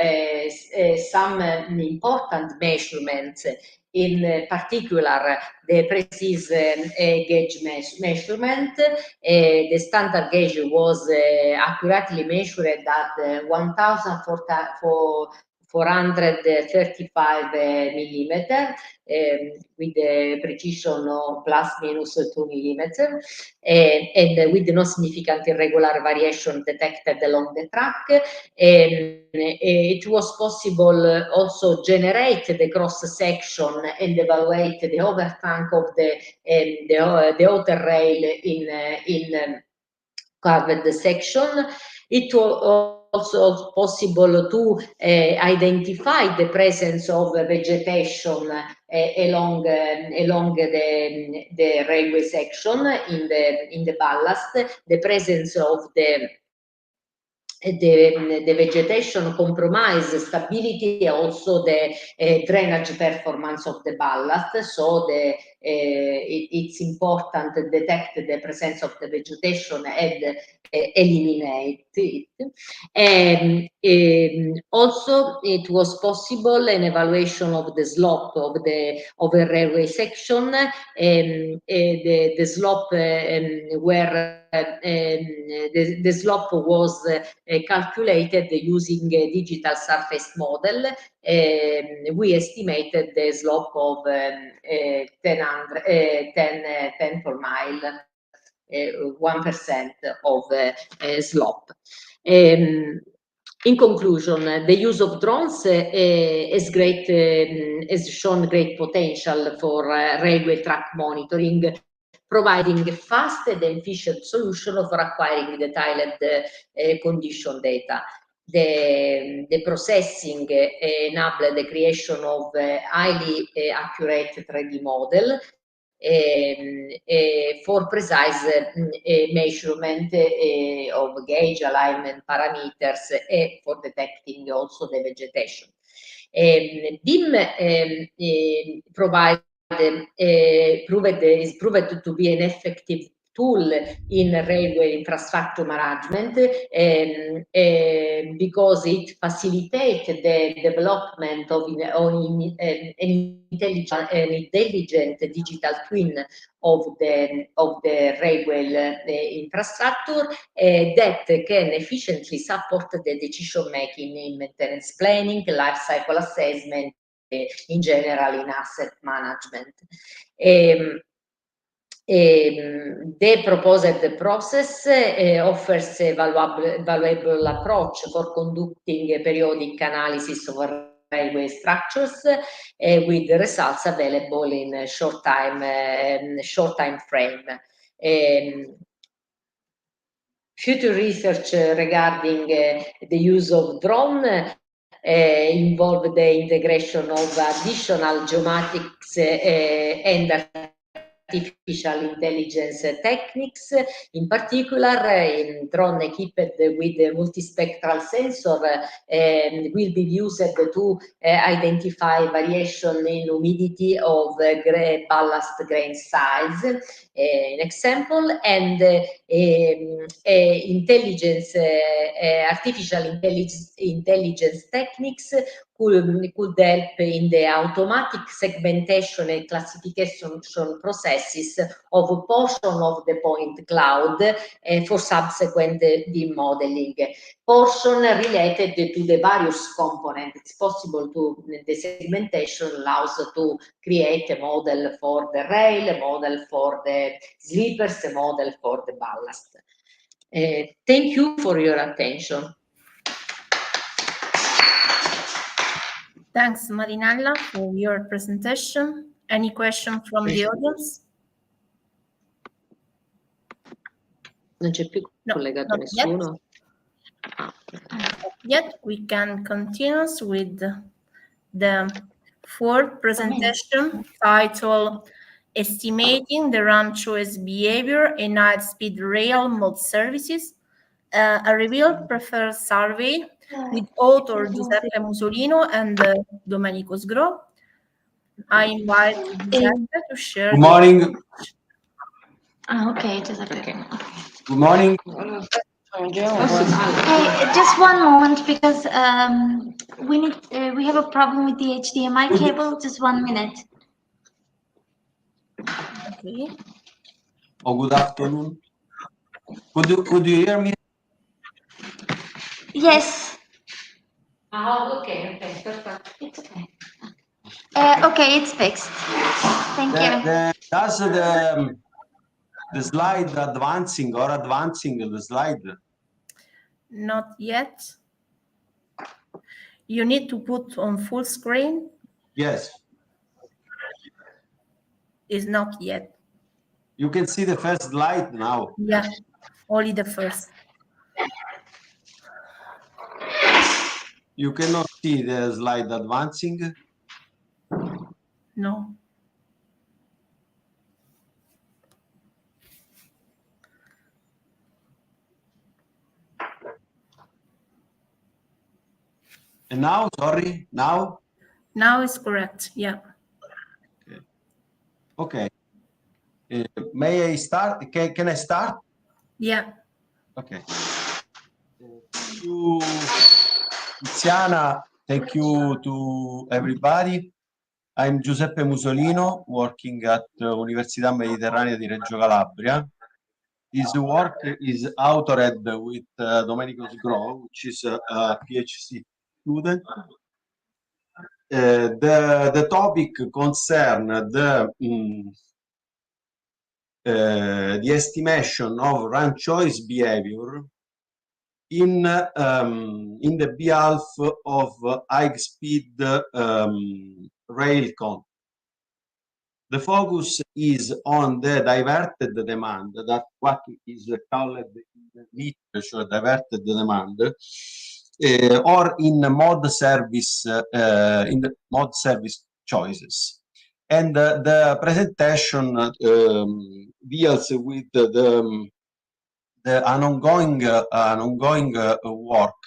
some important measurements, in particular the precise gauge measurement. The standard gauge was accurately measured at 1,435 millimeter, with a precision of ±2 millimeter, and with no significant irregular variation detected along the track. It was possible also generate the cross section and evaluate the overtank of the outer rail in curved section. It was also possible to identify the presence of vegetation along the railway section in the ballast. The presence of the vegetation compromise stability, also the drainage performance of the ballast. So the it's important to detect the presence of the vegetation and eliminate it. Also, it was possible an evaluation of the slope of a railway section. The slope where the slope was calculated using a digital surface model. We estimated the slope of 10 per mile. 1% of slope. In conclusion, the use of drones has shown great potential for railway track monitoring, providing a fast and efficient solution for acquiring detailed condition data. The processing enabled the creation of highly accurate 3D model for precise measurement of gauge alignment parameters for detecting also the vegetation. BIM is proved to be an effective tool in railway infrastructure management because it facilitates the development of an intelligent digital twin of the railway infrastructure that can efficiently support the decision making in maintenance planning, life cycle assessment, in general in asset management. The proposed process offers a valuable approach for conducting a periodic analysis of railway structures with the results available in a short time frame. Future research regarding the use of drone involve the integration of additional geomatics and artificial intelligence techniques. In particular, in drone equipped with a multispectral sensor will be used to identify variation in humidity of ballast grain size, an example, and artificial intelligence techniques could help in the automatic segmentation and classification processes of a portion of the point cloud for subsequent BIM modeling. Portion related to the various components. It's possible to, the segmentation allows to create a model for the rail, a model for the sleepers, a model for the ballast. Thank you for your attention. Thanks, Marinella, for your presentation. Any question from the audience? Non c'è più collegato nessuno? Yet we can continue with the fourth presentation titled Estimating the Run Choice Behavior in High-Speed Rail Mode Services, a revealed preferred survey with author Giuseppe Musolino and Domenico Sgro. I invite Giuseppe to share. Good morning. Okay, Giuseppe. Okay. Good morning. Hey, just one moment because we have a problem with the HDMI cable. Just 1 minute. Okay. Oh, good afternoon. Could you hear me? Yes. Oh, okay, perfect. It's okay. Okay, it's fixed. Thank you. Does the slide advancing the slide? Not yet. You need to put on full screen. Yes. Is not yet. You can see the first slide now. Yeah, only the first. You cannot see the slide advancing? No. And now, sorry, now? Now is correct, yeah. Okay. May I start? Can I start? Yeah. Okay. Thank you, Tiziana. Thank you to everybody. I'm Giuseppe Musolino, working at Università Mediterranea di Reggio Calabria. This work is authored with Domenico Sgro, which is a PhD student. The topic concerns the estimation of run choice behavior in the behalf of high-speed rail content. The focus is on the diverted demand, that what is called in the literature diverted demand, or in mode service choices. And the presentation deals with an ongoing work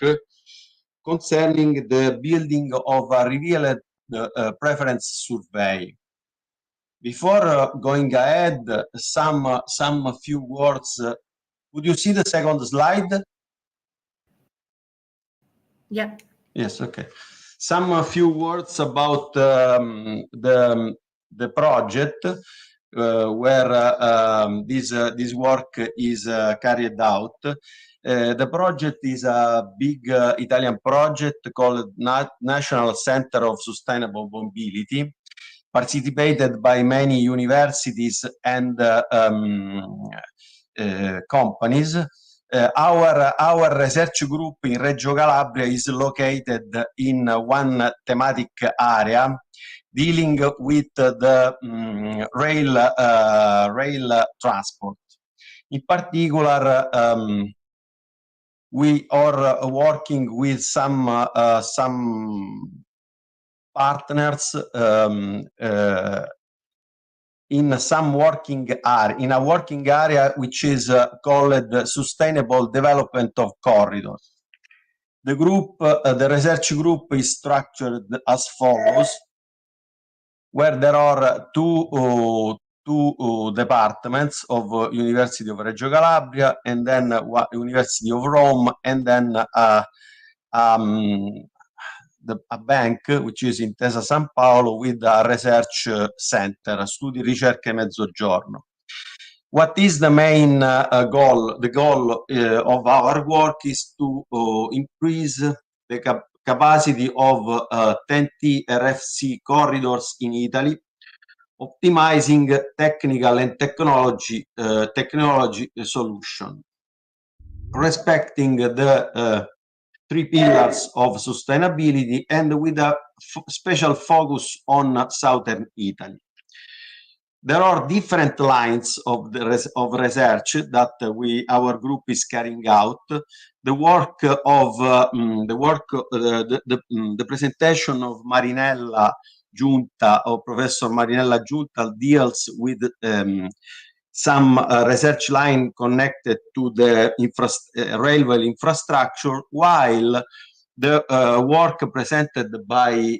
concerning the building of a revealed preference survey. Before going ahead, some few words. Would you see the second slide? Yeah. Yes. Okay. Some few words about the project where this work is carried out. The project is a big Italian project called National Center of Sustainable Mobility, participated by many universities and companies. Our research group in Reggio Calabria is located in one thematic area dealing with the rail transport. In particular, we are working with some partners in a working area which is called Sustainable Development of Corridors. The group, the research group, is structured as follows, where there are two departments of University of Reggio Calabria, and then University of Rome, and then a bank, which is Intesa San Paolo, with a research center, Studi Ricerca e Mezzogiorno. What is the main goal? The goal of our work is to increase the capacity of TEN-T RFC corridors in Italy, optimizing technical and technology solution, respecting the three pillars of sustainability and with a special focus on southern Italy. There are different lines of research that our group is carrying out. The presentation of Marinella Giunta, or Professor Marinella Giunta, deals with some research line connected to the railway infrastructure, while the work presented by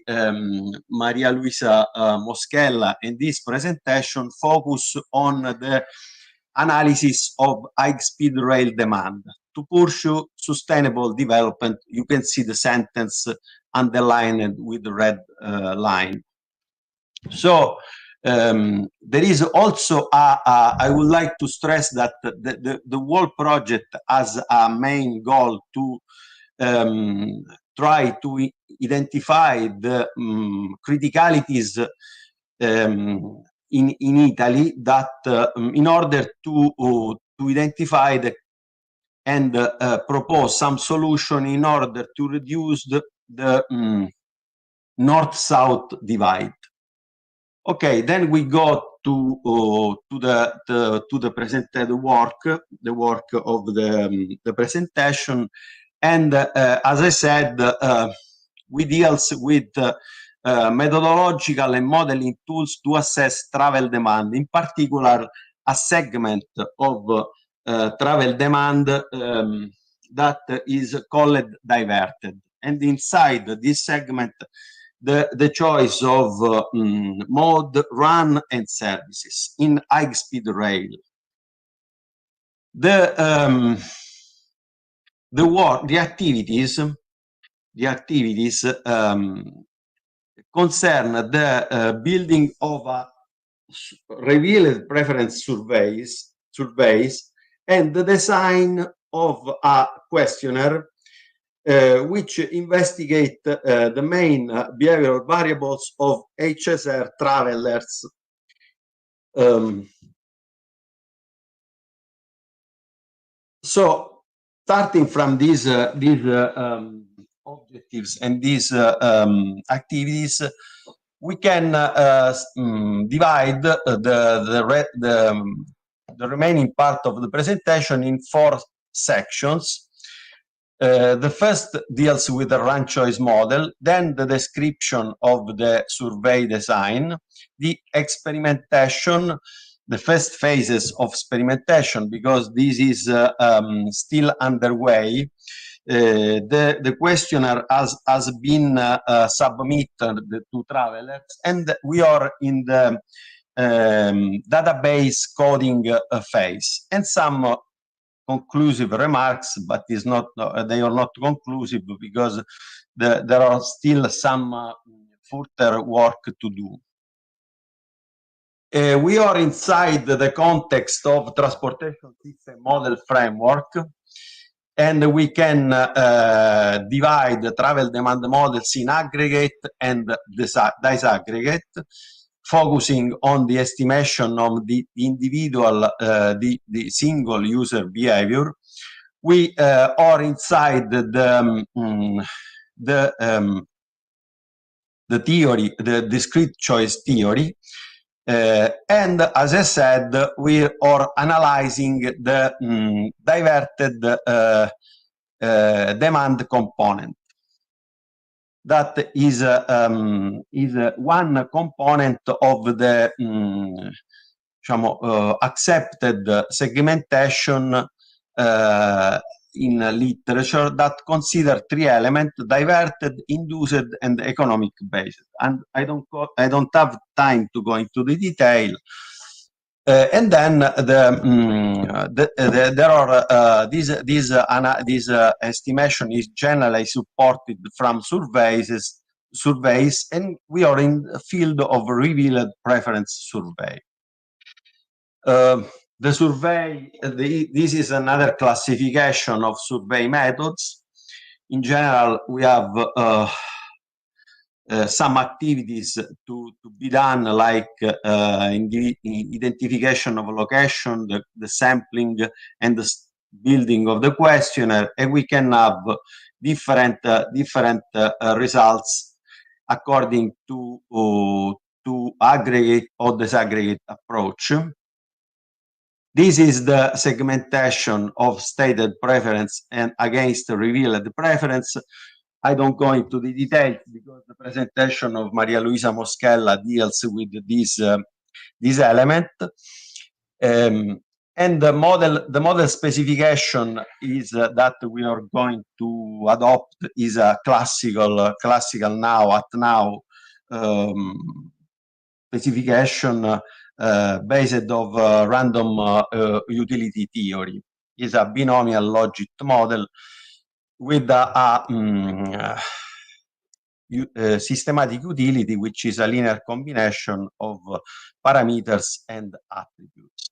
Maria Luisa Moschella in this presentation focus on the analysis of high-speed rail demand. To pursue sustainable development, you can see the sentence underlined with the red line. So there is also I would like to stress that the whole project has a main goal to try to identify the criticalities in Italy, that in order to identify and propose some solution in order to reduce the north-south divide. Okay, then we go to the presented work, the work of the presentation, and as I said, we deals with methodological and modeling tools to assess travel demand, in particular a segment of travel demand that is called diverted, and inside this segment the choice of mode, run, and services in high-speed rail. The activities concern the building of a revealed preference surveys and the design of a questionnaire which investigate the main behavioral variables of HSR travelers. So, starting from these objectives and these activities, we can divide the remaining part of the presentation in 4 sections. The first deals with the run choice model, then the description of the survey design, the experimentation, the first phases of experimentation, because this is still underway. The questionnaire has been submitted to travelers, and we are in the database coding phase, and some conclusive remarks, but they are not conclusive because there are still some further work to do. We are inside the context of transportation system model framework, and we can divide the travel demand models in aggregate and disaggregate, focusing on the estimation of the individual, the single user behavior. We are inside the theory, the discrete choice theory, and as I said, we are analyzing the diverted demand component. That is one component of the accepted segmentation in literature that consider 3 elements: diverted, induced, and economic based. And I don't have time to go into the detail. And then there are this estimation is generally supported from surveys, and we are in the field of revealed preference survey. The survey, this is another classification of survey methods. In general, we have some activities to be done, like in the identification of location, the sampling, and the building of the questionnaire, and we can have different results according to aggregate or disaggregate approach. This is the segmentation of stated preference and against revealed preference. I don't go into the details because the presentation of Maria Luisa Moschella deals with this element. And the model specification is that we are going to adopt is a classical now specification based of random utility theory. Is a binomial logic model with a systematic utility, which is a linear combination of parameters and attributes.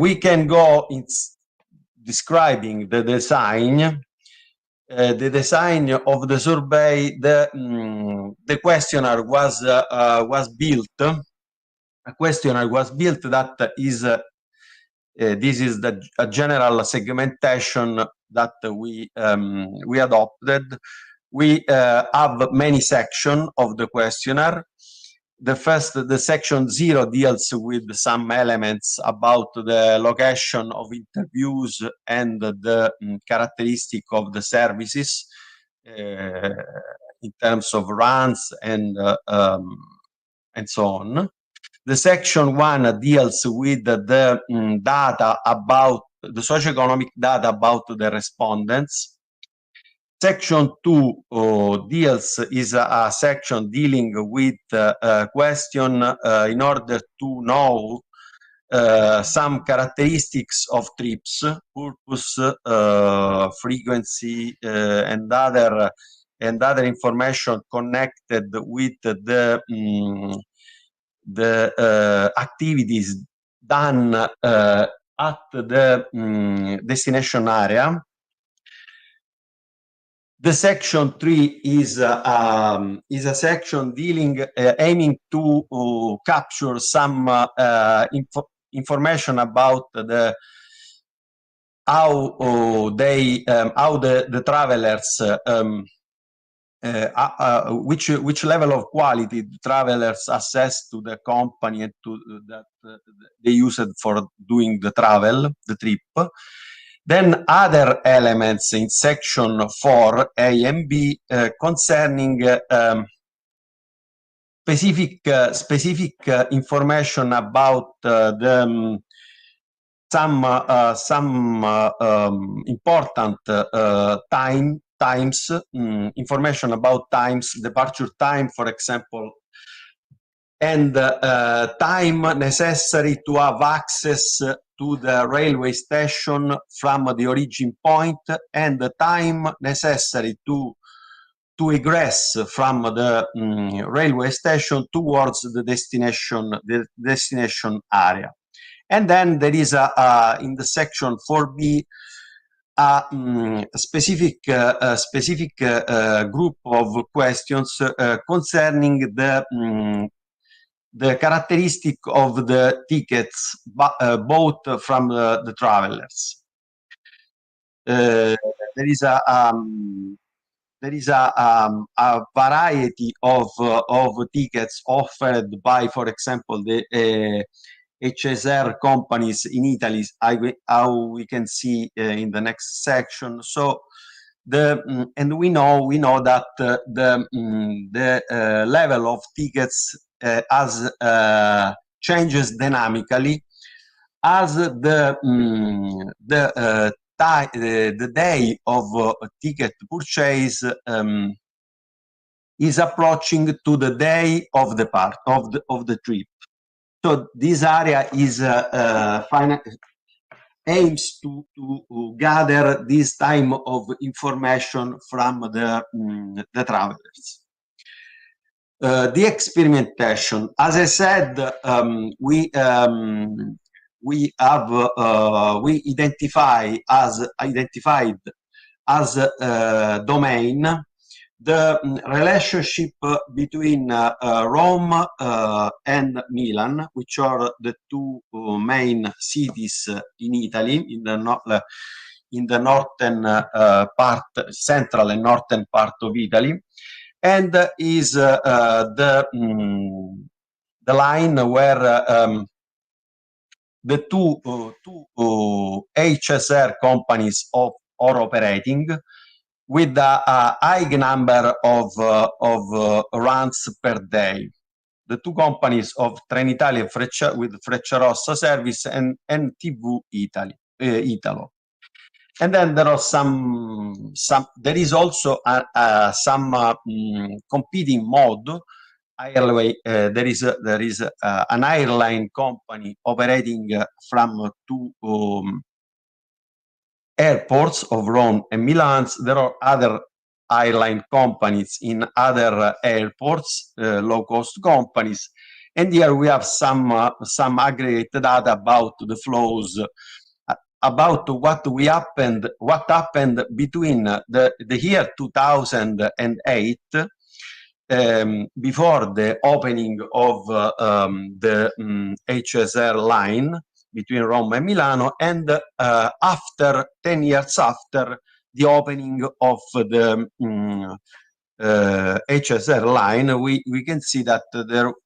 We can go in describing the design. The design of the survey, the questionnaire was built. A questionnaire was built that is this is a general segmentation that we adopted. We have many sections of the questionnaire. The section 0 deals with some elements about the location of interviews and the characteristic of the services in terms of runs and so on. The section 1 deals with the data about the socioeconomic data about the respondents. Section 2 is a section dealing with question in order to know some characteristics of trips, purpose, frequency, and other information connected with the activities done at the destination area. The section 3 is a section dealing, aiming to capture some information about how the travelers, which level of quality the travelers assess to the company and to that they use it for doing the trip. Then other elements in section 4, A and B, concerning specific information about some important times, information about times, departure time, for example, and time necessary to have access to the railway station from the origin point, and the time necessary to egress from the railway station towards the destination area. And then there is in the section 4B a specific group of questions concerning the characteristic of the tickets bought from the travelers. There is a variety of tickets offered by, for example, the HSR companies in Italy, how we can see in the next section. So and we know that the level of tickets changes dynamically as the day of ticket purchase is approaching to the day of the trip. So this area is aims to gather this time of information from the travelers. The experimentation, as I said, we identified as domain the relationship between Rome and Milan, which are the two main cities in Italy, in the northern part, central and northern part of Italy, and is the line where the two HSR companies are operating, with a high number of runs per day. The two companies of Trenitalia with Frecciarossa service and TV Italo. And then there are there is also some competing mode. There is an airline company operating from two airports of Rome and Milan. There are other airline companies in other airports, low-cost companies, and here we have some aggregate data about the flows, about what happened between the year 2008, before the opening of the HSR line between Rome and Milano, and after 10 years after the opening of the HSR line, we can see that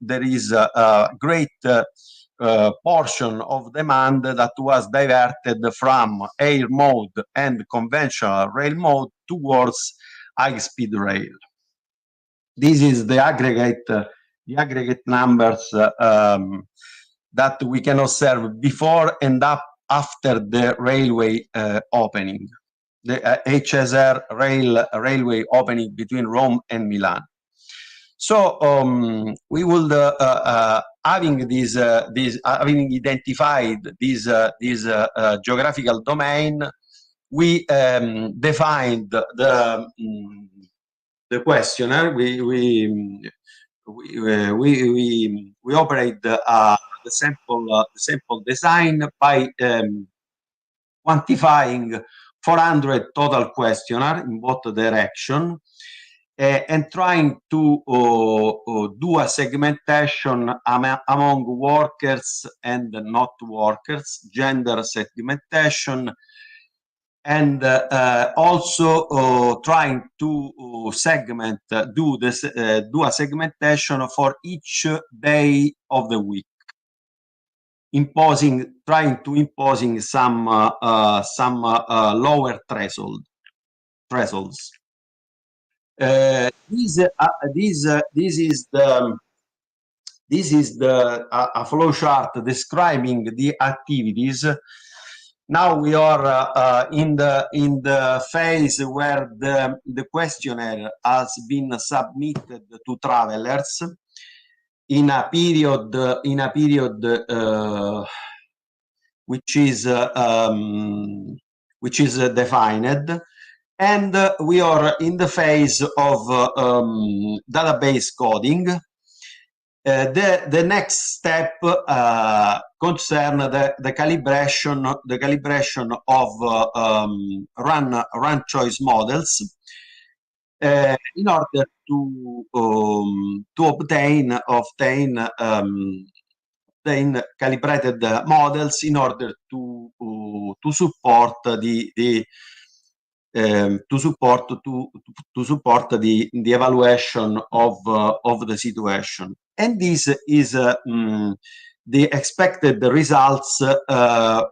there is a great portion of demand that was diverted from air mode and conventional rail mode towards high-speed rail. This is the aggregate numbers that we can observe before and after the railway opening. the HSR railway opening between Rome and Milan. So we will having identified this geographical domain, we defined the questionnaire. We operate the sample design by quantifying 400 total questionnaire in both direction, and trying to do a segmentation among workers and not workers, gender segmentation, and also trying to segment, do a segmentation for each day of the week, trying to imposing some lower thresholds. This is a flow chart describing the activities. Now we are in the phase where the questionnaire has been submitted to travelers in a period which is defined, and we are in the phase of database coding. The next step concern the calibration of run choice models in order to obtain calibrated models in order to support the evaluation of the situation. And this is the expected results that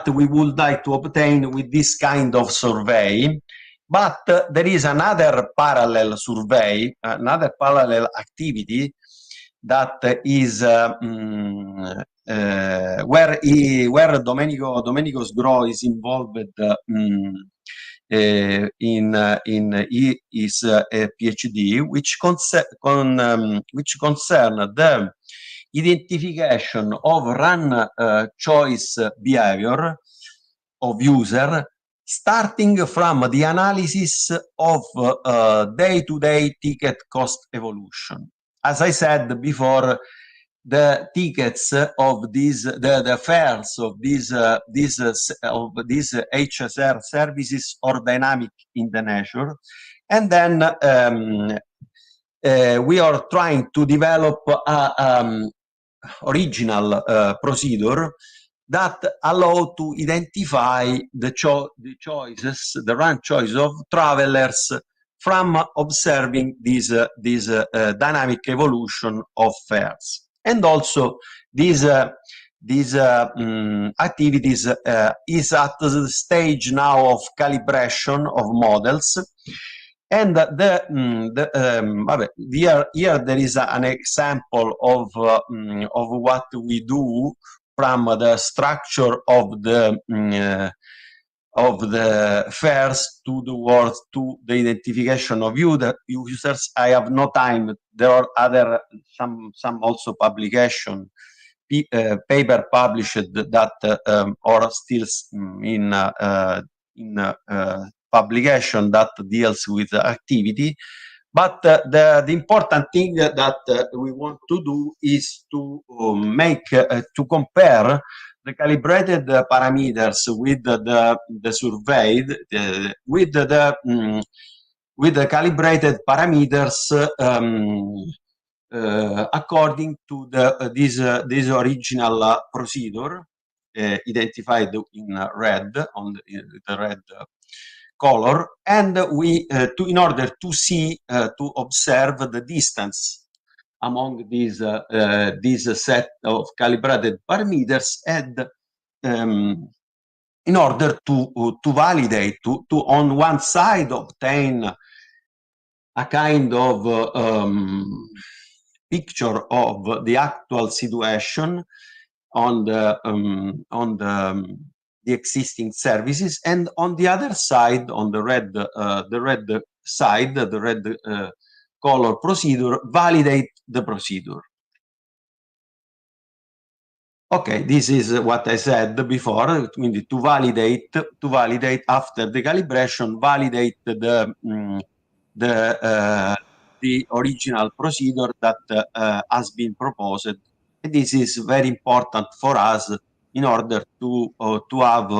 we would like to obtain with this kind of survey. But there is another parallel survey, another parallel activity that is where Domenico Sgro is involved in his PhD, which concern the identification of run choice behavior of user, starting from the analysis of day-to-day ticket cost evolution. As I said before, the tickets of these, the fares of these HSR services are dynamic in the nature, and then we are trying to develop a original procedure that allow to identify the run choice of travelers from observing this dynamic evolution of fares. And also these activities is at the stage now of calibration of models. And here there is an example of what we do from the structure of the fares to the identification of users. I have no time. There are other some also publication paper published that are still in publication that deals with activity. But the important thing that we want to do is to to compare the calibrated parameters with the surveyed with the calibrated parameters according to this original procedure identified in red on the red color, and we in order to see to observe the distance among these set of calibrated parameters, and in order to validate, to on one side obtain a kind of picture of the actual situation on the the existing services, and on the other side, on the red side, the red color procedure, validate the procedure. Okay, this is what I said before. Quindi to validate after the calibration, validate the original procedure that has been proposed. And this is very important for us in order to have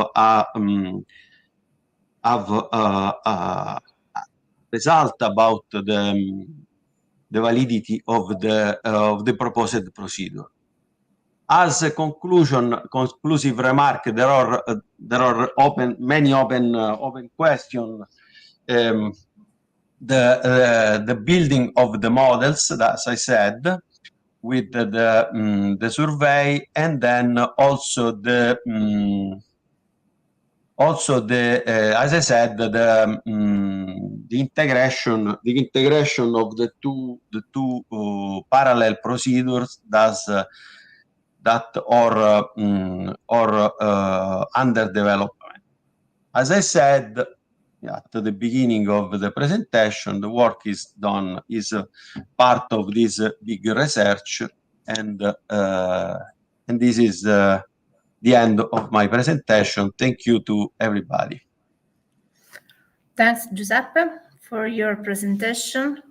a result about the validity of the proposed procedure. As a conclusive remark, there are many open questions. The building of the models, as I said, with the survey, and then also as I said, the integration of the two parallel procedures that are under development. As I said at the beginning of the presentation, the work is done, is part of this big research, and this is the end of my presentation. Thank you to everybody. Thanks, Giuseppe, for your presentation.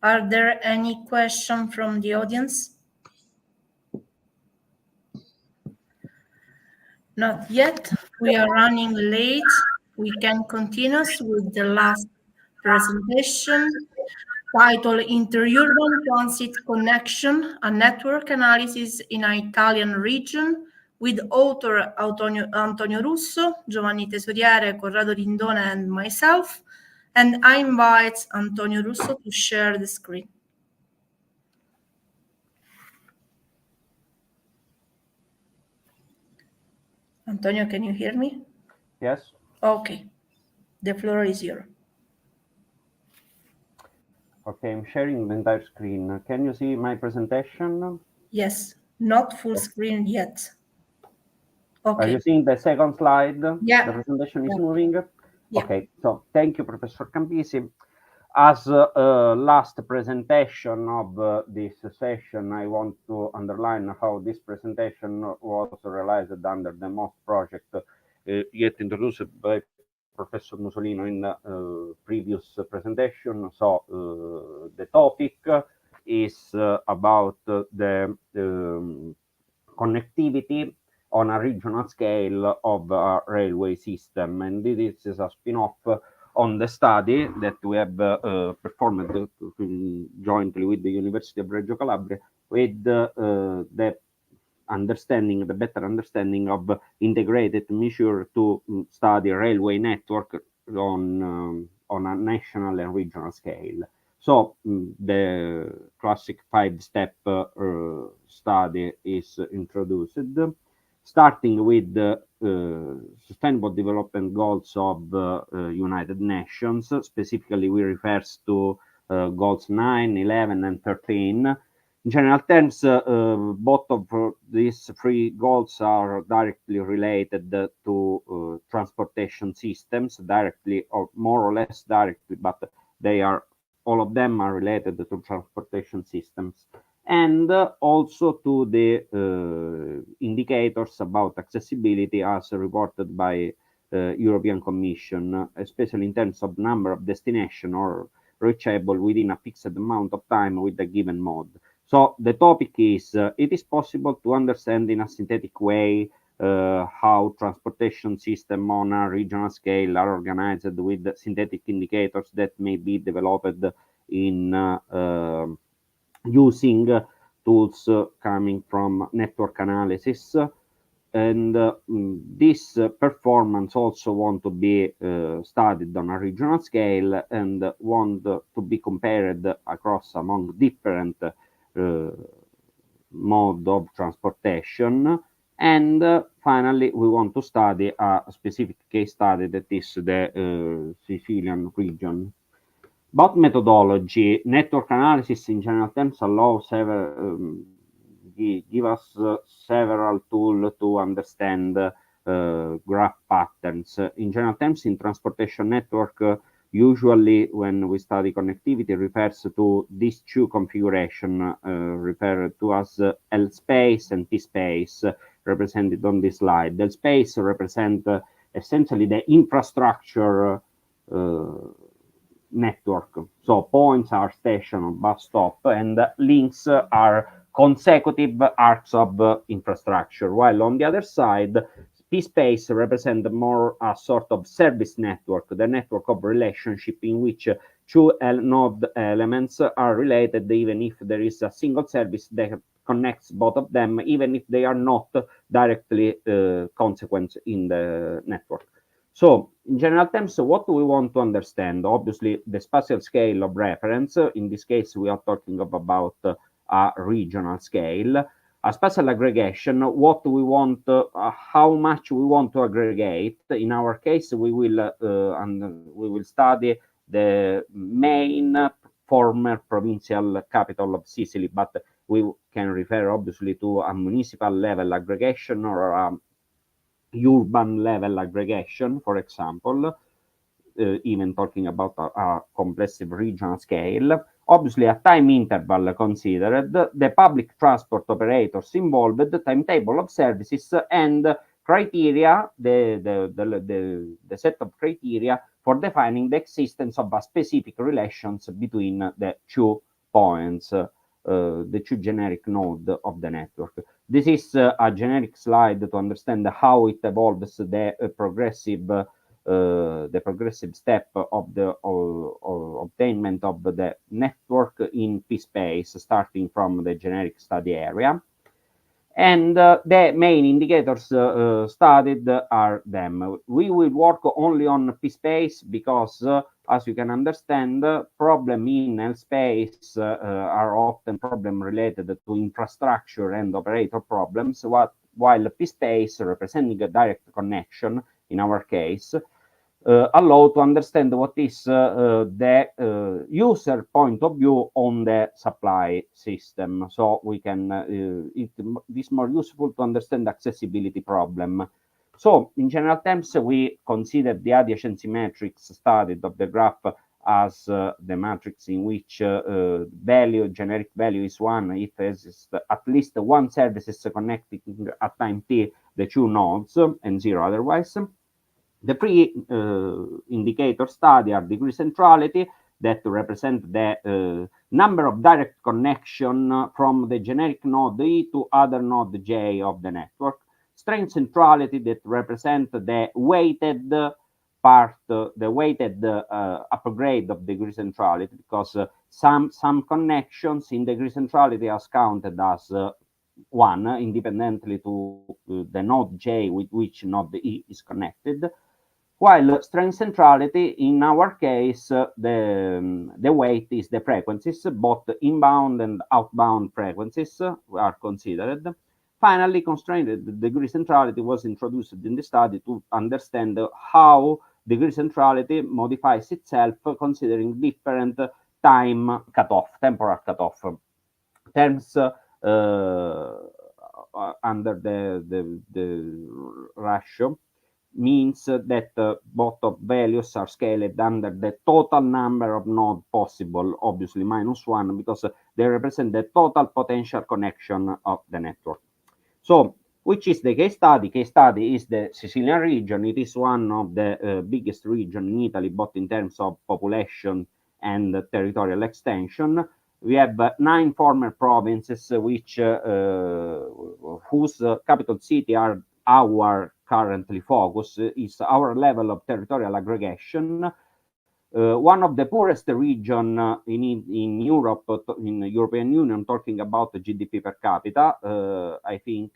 Are there any questions from the audience? Not yet. We are running late. We can continue with the last presentation, titled Interurban Transit Connection, a Network Analysis in an Italian Region, with author Antonio Russo, Giovanni Tesoriere, Corrado Rindone, and myself. And I invite Antonio Russo to share the screen. Antonio, can you hear me? Yes. Okay. The floor is yours. Okay, I'm sharing the entire screen. Can you see my presentation? Yes, not full screen yet. Okay. Are you seeing the second slide? Yeah. The presentation is moving? Yeah. Okay, so thank you, Professor Campisi. As last presentation of this session, I want to underline how this presentation was realized under the MOS project yet introduced by Professor Musolino in previous presentation. So the topic is about the connectivity on a regional scale of a railway system, and this is a spin-off on the study that we have performed jointly with the University of Reggio Calabria, with the better understanding of integrated measure to study railway network on a national and regional scale. So the classic 5-step study is introduced, starting with the Sustainable Development Goals of United Nations. Specifically, we refers to goals 9, 11, and 13. In general terms, both of these three goals are directly related to transportation systems, directly or more or less directly, but all of them are related to transportation systems, and also to the indicators about accessibility as reported by European Commission, especially in terms of number of destination or reachable within a fixed amount of time with a given mode. So the topic is, it is possible to understand in a synthetic way how transportation system on a regional scale are organized with synthetic indicators that may be developed in using tools coming from network analysis. And this performance also want to be studied on a regional scale and want to be compared across among different mode of transportation. And finally, we want to study a specific case study that is the Sicilian region. About methodology, network analysis in general terms allows give us several tools to understand graph patterns. In general terms, in transportation network, usually when we study connectivity refers to these two configuration referred to as L space and T space represented on this slide. The space represent essentially the infrastructure network. So points are station or bus stop, and links are consecutive arcs of infrastructure, while on the other side, P-space represents more a sort of service network, the network of relationship in which two node elements are related, even if there is a single service that connects both of them, even if they are not directly consequent in the network. So, in general terms, what do we want to understand? Obviously, the spatial scale of reference. In this case, we are talking about a regional scale. A spatial aggregation, what we want, how much we want to aggregate. In our case, we will study the main former provincial capital of Sicily, but we can refer obviously to a municipal level aggregation or a urban level aggregation, for example, even talking about a compressive regional scale. Obviously, a time interval considered, the public transport operators involved, the timetable of services, and criteria, the set of criteria for defining the existence of a specific relations between the 2 points, the 2 generic nodes of the network. This is a generic slide to understand how it evolves the progressive step of the obtainment of the network in P-space, starting from the generic study area. And the main indicators studied are them. We will work only on P-space because, as you can understand, problem in L-space are often problems related to infrastructure and operator problems, while P-space, representing a direct connection, in our case, allow to understand what is the user point of view on the supply system. So we can, it is more useful to understand accessibility problem. So in general terms, we consider the adjacency matrix studied of the graph as the matrix in which generic value is 1 if there is at least one service is connecting at time t the 2 nodes and 0 otherwise. The three indicators study are degree centrality, that represent the number of direct connection from the generic node E to other node J of the network. Strength centrality, that represent the weighted part, the weighted upgrade of degree centrality, because some connections in degree centrality are counted as 1 independently to the node J with which node E is connected. While strength centrality, in our case, the weight is the frequencies, both inbound and outbound frequencies are considered. Finally, constrained degree centrality was introduced in the study to understand how degree centrality modifies itself considering different time cutoff, temporal cutoff terms under the ratio. Means that both of values are scaled under the total number of nodes possible, obviously -1, because they represent the total potential connection of the network. So, which is the case study? Case study is the Sicilian region. It is one of the biggest regions in Italy, both in terms of population and territorial extension. We have 9 former provinces, which whose capital city are our currently focus, is our level of territorial aggregation. One of the poorest region in Europe, in the European Union, talking about the GDP per capita. I think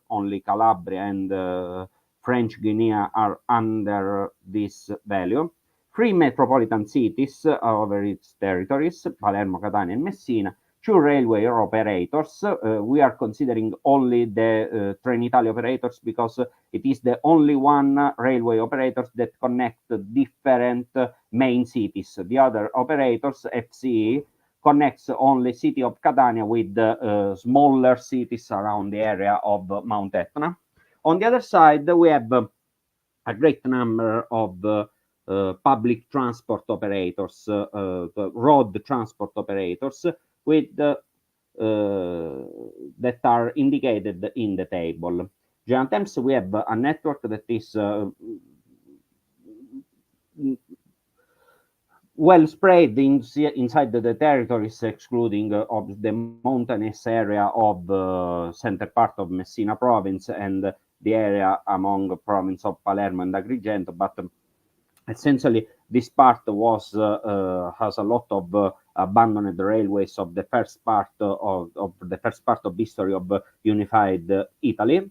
only Calabria and French Guinea are under this value. 3 metropolitan cities over its territories, Palermo, Catania, and Messina. 2 railway operators. We are considering only the Trenitalia operators because it is the only one railway operators that connect different main cities. The other operators, FCE, connects only city of Catania with smaller cities around the area of Mount Etna. On the other side, we have a great number of public transport operators, road transport operators, with that are indicated in the table. General terms, we have a network that is well spread inside the territories, excluding of the mountainous area of center part of Messina province and the area among the province of Palermo and Agrigento, but essentially this part was has a lot of abandoned railways of the first part of history of unified Italy.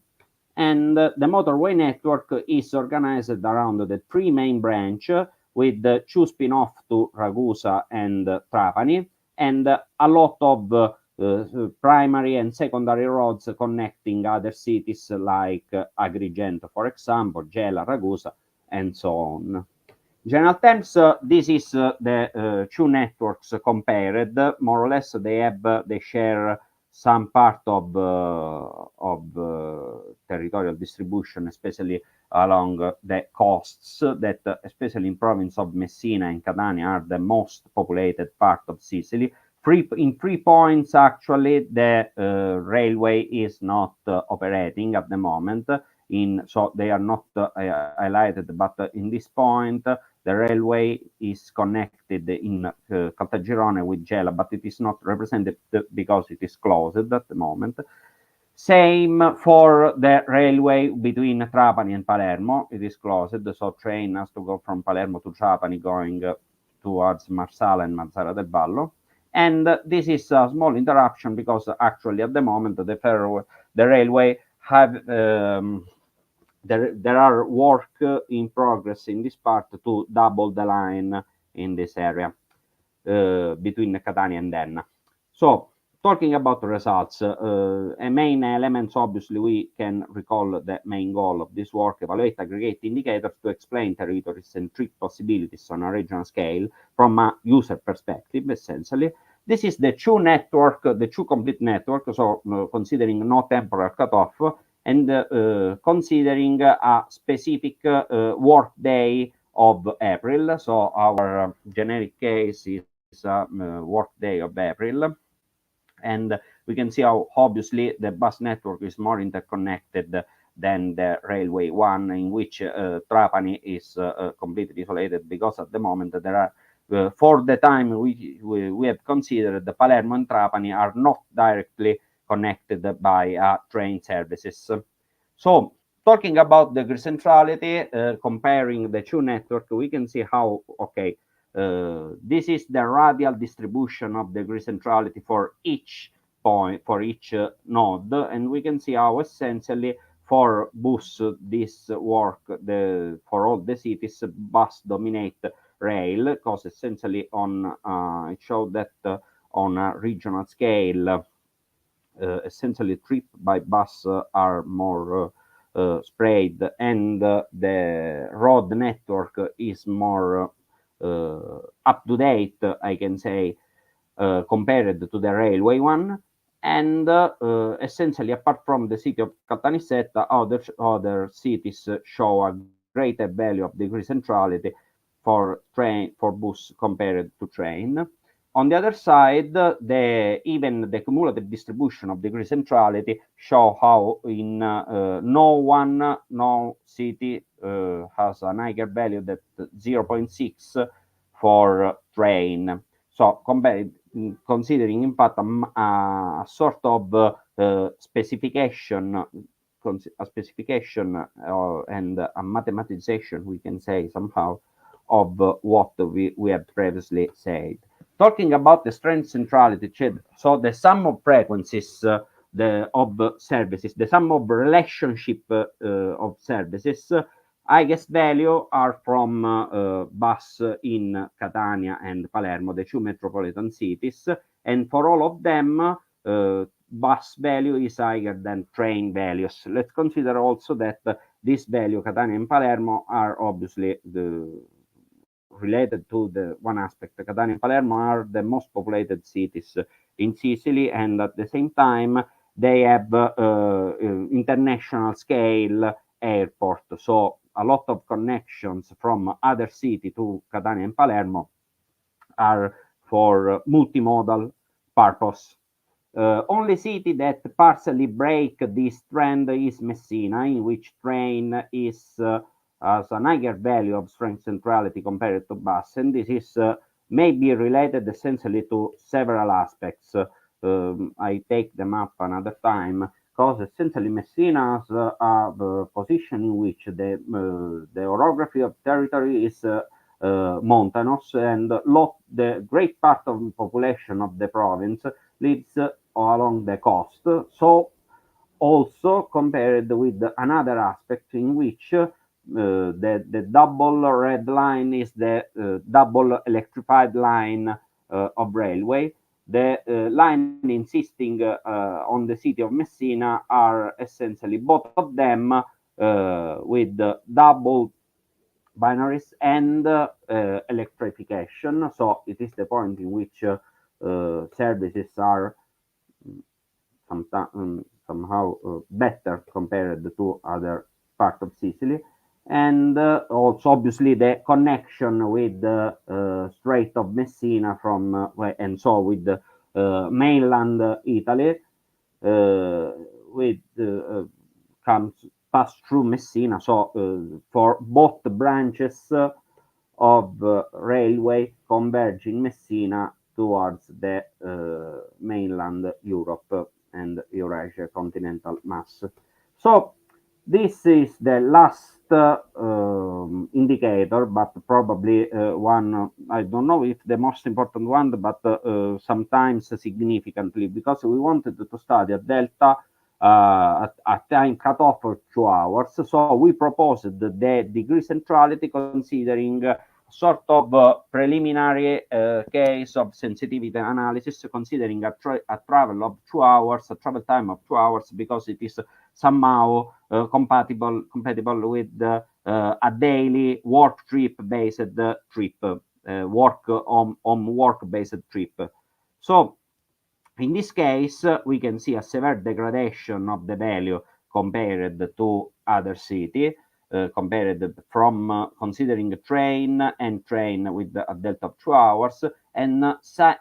And the motorway network is organized around the three main branches, with two spin-off to Ragusa and Trapani, and a lot of primary and secondary roads connecting other cities like Agrigento, for example, Gela, Ragusa, and so on. In general terms, this is the two networks compared. More or less, they share some part of territorial distribution, especially along the coasts, that especially in province of Messina and Catania are the most populated part of Sicily. In 3 points, actually, the railway is not operating at the moment. So they are not highlighted, but in this point, the railway is connected in Caltagirone with Gela, but it is not represented because it is closed at the moment. Same for the railway between Trapani and Palermo. It is closed, so train has to go from Palermo to Trapani, going towards Marsala and Mazzara del Vallo. And this is a small interruption because actually at the moment the railway have there are work in progress in this part to double the line in this area between Catania and Enna. So, talking about the results, main elements, obviously, we can recall the main goal of this work: evaluate aggregate indicators to explain territories and trip possibilities on a regional scale from a user perspective, essentially. This is the two network, the two complete network, so considering no temporal cutoff, and considering a specific work day of April. So our generic case is work day of April. And we can see how obviously the bus network is more interconnected than the railway one, in which Trapani is completely isolated, because at the moment there are, for the time we have considered, the Palermo and Trapani are not directly connected by train services. So, talking about degree centrality, comparing the two networks, we can see how, okay, this is the radial distribution of degree centrality for each point, for each node, and we can see how essentially for bus this work, for all the cities, bus dominate rail, because essentially on it showed that on a regional scale, essentially trip by bus are more spread, and the road network is more up to date, I can say, compared to the railway one. And essentially, apart from the city of Caltanissetta, other cities show a greater value of degree centrality for bus compared to train. On the other side, even the cumulative distribution of degree centrality show how in no city has a higher value than 0.6 for train. So considering in fact a sort of specification, and a mathematization, we can say somehow, of what we have previously said. Talking about the strength centrality, so the sum of frequencies of services, the sum of relationship of services, highest value are from bus in Catania and Palermo, the two metropolitan cities, and for all of them, bus value is higher than train values. Let's consider also that this value, Catania and Palermo, are obviously related to the one aspect. Catania and Palermo are the most populated cities in Sicily, and at the same time, they have international scale airport. So a lot of connections from other city to Catania and Palermo are for multimodal purpose. Only city that partially break this trend is Messina, in which train is has a higher value of strength centrality compared to bus, and this is may be related essentially to several aspects. I take them up another time, because essentially Messina has a position in which the orography of territory is mountainous, and the great part of the population of the province lives along the coast. So also compared with another aspect in which the double red line is the double electrified line of railway. The line insisting on the city of Messina are essentially both of them with double binaries and electrification. So it is the point in which services are somehow better compared to other parts of Sicily. And also, obviously, the connection with the Strait of Messina from and so with the mainland Italy, with comes pass through Messina. So for both branches of railway converge in Messina towards the mainland Europe and Eurasia continental mass. So this is the last indicator, but probably one, I don't know if the most important one, but sometimes significantly, because we wanted to study a delta at time cutoff of 2 hours. So we proposed the degree centrality considering sort of preliminary case of sensitivity analysis, considering a travel of 2 hours, a travel time of 2 hours, because it is somehow compatible with a daily work trip based trip, work on work based trip. So in this case, we can see a severe degradation of the value compared to other city, compared from considering a train with a delta of 2 hours, and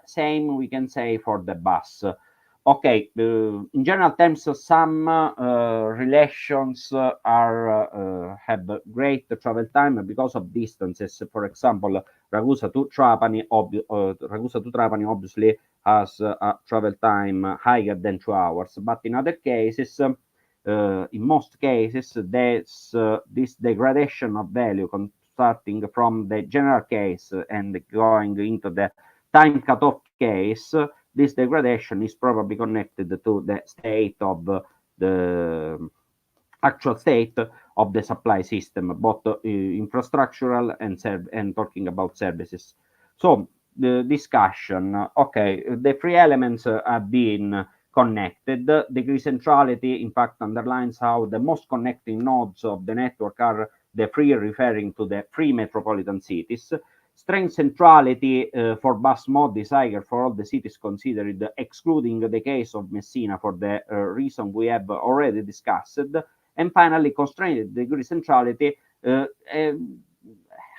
same we can say for the bus. Okay, in general terms, some relations have great travel time because of distances. For example, Ragusa to Trapani, obviously has a travel time higher than 2 hours. But in other cases, in most cases, there's this degradation of value starting from the general case and going into the time cutoff case. This degradation is probably connected to the state of the actual state of the supply system, both infrastructural and talking about services. So the discussion, okay, the three elements have been connected. Degree centrality, in fact, underlines how the most connecting nodes of the network are the three referring to the three metropolitan cities. Strength centrality for bus mode is higher for all the cities considered, excluding the case of Messina for the reason we have already discussed. And finally, constrained degree centrality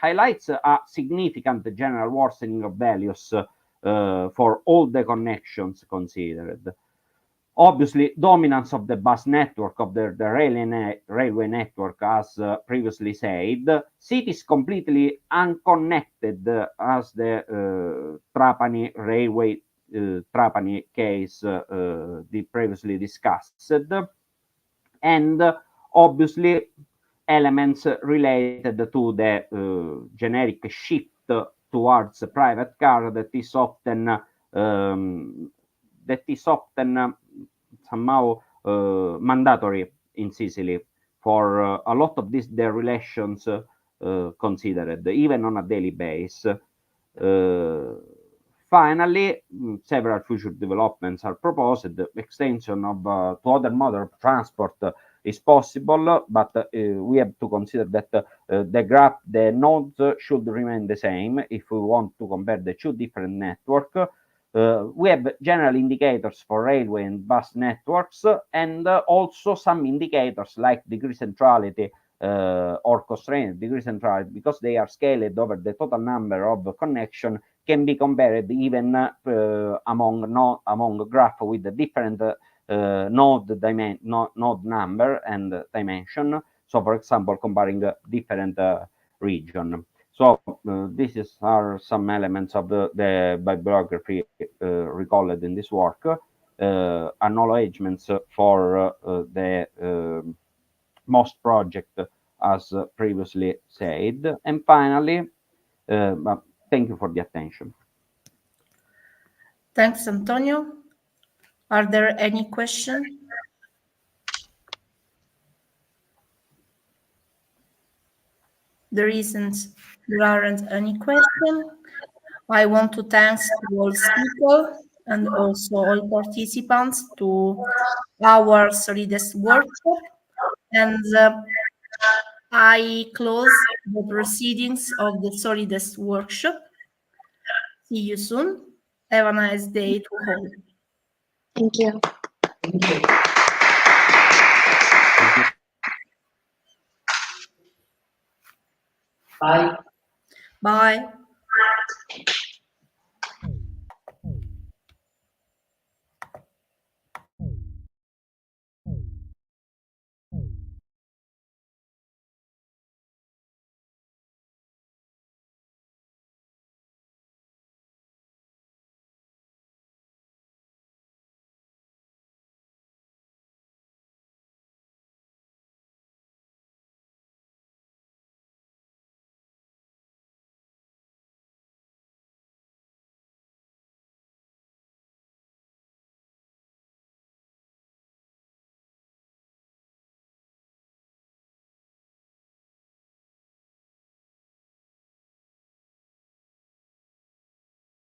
highlights a significant general worsening of values for all the connections considered. Obviously, dominance of the bus network, of the railway network, as previously said. Cities completely unconnected, as the Trapani railway Trapani case previously discussed. And obviously, elements related to the generic shift towards a private car that is often somehow mandatory in Sicily for a lot of their relations considered, even on a daily basis. Finally, several future developments are proposed. The extension of to other mode of transport is possible, but we have to consider that the nodes should remain the same if we want to compare the two different networks. We have general indicators for railway and bus networks, and also some indicators like degree centrality or constrained degree centrality, because they are scaled over the total number of connection, can be compared even among graph with a different node number and dimension. So, for example, comparing different region. So these are some elements of the bibliography recalled in this work. Acknowledgements for the MOST project, as previously said. And finally, thank you for the attention. Thanks, Antonio. Are there any questions? There aren't any questions. I want to thank all speakers and also all participants to our Solidest workshop. And I close the proceedings of the Solidest workshop. See you soon. Have a nice day to all. Thank you. Thank you. Bye. Bye.